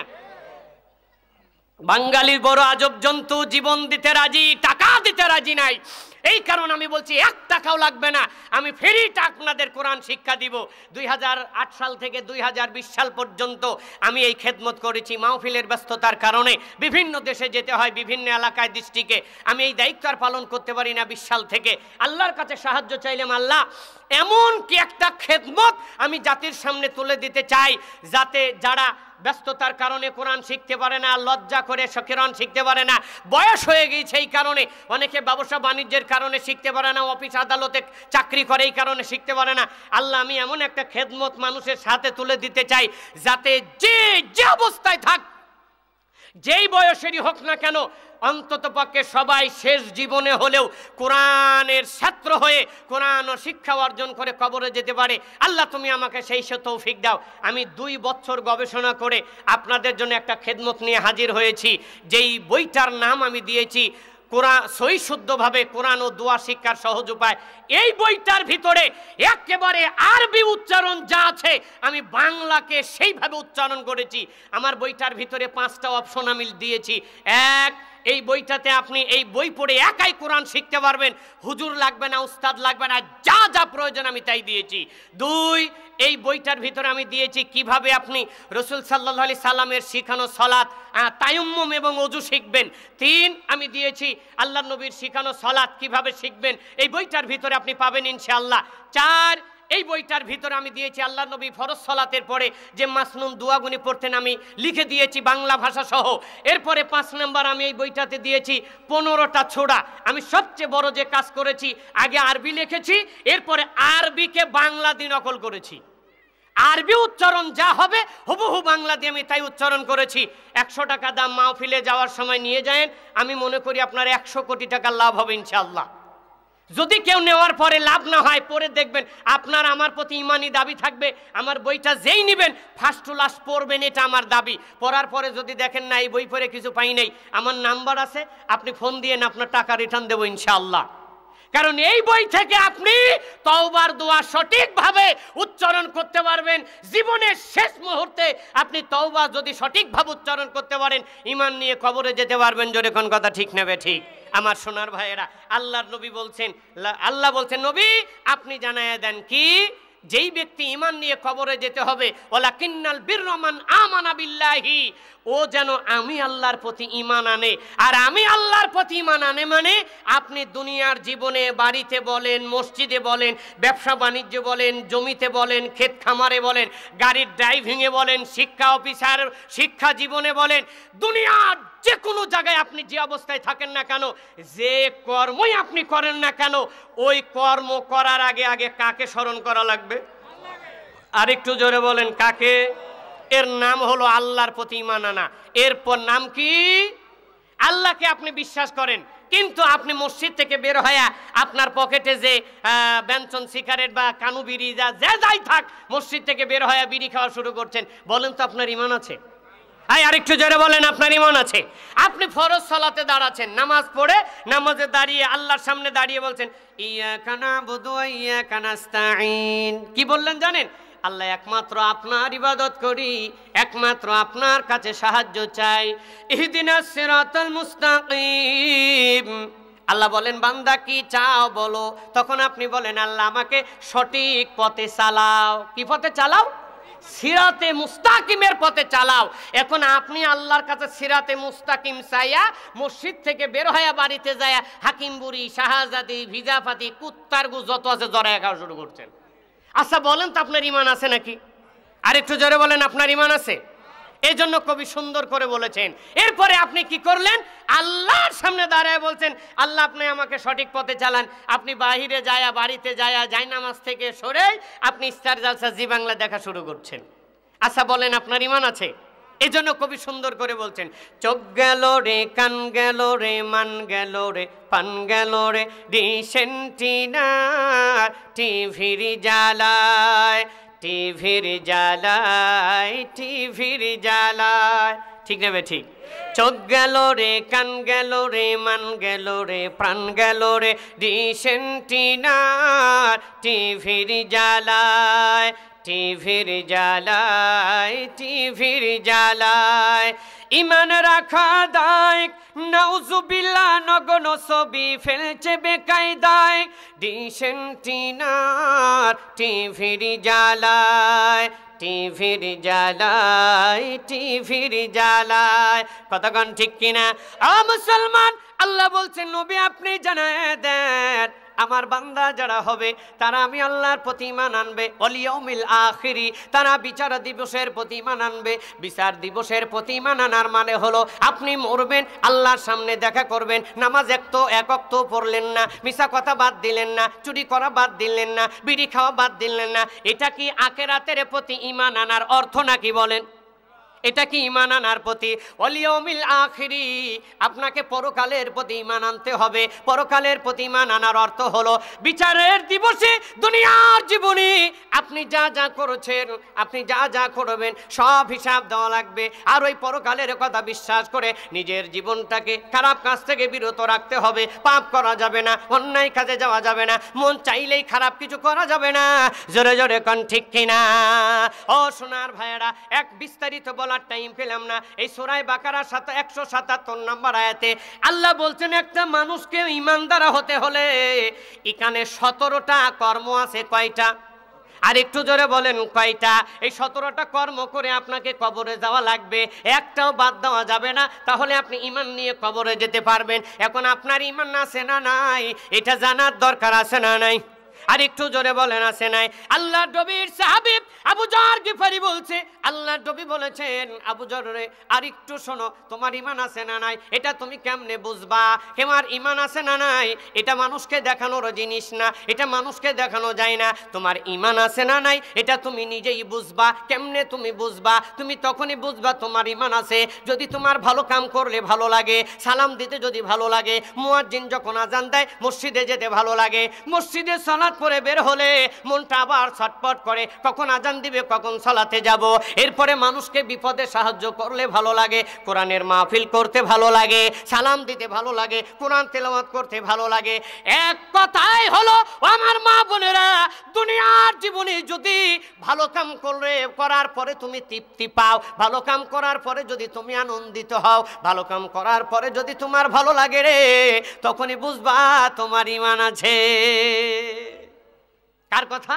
বাঙালির বড় আজব জন্তু, জীবন দিতে রাজি, টাকা দিতে রাজি নাই। এই কারণ আমি বলছি 1 টাকাও লাগবে না, আমি ফ্রিটা আপনাদের কোরআন শিক্ষা দিব। 2008 সাল থেকে 2020 সাল পর্যন্ত আমি এই খেদমত করেছি। মাহফিলের ব্যস্ততার কারণে বিভিন্ন দেশে যেতে হয়, বিভিন্ন এলাকায়, ডিস্ট্রিক্টে। আমি এই দায়িত্ব আর পালন করতে পারি না 20 সাল থেকে। আল্লাহর কাছে সাহায্য চাইলাম, আল্লাহ এমন কি একটা খেদমত আমি জাতির সামনে তুলে দিতে চাই, যাতে যারা ব্যস্ততার কারণে কোরআন শিখতে পারে না, লজ্জা করে কোরআন শিখতে পারে না, বয়স হয়ে গিয়েছে এই কারণে, অনেকে ব্যবসা বাণিজ্যের কারণে শিখতে পারে না, অফিস আদালতে চাকরি করে এই কারণে শিখতে পারে না। আল্লাহ আমি এমন একটা খেদমত মানুষের সাথে তুলে দিতে চাই, যাতে যে অবস্থায় থাক, যেই বয়সেরই হোক না কেন, অন্তত পক্ষে সবাই শেষ জীবনে হলেও কোরআনের ছাত্র হয়ে কোরআন ও শিক্ষা অর্জন করে কবরে যেতে পারে। আল্লাহ তুমি আমাকে সেই তৌফিক দাও। আমি 2 বছর গবেষণা করে আপনাদের জন্য একটা খেদমত নিয়ে হাজির হয়েছি, যেই বইটার নাম আমি দিয়েছি কোরআন সহি শুদ্ধভাবে কোরআন ও দোয়া শিক্ষার সহজ উপায়। এই বইটার ভিতরে একেবারে আরবি উচ্চারণ যা আছে আমি বাংলাকে সেইভাবে উচ্চারণ করেছি। আমার বইটার ভিতরে 5টা অপশন আমি দিয়েছি। 1, এই বইটাতে আপনি এই বই পড়ে একাই কোরআন শিখতে পারবেন, হুজুর লাগবে না, উস্তাদ লাগবে না, যা যা প্রয়োজন আমি তাই দিয়েছি। 2, এই বইটার ভিতরে আমি দিয়েছি কিভাবে আপনি রাসূল সাল্লাল্লাহু আলাইহি সাল্লামের শিখানো সালাত, তায়াম্মুম এবং ওযু শিখবেন। 3, আমি দিয়েছি আল্লাহর নবীর শিখানো সালাত কিভাবে শিখবেন, এই বইটার ভিতরে আপনি পাবেন ইনশাআল্লাহ। 4, এই বইটার ভিতরে আমি দিয়েছি আল্লাহর নবী ফরজ সালাতের পরে যে মাসনুন দোয়াগুনি পড়তেন আমি লিখে দিয়েছি বাংলা ভাষা সহ। এরপরে 5 নম্বর আমি এই বইটাতে দিয়েছি 15টা ছোড়া। আমি সবচেয়ে বড় যে কাজ করেছি, আগে আরবি লিখেছি, এরপরে আরবিকে বাংলা দিয়ে নকল করেছি। আরবি উচ্চারণ যা হবে হুবহু বাংলা দিয়ে আমি তাই উচ্চারণ করেছি। 100 টাকা দাম, মাহফিলে যাওয়ার সময় নিয়ে যায়েন। আমি মনে করি আপনার 100 কোটি টাকার লাভ হবে ইনশাআল্লাহ। যদি কেউ নেওয়ার পরে লাভ না হয়, পরে দেখবেন আপনার আমার প্রতি ইমানি দাবি থাকবে, আমার বইটা যেই নেবেন ফার্স্ট টু লাস্ট পড়বেন, এটা আমার দাবি। পড়ার পরে যদি দেখেন না এই বই পড়ে কিছু পাই নাই, আমার নাম্বার আছে, আপনি ফোন দিয়ে আপনার টাকা রিটার্ন দেবো ইনশাআল্লাহ। কারণ এই বই থেকে আপনি তওবার দোয়া সঠিকভাবে উচ্চারণ করতে পারবেন। জীবনের শেষ মুহূর্তে আপনি তওবা যদি সঠিকভাবে উচ্চারণ করতে পারেন, ঈমান নিয়ে কবরে যেতে পারবেন। জোরে কোন কথা ঠিক নেবে ঠিক? আমার সোনার ভাইয়েরা, আল্লাহর নবী বলছেন, আল্লাহ বলছেন নবী আপনি জানায়া দেন কি, যেই ব্যক্তি ঈমান নিয়ে কবরে যেতে হবে, ওয়ালাকিন্নাল বিররা মান আমানা বিল্লাহি, ও যেন আমি আল্লাহর প্রতি ঈমান আনে। আর আমি আল্লাহর প্রতি ঈমান আনে মানে আপনি দুনিয়ার জীবনে বাড়িতে বলেন, মসজিদে বলেন, ব্যবসা বাণিজ্য বলেন, জমিতে বলেন, ক্ষেত খামারে বলেন, গাড়ির ড্রাইভিংয়ে বলেন, শিক্ষা অফিসার শিক্ষা জীবনে বলেন, দুনিয়ার যে কোনো জায়গায় আপনি যে অবস্থায় থাকেন না কেন, যে কর্মই আপনি করেন না কেন, ওই কর্ম করার আগে আগে কাকে স্মরণ করা লাগবে? আর একটু জোরে বলেন কাকে? এর নাম হলো আল্লাহর প্রতি ঈমান আনা। এরপর নাম কি? আল্লাহকে আপনি বিশ্বাস করেন, কিন্তু আপনি মসজিদ থেকে বের হয়ে আপনার পকেটে যে ব্যঞ্জন সিগারেট বা কানু বিড়ি যা যাই থাক, মসজিদ থেকে বের হয়ে বিড়ি খাওয়া শুরু করছেন, বলেন তো আপনার ঈমান আছে? আরেকটু জোরে বলেন আপনার ঈমান আছে? আপনি ফরজ সালাতে দাঁড়াচ্ছেন, নামাজ পড়ে নামাজে দাঁড়িয়ে আল্লাহর সামনে দাঁড়িয়ে বলছেন ইয়াকা নাবুদু ওয়া ইয়াকা নাস্তাঈন। কি বললেন জানেন? আল্লাহ একমাত্র আপনার ইবাদত করি, একমাত্র আপনার কাছে সাহায্য চাই। ইহদিনাস সিরাতাল মুস্তাকিম। আল্লাহ বলেন বান্দা কি চাও বলো, তখন আপনি বলেন আল্লাহ আমাকে সঠিক পথে চালাও। কি পথে চালাও? সিরাতে মুস্তাকিমের পথে চালাও। এখন আপনি আল্লাহর কাছে সিরাতে মুস্তাকিম চাইয়া মসজিদ থেকে বের হয়ে বাড়িতে যায় হাকিম বুড়ি, শাহজাদি, ভিজাফাতি, কুত্তার গু যত আছে জড়ায় খাওয়া শুরু করছেন। আচ্ছা বলেন তো আপনার ঈমান আছে নাকি? আর একটু জোরে বলেন আপনার ঈমান আছে? এই জন্য কবি সুন্দর করে বলেছেন। এরপরে আপনি কি করলেন? আল্লাহর সামনে দাঁড়ায় বলছেন আল্লাহ আপনি আমাকে সঠিক পথে চালান। আপনি বাহিরে যায়া বাড়িতে যায়া জায়নামাজ থেকে সরে আপনি স্টার জালসা জি বাংলা দেখা শুরু করছেন। আচ্ছা বলেন আপনার ঈমান আছে? এই জন্য কবি সুন্দর করে বলছেন চোখ গেল রে, কান গেল রে, মান গেল রে, পান গেল রে, ডিসেন্টিনার টিভির জ্বালায়, টিভির জ্বালায়, টিভির জ্বালায়। ঠিক নেবে ঠিক? চোখ গেল রে, কান গেল রে, মান গেল রে, প্রাণ গেল রে, ডিশ এন্টিনার টিভির জ্বালায়, টিভির জ্বালায়, টিভির জ্বালায়। ইমান রাখা দায়, নাউজুবিল্লাহ নগণ ছবি ফেলছে বেকায়দায়, ডিশ এন্টিনার টিভির জ্বালায়, টিভির জ্বালায়, টিভির জ্বালায়। কতক্ষণ ঠিক কিনা? মুসলমান, আল্লাহ বলছেন নবী আপনি জানায় দেন আমার বান্দা যারা হবে তারা আমি আল্লাহর প্রতি ঈমান আনবে, ওয়াল ইয়াউমিল আখিরি, তারা বিচার দিবসের প্রতি ঈমান আনবে। বিচার দিবসের প্রতি ঈমান আনার মানে হলো আপনি মরবেন, আল্লাহর সামনে দেখা করবেন, নামাজ এক ওয়াক্ত পড়লেন না, মিছা কথা বাদ দিলেন না, চুরি করা বাদ দিলেন না, বিড়ি খাওয়া বাদ দিলেন না। এটা কি আখিরাতের প্রতি ঈমান আনার অর্থ নাকি বলেন? এটা কি ঈমান আনার প্রতি? ওয়াল ইয়াউমিল আখিরি, আপনাকে পরকালের প্রতি ঈমান আনতে হবে। পরকালের প্রতি ঈমান আনার অর্থ হলো বিচারের দিবসে দুনিয়ার জীবনে আপনি যা যা করেছেন, আপনি যা যা করবেন সব হিসাব দেওয়া লাগবে। আর ওই পরকালের কথা বিশ্বাস করে নিজের জীবনটাকে খারাপ কাজ থেকে বিরত রাখতে হবে। পাপ করা যাবে না, অন্যায় কাজে যাওয়া যাবে না, মন চাইলেই খারাপ কিছু করা যাবে না। জোরে জোরে কোন ঠিক কিনা? ও সোনার ভাইয়েরা, এক বিস্তারিত বলা টাইম পেলাম না। এই সূরা বাকারা 177 নম্বর আয়াতে আল্লাহ বলছেন একটা মানুষকে ঈমানদার হতে হলে এখানে 17টা কর্ম আছে। কয়টা? আর একটু জোরে বলেন কয়টা? এই 17টা কর্ম করে আপনাকে কবরে যাওয়া লাগবে, একটাও বাদ দেওয়া যাবে না, তাহলে আপনি ঈমান নিয়ে কবরে যেতে পারবেন। এখন আপনার ঈমান আছে না নাই এটা জানার দরকার আছে না নাই? আর একটু জোরে বলেন আছে নাই? আল্লাহর নবীর সাহাবী আবু যর গিফারি বলছে, আল্লাহর নবী বলেছেন আবু যর রে আর একটু শোনো, তোমার ঈমান আছে না নাই এটা তুমি কেমনে বুঝবা? তোমার ঈমান আছে না নাই এটা মানুষকে দেখানোর জিনিস না, এটা মানুষকে দেখানো যায় না। তোমার ঈমান আছে না নাই এটা তুমি নিজেই বুঝবা। কেমনে তুমি বুঝবা? তুমি তখনই বুঝবা তোমার ঈমান আছে যদি তোমার ভালো কাম করলে ভালো লাগে, সালাম দিতে যদি ভালো লাগে, মুয়াজ্জিন যখন আজান দেয় মসজিদে যেতে ভালো লাগে, মসজিদে সালাত পরে বের হলে মনটা আবার ছটপট করে কখন আজান দিবে, কখন সালাতে যাব। এরপরে মানুষকে বিপদে সাহায্য করলে ভালো লাগে, কোরআনের মাহফিল করতে ভালো লাগে, সালাম দিতে ভালো লাগে, কোরআন তেলাওয়াত করতে ভালো লাগে। এক কথাই হলো আমার মা বোনেরা, দুনিয়ার জীবনে যদি ভালো কাম করার পরে তুমি তৃপ্তি পাও, ভালো কাম করার পরে যদি তুমি আনন্দিত হও, ভালো কাম করার পরে যদি তোমার ভালো লাগে রে, তখনই বুঝবা তোমার ঈমান আছে। কার কথা?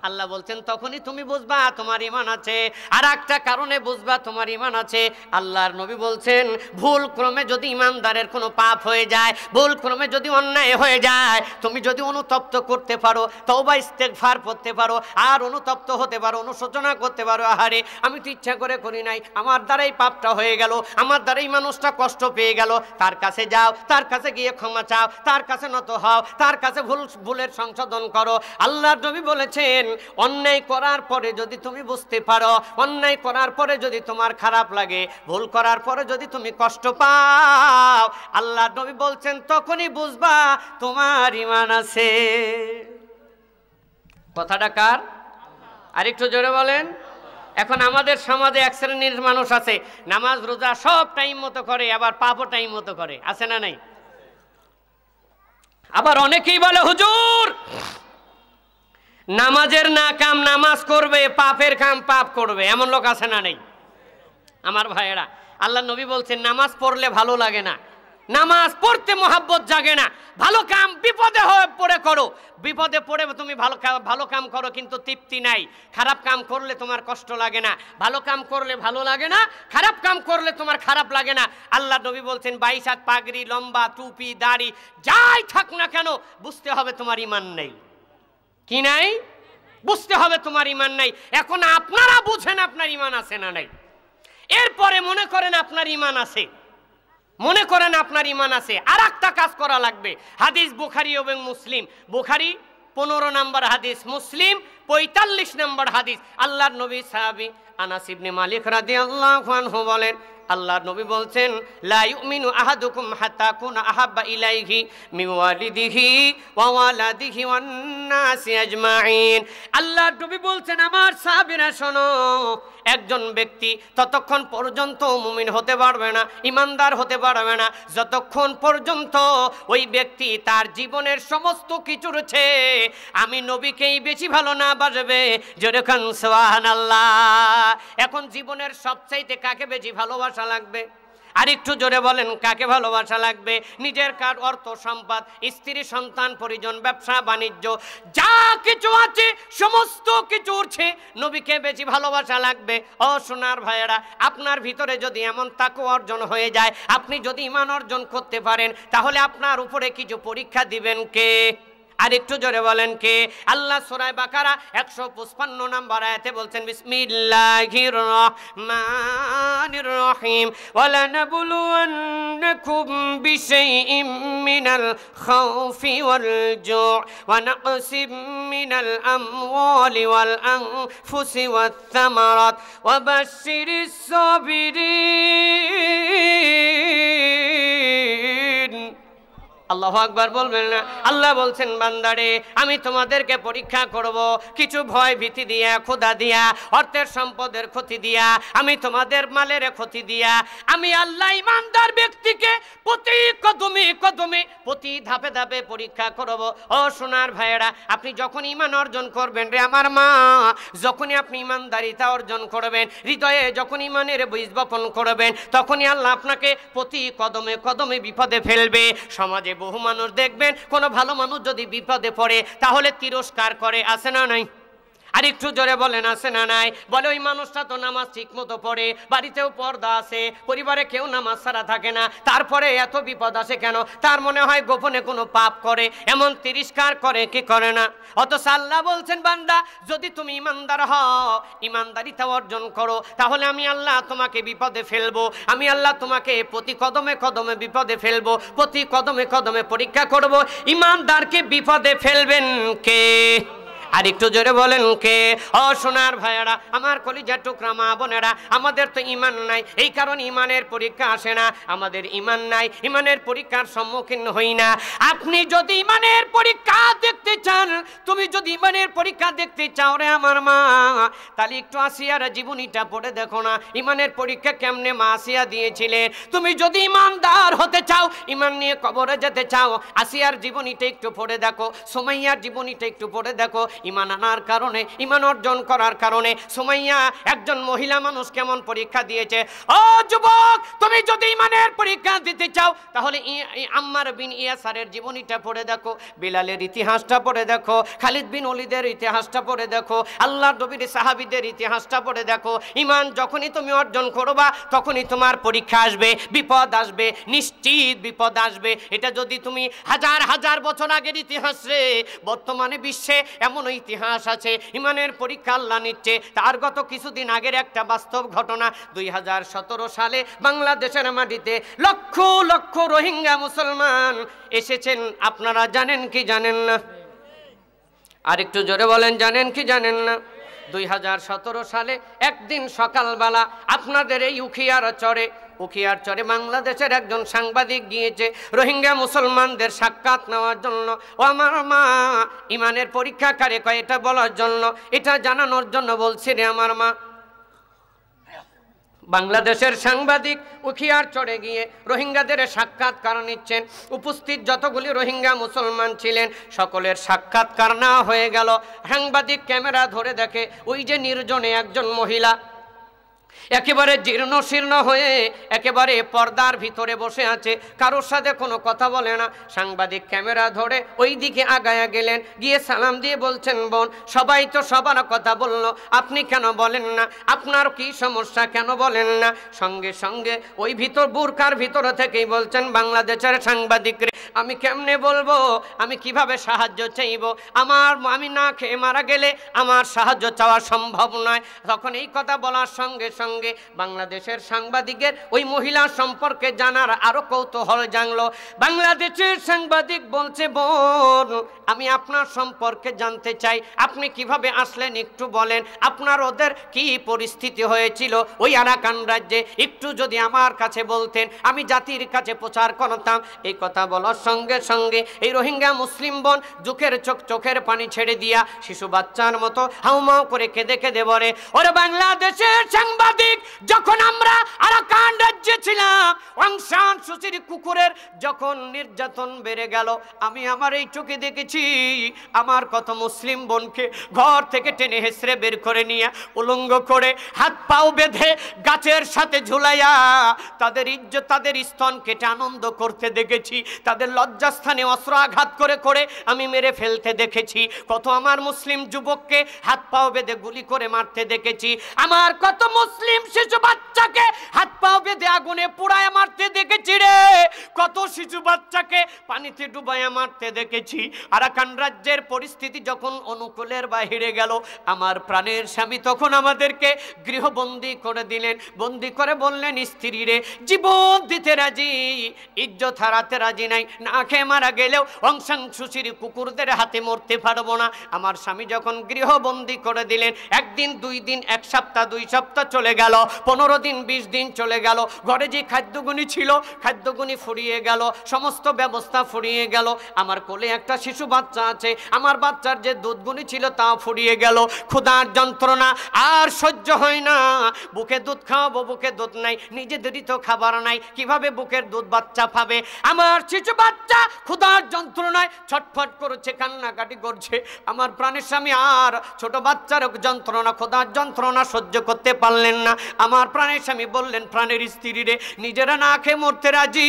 আল্লাহ বলছেন তখনই তুমি বুঝবা তোমার ঈমান আছে। আর একটা কারণে বুঝবা তোমার ঈমান আছে, আল্লাহর নবী বলছেন ভুল ক্রমে যদি ঈমানদারের কোনো পাপ হয়ে যায়, ভুল ক্রমে যদি অন্যায় হয়ে যায়, তুমি যদি অনুতপ্ত করতে পারো, তওবা ইস্তেগফার করতে পারো, আর অনুতপ্ত হতে পারো, অনুশোচনা করতে পারো, আহারে আমি তো ইচ্ছা করে করি নাই, আমার দ্বারাই পাপটা হয়ে গেল, আমার দ্বারাই মানুষটা কষ্ট পেয়ে গেল, তার কাছে যাও, তার কাছে গিয়ে ক্ষমা চাও, তার কাছে নত হও, তার কাছে ভুলের সংশোধন করো। আল্লাহর নবী বলেছেন অন্যায় করার পরে যদি তুমি বুঝতে পারো, অন্যায় করার পরে যদি তোমার খারাপ লাগে, ভুল করার পরে যদি তুমি কষ্ট পাও, আল্লাহর নবী বলছেন তখনই বুঝবা তোমার ঈমান আছে। কথাটা কার? আরেকটু জোরে বলেন। এখন আমাদের সমাজে এক শ্রেণীর মানুষ আছে নামাজ রোজা সব টাইম মতো করে, আবার পাপও টাইম মতো করে, আছে না নাই? আবার অনেকেই বলে হুজুর নামাজের না কাম নামাজ করবে, পাপের কাম পাপ করবে, এমন লোক আছে না নেই? আমার ভাইয়েরা, আল্লাহ নবী বলছেন নামাজ পড়লে ভালো লাগে না, নামাজ পড়তে মোহাব্বত জাগে না, ভালো কাম বিপদে হয়ে পড়ে করো, বিপদে পড়ে তুমি ভালো কাম করো কিন্তু তৃপ্তি নাই, খারাপ কাম করলে তোমার কষ্ট লাগে না, ভালো কাম করলে ভালো লাগে না, খারাপ কাম করলে তোমার খারাপ লাগে না। আল্লাহ নবী বলছেন 22 হাত পাগড়ি, লম্বা টুপি, দাড়ি যাই থাক না কেন বুঝতে হবে তোমার ঈমান নেই। কি নাই? বুঝতে হবে তোমার ঈমান নাই। এখন আপনারা বুঝেন আপনার ঈমান আছে না নাই, এরপরে মনে করেন আপনার ঈমান আছে, মনে করেন আপনার ঈমান আছে, আর একটা কাজ করা লাগবে। হাদিস বুখারী এবং মুসলিম, বুখারী 15 নম্বর হাদিস, মুসলিম 45 নম্বর হাদিস। আল্লাহর নবী সাহাবী আনাস ইবনে মালিক রাদিয়াল্লাহু আনহু বলেন আল্লাহ নবী বলছেন লা ইউমিনু আহাদুকুম হাত্তা কুনা আহাব্বা ইলাইহি মিন ওয়ালিদিহি ওয়া ওয়ালাদিহি ওয়ান নাসি আজমাইন। আল্লাহ নবী বলছেন আমার সাহাবীরা শোনো, একজন ব্যক্তি ততক্ষণ পর্যন্ত মুমিন হতে পারবে না, ইমানদার হতে পারবে না যতক্ষণ পর্যন্ত ওই ব্যক্তি তার জীবনের সমস্ত কিছুর চেয়ে আমি নবীকেই বেশি ভালো না বাসবে। যেরকম সুবহানাল্লাহ। এখন জীবনের সবচাইতে কাকে বেশি ভালোবাসা লাগবে? আর একটু জোরে বলেন কাকে ভালোবাসা লাগবে? নিজের কার অর্থ সম্পদ, স্ত্রী, সন্তান, পরিজন, ব্যবসা বাণিজ্য যা কিছু আছে সমস্ত কিছু উঠছে নবীকে বেশি ভালোবাসা লাগবে। ও সোনার ভাইয়েরা, আপনার ভিতরে যদি এমন তাকওয়া অর্জন হয়ে যায়, আপনি যদি ঈমান অর্জন করতে পারেন, তাহলে আপনার উপরে কিছু পরীক্ষা দিবেন কে? আর একটু জোরে বলেন কে? আল্লাহ সূরা বাকারা 155 নম্বর আয়াতে বলছেন বিসমিল্লাহির রহমানির রহিম ওয়ালানাবলুওয়ান্নাকুম বিশাইইম মিনাল খাউফি ওয়াল জু'i ওয়া নাকসিম মিনাল আমওয়ালি ওয়াল আনফুসি ওয়াত থামারাত ওয়া বাশশিরিস সাবিরিন। আল্লাহু আকবার বলবেন না? আল্লাহ বলছেন বান্দারে আমি তোমাদেরকে পরীক্ষা করব কিছু ভয় ভীতি দিয়া, ক্ষুধা দিয়া, অর্থের সম্পদের ক্ষতি দিয়া, আমি তোমাদের মালের ক্ষতি দিয়া, আমি আল্লাহ ইমানদার ব্যক্তিকে প্রতি কদমে কদমে প্রতি ধাপে ধাপে পরীক্ষা করব। ও সোনার ভাইয়েরা, আপনি যখন ঈমান অর্জন করবেন রে আমার মা, যখনই আপনি ঈমানদারিতা অর্জন করবেন, হৃদয়ে যখন ঈমানের বীজ বপন করবেন, তখনই আল্লাহ আপনাকে প্রতি কদমে কদমে বিপদে ফেলবে। সমাজে বহু মানুষ দেখবেন কোনো ভালো মানুষ যদি বিপদে পড়ে তাহলে তিরস্কার করে, আছে না নাই? আর একটু জোরে বলেন আছে না নাই? বলে ওই মানুষটা তো নামাজ ঠিক মতো পড়ে, বাড়িতেও পর্দা আছে, পরিবারে কেউ নামাজ ছাড়া থাকে না, তারপরে এত বিপদ আসে কেন? তার মনে হয় গোপনে কোনো পাপ করে, এমন তিরস্কার করে কি করে না? অথচ আল্লাহ বলছেন বান্দা যদি তুমি ইমানদার হও, ইমানদারিতা অর্জন করো, তাহলে আমি আল্লাহ তোমাকে বিপদে ফেলবো, আমি আল্লাহ তোমাকে প্রতি কদমে কদমে বিপদে ফেলবো, প্রতি কদমে কদমে পরীক্ষা করব। ইমানদারকে বিপদে ফেলবেন কে? আর একটু জোরে বলেন কে? ও সোনার ভাইয়েরা, আমার কলিজার টুকরা মা বোনেরা, আমাদের তো ঈমান নাই, এই কারণে ঈমানের পরীক্ষা আসে না। আমাদের ঈমান নাই, ঈমানের পরীক্ষার সম্মুখীন হই না। আপনি যদি ঈমানের পরীক্ষা দেখতে চান, তুমি যদি ঈমানের পরীক্ষা দেখতে চাও রে আমার মা, তাহলে একটু আসিয়ার জীবনীটা পড়ে দেখো না, ঈমানের পরীক্ষা কেমনে মা আসিয়া দিয়েছিলেন। তুমি যদি ঈমানদার হতে চাও, ঈমান নিয়ে কবরে যেতে চাও, আসিয়ার জীবনীটা একটু পড়ে দেখো, সুমাইয়ার জীবনীটা একটু পড়ে দেখো। ঈমান আনার কারণে, ঈমান অর্জন করার কারণে সুমাইয়া একজন মহিলা মানুষ কেমন পরীক্ষা দিয়েছে। ও যুবক, তুমি যদি ঈমানের পরীক্ষা দিতে চাও, তাহলে আম্মার বিন ইয়াসারের জীবনীটা পড়ে দেখো, বিলালের ইতিহাসটা পড়ে দেখো, খালিদ বিন ওলীদের ইতিহাসটা পড়ে দেখো, আল্লাহর নবীর সাহাবীদের ইতিহাসটা পড়ে দেখো। ঈমান যখনই তুমি অর্জন করবা, তখনই তোমার পরীক্ষা আসবে, বিপদ আসবে, নিশ্চিত বিপদ আসবে। এটা যদি তুমি হাজার হাজার বছর আগের ইতিহাস রে, বর্তমানে বিশ্বে এমন ইতিহাস আছে ঈমানের পরীক্ষা আল্লাহ নিচ্ছে। তার গত কিছুদিন আগের একটা বাস্তব ঘটনা, 2017 সালে বাংলাদেশের মাটিতে লক্ষ লক্ষ রোহিঙ্গা মুসলমান এসেছেন। আপনারা জানেন কি জানেন না? আর একটু জোরে বলেন জানেন কি জানেন না? 2017 সালে একদিন সকালবেলা আপনাদের এই উখিয়ার চরে বাংলাদেশের একজন সাংবাদিক গিয়েছে রোহিঙ্গা মুসলমানদের সাক্ষাৎ নেওয়ার জন্য। ও আমার মা, ঈমানের পরীক্ষা কারে কয় এটা বলার জন্য, এটা জানানোর জন্য বলছি রে আমার মা। বাংলাদেশের সাংবাদিক উখিয়ার চড়ে গিয়ে রোহিঙ্গাদের সাক্ষাৎকার নিচ্ছেন। উপস্থিত যতগুলি রোহিঙ্গা মুসলমান ছিলেন সকলের সাক্ষাৎকার না হয়ে গেল। সাংবাদিক ক্যামেরা ধরে দেখে ওই যে নির্জনে একজন মহিলা একেবারে জীর্ণ শীর্ণ হয়ে একেবারে পর্দার ভিতরে বসে আছে, কারোর সাথে কোনো কথা বলে না। সাংবাদিক ক্যামেরা ধরে ওই দিকে আগায়া গেলেন, গিয়ে সালাম দিয়ে বলছেন বোন, সবাই তো সবার কথা বললো, আপনি কেন বলেন না? আপনার কি সমস্যা, কেন বলেন না? সঙ্গে সঙ্গে ওই বুরকার ভিতর থেকেই বলছেন বাংলাদেশের সাংবাদিক রে, আমি কেমনে বলবো, আমি কিভাবে সাহায্য চাইব? আমি না খেয়ে মারা গেলে আমার সাহায্য চাওয়া সম্ভব নয়। তখন এই কথা বলার সঙ্গে সঙ্গে সঙ্গে বাংলাদেশের সাংবাদিকের ওই মহিলা সম্পর্কে জানার আরো কৌতূহল জাগলো। বাংলাদেশের সাংবাদিক বলছে, বোন আমি আপনার সম্পর্কে জানতে চাই, আপনি কিভাবে আসলেন একটু বলেন, আপনার ওদের কি পরিস্থিতি হয়েছিল ওই আরাকান রাজ্যে, একটু যদি আমার কাছে বলতেন আমি জাতির কাছে প্রচার করতাম। এই কথা বলার সঙ্গে সঙ্গে এই রোহিঙ্গা মুসলিম বোন চোখের পানি ছেড়ে দিয়া শিশু বাচ্চার মতো হাউমাউ করে কেঁদে কেঁদে বলে, ওরে বাংলাদেশের সাংবাদিক, যখন আমরা আরাকান রাজ্যে ছিলাম অং সান সুচির কুকুরের যখন নির্যাতন বেড়ে গেল, আমি আমার এই চোখে দেখেছি আমার কত মুসলিম বোনকে ঘর থেকে টেনে হেসড়ে বের করে নিয়ে উলঙ্গ করে হাত পাও বেঁধে গাছের সাথে ঝুলাইয়া তাদের ইজ্জত তাদের স্তন কেটে আনন্দ করতে দেখেছি, তাদের লজ্জাস্থানে অস্ত্র আঘাত করে করে আমি মেরে ফেলতে দেখেছি, কত আমার মুসলিম যুবককে হাত পাও বেঁধে গুলি করে মারতে দেখেছি, আমার কত মুসলিম শিশু বাচ্চাকে হাত পাও বেঁধে আগুনে পোড়ায় মারতে দেখেছি রে, কত শিশু বাচ্চাকে পানিতে ডুবাইয়া মারতে দেখেছি। আরাকান রাজ্যের পরিস্থিতি যখন অনুকূলের বাহিরে গেল, আমার প্রাণের স্বামী তখন আমাদেরকে গৃহবন্দী করে দিলেন, বন্দী করে বললেন, স্ত্রী রে জীবন দিতে রাজি, ইজ্জত হারাতে রাজি নাই, না খেয়ে মারা গেলেও অং সান সুচির কুকুরদের হাতে মরতে পারবো না। আমার স্বামী যখন গৃহবন্দী করে দিলেন, একদিন দুই দিন, এক সপ্তাহ দুই সপ্তাহ চলে গেল, 15 দিন 20 দিন চলে গেল, ঘরে যে খাদ্যগুনি ছিল খাদ্যগুনি ফুরিয়ে গেল, সমস্ত ব্যবস্থা ফুরিয়ে গেল, আমার কোলে একটা শিশু বাচ্চা আছে, আমার বাচ্চার যে দুধগুনি ছিল তা ফুরিয়ে গেল, ক্ষুধার যন্ত্রণা আর সহ্য হয় না, বুকে দুধ খাওয়াবো, বুকে দুধ নাই, নিজেদেরই তো খাবার নাই, কিভাবে বুকের দুধ বাচ্চা পাবে, আমার শিশু বাচ্চা ক্ষুধার যন্ত্রণায় ছটফট করছে, কান্নাকাটি করছে, আমার প্রাণের স্বামী আর ছোট বাচ্চার যন্ত্রণা ক্ষুধার যন্ত্রণা সহ্য করতে পারলেন না। আমার প্রাণের স্বামী বললেন, প্রাণের স্ত্রী রে নিজেরা না খেয়ে মরতে রাজি,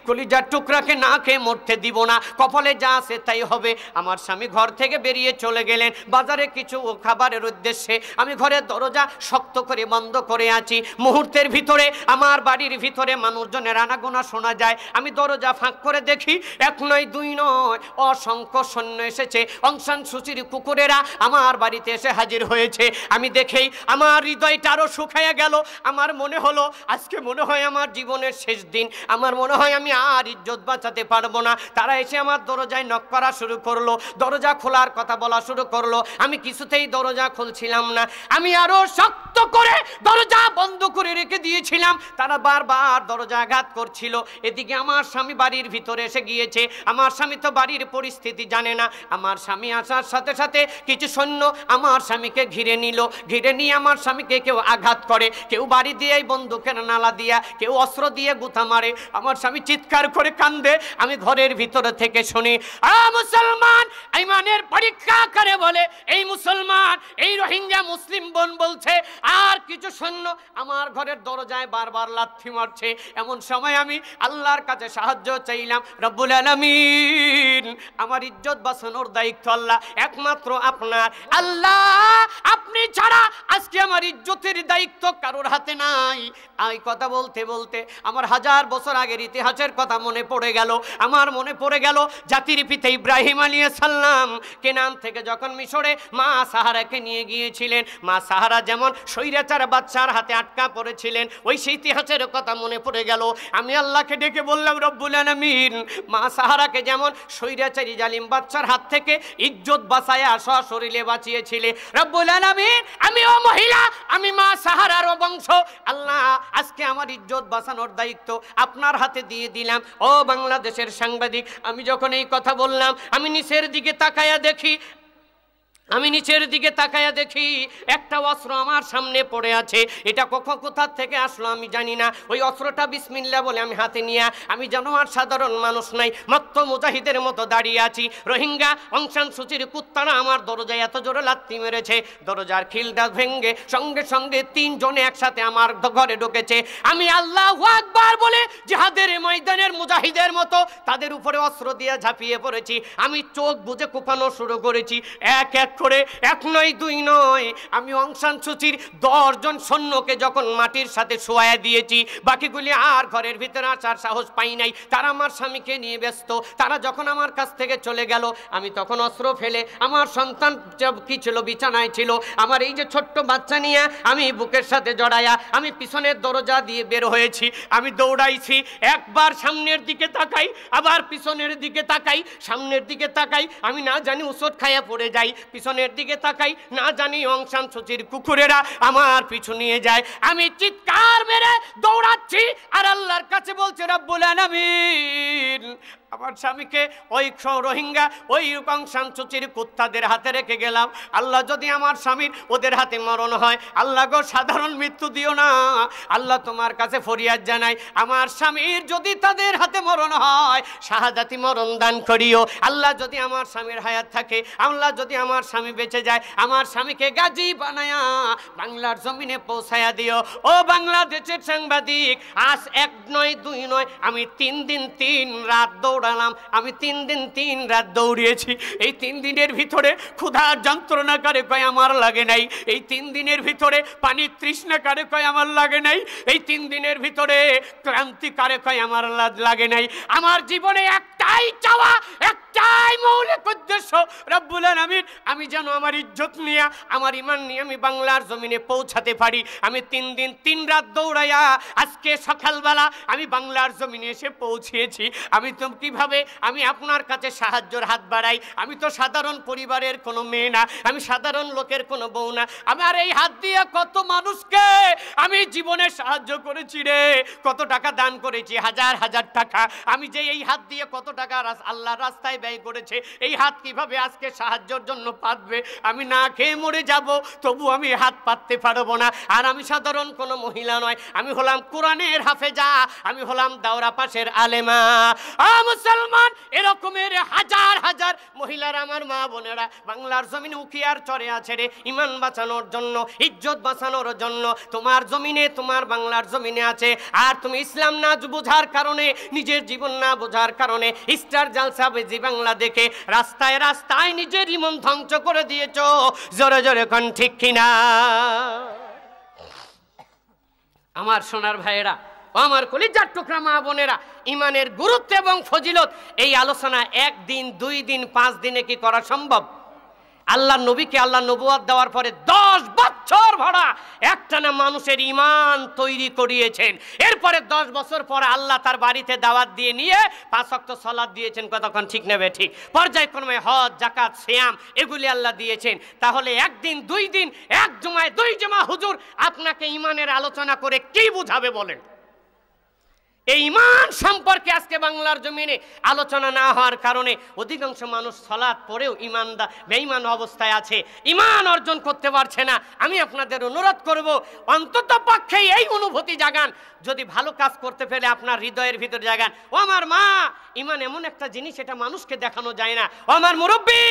কলিজার টুকরাকে না খেয়ে মরতে দিব না, কপালে যা আছে তাই হবে। আমার স্বামী ঘর থেকে বেরিয়ে চলে গেলেন বাজারে কিছু খাবারের উদ্দেশ্যে, আমি ঘরের দরজা শক্ত করে বন্ধ করে আছি, মুহূর্তের ভিতরে আমার বাড়ির ভিতরে মানুষজনের আনাগোনা শোনা যায়, আমি দরজা ফাঁক করে দেখি এক নয় দুই নয় অসংখ্য সৈন্য এসেছে, অং সান সুচির কুকুরেরা আমার বাড়িতে এসে হাজির হয়েছে। আমি দেখেই আমার হৃদয়টা আরো শুকাইয়া গেল, আমার মনে হলো আজকে মনে হয় আমার জীবনের শেষ দিন, আমার মনে হয় আমি আর ইজ্জত বাঁচাতে পারবো না। তারা এসে আমার দরজায় নক করা শুরু করলো, দরজা খোলার কথা বলা শুরু করলো, আমি কিছুতেই দরজা খুলছিলাম না, আমি আরো শক্ত করে দরজা বন্ধ করে রেখে দিয়েছিলাম, তারা বারবার দরজা আঘাত করছিল। এদিকে আমার স্বামী বাড়ির ভিতরে এসে গিয়েছে, আমার স্বামী তো বাড়ির পরিস্থিতি জানে না, আমার স্বামী আসার সাথে সাথে কিছু সৈন্য আমার স্বামীকে ঘিরে নিল, ঘিরে নিয়ে আমার স্বামীকে কেউ আঘাত করে, কেউ বাড়ি দিয়ে বন্দুকের নালা দিয়া, কেউ অস্ত্র দিয়ে গুঁতা মারে, আমার স্বামী চিৎকার করে কান্দে, আমি ঘরের ভিতরে থেকে শুনি, মুসলমান ঈমানের পরীক্ষা করে বলে এই মুসলমান, এই রোহিঙ্গা মুসলিম বোন বলছে, আর কিছু সৈন্য আমার ঘরের দরজায় বারবার লাথি মারছে। এমন সময় আমি আল্লাহর কাছে সাহায্য চাইলাম, রব্বুল আলামিন আমার ইজ্জত বাঁচানোর দায়িত্ব আল্লাহ একমাত্র আপনার, আল্লাহ আপনি ছাড়া আজকে আমার ইজ্জতের দায়িত্ব কারোর হাতে নাই। এই কথা বলতে বলতে আমার 1000 বছর আগের ইতিহাসের কথা মনে পড়ে গেল, আমার মনে পড়ে গেল জাতির পিতা ইব্রাহিম আলাইহিস সালাম কেনান থেকে যখন মিশরে মা সাহারাকে নিয়ে গিয়েছিলেন, মা সাহারা যেমন স্বৈরাচার বাদশার হাতে আটকা পড়েছিলেন, ওই সেই ইতিহাসের কথা মনে পড়ে গেল। আমি আল্লাহকে ডেকে বললাম, রব্বুল আলামিন মা সাহারাকে যেমন স্বৈরাচারী জালিম বাদশার হাত থেকে ইজ্জত বাঁচায়া সশরীরে বাঁচিয়েছিলে, রব্বুল আলামিন আমিও মহিলা, আমি মা সাহারার বংশ, আল্লাহ আজকে আমার ইজ্জত বাঁচানোর দায়িত্ব আপনার হাতে দিয়ে দিলাম। ও বাংলাদেশের সাংবাদিক, আমি যখন এই কথা বললাম, আমি নিচের দিকে তাকায়া দেখি, আমি নিচের দিকে তাকায়া দেখি একটা অস্ত্র আমার সামনে পড়ে আছে, এটা কখন কোথা থেকে আসলো আমি জানি না, ওই অস্ত্রটা বিসমিল্লাহ বলে আমি হাতে নিয়ে, আমি যেন আর সাধারণ মানুষ নাই, মাত্র মুজাহিদের মতো দাঁড়িয়ে আছি। রোহিঙ্গা অং সান সুচির কুত্তারা আমার দরজায় এত জোরে লাথি মেরেছে, দরজার খিলটা ভেঙে সঙ্গে সঙ্গে 3 জনে একসাথে আমার ঘরে ঢুকেছে। আমি আল্লাহু আকবার বলে জিহাদের ময়দানের মুজাহিদের মতো তাদের উপরে অস্ত্র দিয়ে ঝাঁপিয়ে পড়েছি, আমি চোখ বুজে কোপানো শুরু করেছি, এক এক করে, এক নয় দুই নয়, আমি অং সান সুচির 10 জন সৈন্যকে যখন মাটির সাথে শোয়া দিয়েছি, বাকিগুলি আর ঘরের ভিতরে আসার সাহস পাই নাই। তারা আমার স্বামীকে নিয়ে ব্যস্ত। তারা যখন আমার কাছ থেকে চলে গেল, আমি তখন অস্ত্র ফেলে, আমার সন্তান কি ছিল, বিছানায় ছিল, আমার এই যে ছোট্ট বাচ্চা নিয়ে আমি বুকের সাথে জড়ায়া আমি পিছনের দরজা দিয়ে বের হয়েছি। আমি দৌড়াইছি, একবার সামনের দিকে তাকাই, আবার পিছনের দিকে তাকাই, সামনের দিকে তাকাই, আমি না জানি ওষুধ খাইয়া পড়ে যাই, পিছনের দিকে তাকাই, না জানি অং সান সুচির কুকুরেরা আমার পিছু নিয়ে যায়। আমি চিৎকার মেরে দৌড়াচ্ছি আর আল্লাহর কাছে বলছে, রব্বুল আলামিন, আমার স্বামীকে ওই রোহিঙ্গা ওই অং সান সুচির কুত্তাদের হাতে রেখে গেলাম। আল্লাহ যদি আমার স্বামীর ওদের হাতে মরণ হয়, আল্লাহ গো সাধারণ মৃত্যু দিও না। আল্লাহ তোমার কাছে ফরিয়াদ জানাই, আমার স্বামীর যদি তাদের হাতে মরণ হয়, শাহাদাতি মরণ দান করিও। আল্লাহ যদি আমার স্বামীর হায়াত থাকে, আল্লাহ যদি আমার স্বামী বেঁচে যায়, আমার স্বামীকে গাজী বানায়া বাংলার জমিনে পৌঁছায়া দিও। ও বাংলাদেশের সাংবাদিক, আজ 1 নয় 2 নয়, আমি 3 দিন 3 রাত দৌড়ালাম। আমি 3 দিন 3 রাত দৌড়িয়েছি। এই 3 দিনের ভিতরে ক্ষুধার যন্ত্রণা কারে কয় আমার লাগে নাই। এই 3 দিনের ভিতরে পানির তৃষ্ণা কারে কয় আমার লাগে নাই। এই 3 দিনের ভিতরে ক্লান্তি কারে কয় আমার লাগে নাই। আমার জীবনে একটাই চাওয়া, একটাই মৌলিক উদ্দেশ্য, রব্বুল আলামিন, আমি যেন আমার ইজ্জত নিয়ে, আমার ঈমান নিয়ে আমি বাংলার জমিনে পৌঁছাতে পারি। আমি 3 দিন 3 রাত দৌড়াইয়া আজকে সকালবেলা আমি বাংলার জমিনে এসে পৌঁছেছি। আমি তো কিভাবে আমি আপনার কাছে সাহায্যের হাত বাড়াই? আমি তো সাধারণ পরিবারের কোনো মেয়ে না, আমি সাধারণ লোকের কোনো বউ না। আমার এই হাত দিয়ে কত মানুষকে আমি জীবনে সাহায্য করেছি রে, কত টাকা দান করেছি, হাজার হাজার টাকা। আমি যে এই হাত দিয়ে কত টাকা আল্লাহর রাস্তায় ব্যয় করেছে, এই হাত কিভাবে আজকে সাহায্যের জন্য পাতবে? আমি না খেয়ে মরে যাব, তবু আমি হাত পাততে পারবো না। আর আমি সাধারণ কোনো মহিলা নয়, আমি হলাম কোরআনের হাফেজা, আমি হলাম দাওরা পাশের আলেমা। মুসলমান, এরকমের হাজার হাজার মহিলার, আমার মা বোনেরা বাংলার জমিনে উখিয়ার চরে আছে রে, ইমান বাঁচানোর জন্য, ইজ্জত বাঁচানোর জন্য। তোমার জমিনে, তোমার বাংলার জমিনে আছে। আর তুমি ইসলাম না বোঝার কারণে, নিজের জীবন না বোঝার কারণে স্টার জালসা বেজি বাংলা দেখে রাস্তায় রাস্তায় নিজের ইমান ধ্বংস করে দিয়েছো। জোরে জোরে কোন ঠিক কিনা? আমার সোনার ভাইয়েরা, আমার কলিজার টুকরা মা বোনেরা, ইমানের গুরুত্ব এবং ফজিলত এই আলোচনা 1 দিন 2 দিন 5 দিনে কি করা সম্ভব? আল্লাহ নবীকে আল্লাহ নবুয়ত দেওয়ার পরে 10 বছর ভরা একটানা মানুষের ইমান তৈরি করিয়েছেন। এরপরে 10 বছর পরে আল্লাহ তার বাড়িতে দাওয়াত দিয়ে নিয়ে 5 ওয়াক্ত সালাত দিয়েছেন। কতক্ষণ ঠিক নেবে ঠিক, পর্যায়ক্রমে হজ, জাকাত, সিয়াম এগুলি আল্লাহ দিয়েছেন। তাহলে 1 দিন 2 দিন, 1 জুমায় 2 জুমা হুজুর আপনাকে ইমানের আলোচনা করে কি বুঝাবে বলেন? এই ইমান সম্পর্কে আজকে বাংলার জমিনে আলোচনা না হওয়ার কারণে অধিকাংশ মানুষ সালাত পড়েও বেঈমান অবস্থায় আছে, ইমান অর্জন করতে পারছে না। আমি আপনাদের অনুরোধ করব, অন্তত পক্ষে এই অনুভূতি জাগান, যদি ভালো কাজ করতে পেলে আপনার হৃদয়ের ভিতরে জাগান। ও আমার মা, ইমান এমন একটা জিনিস, এটা মানুষকে দেখানো যায় না। ও আমার মুরব্বী,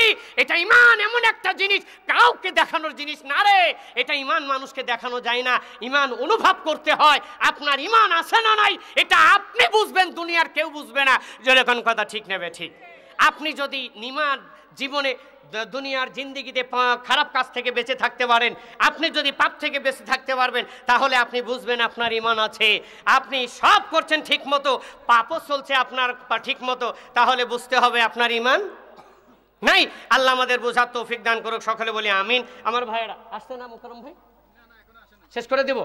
এটা ইমান এমন একটা জিনিস, কাউকে দেখানোর জিনিস না রে। এটা ইমান মানুষকে দেখানো যায় না, ইমান অনুভব করতে হয়। আপনার ইমান আছে না নাই এটা আপনি বুঝবেন, দুনিয়ার কেউ বুঝবে না। যেরকম কথা ঠিক নেবে ঠিক। আপনি যদি নিমান জীবনে দুনিয়ার জিন্দিগিতে খারাপ কাজ থেকে বেঁচে থাকতে পারেন, আপনি যদি পাপ থেকে বেঁচে থাকতে পারবেন, তাহলে আপনি বুঝবেন আপনার ইমান আছে। আপনি সব করছেন ঠিক মতো, পাপও চলছে আপনার ঠিক মতো, তাহলে বুঝতে হবে আপনার ইমান নাই। আল্লাহ আমাদের বোঝার তৌফিক দান করুক। সকলে বলি আমিন। আমার ভাইয়েরা আসতে না, মুকরম ভাই শেষ করে দেব।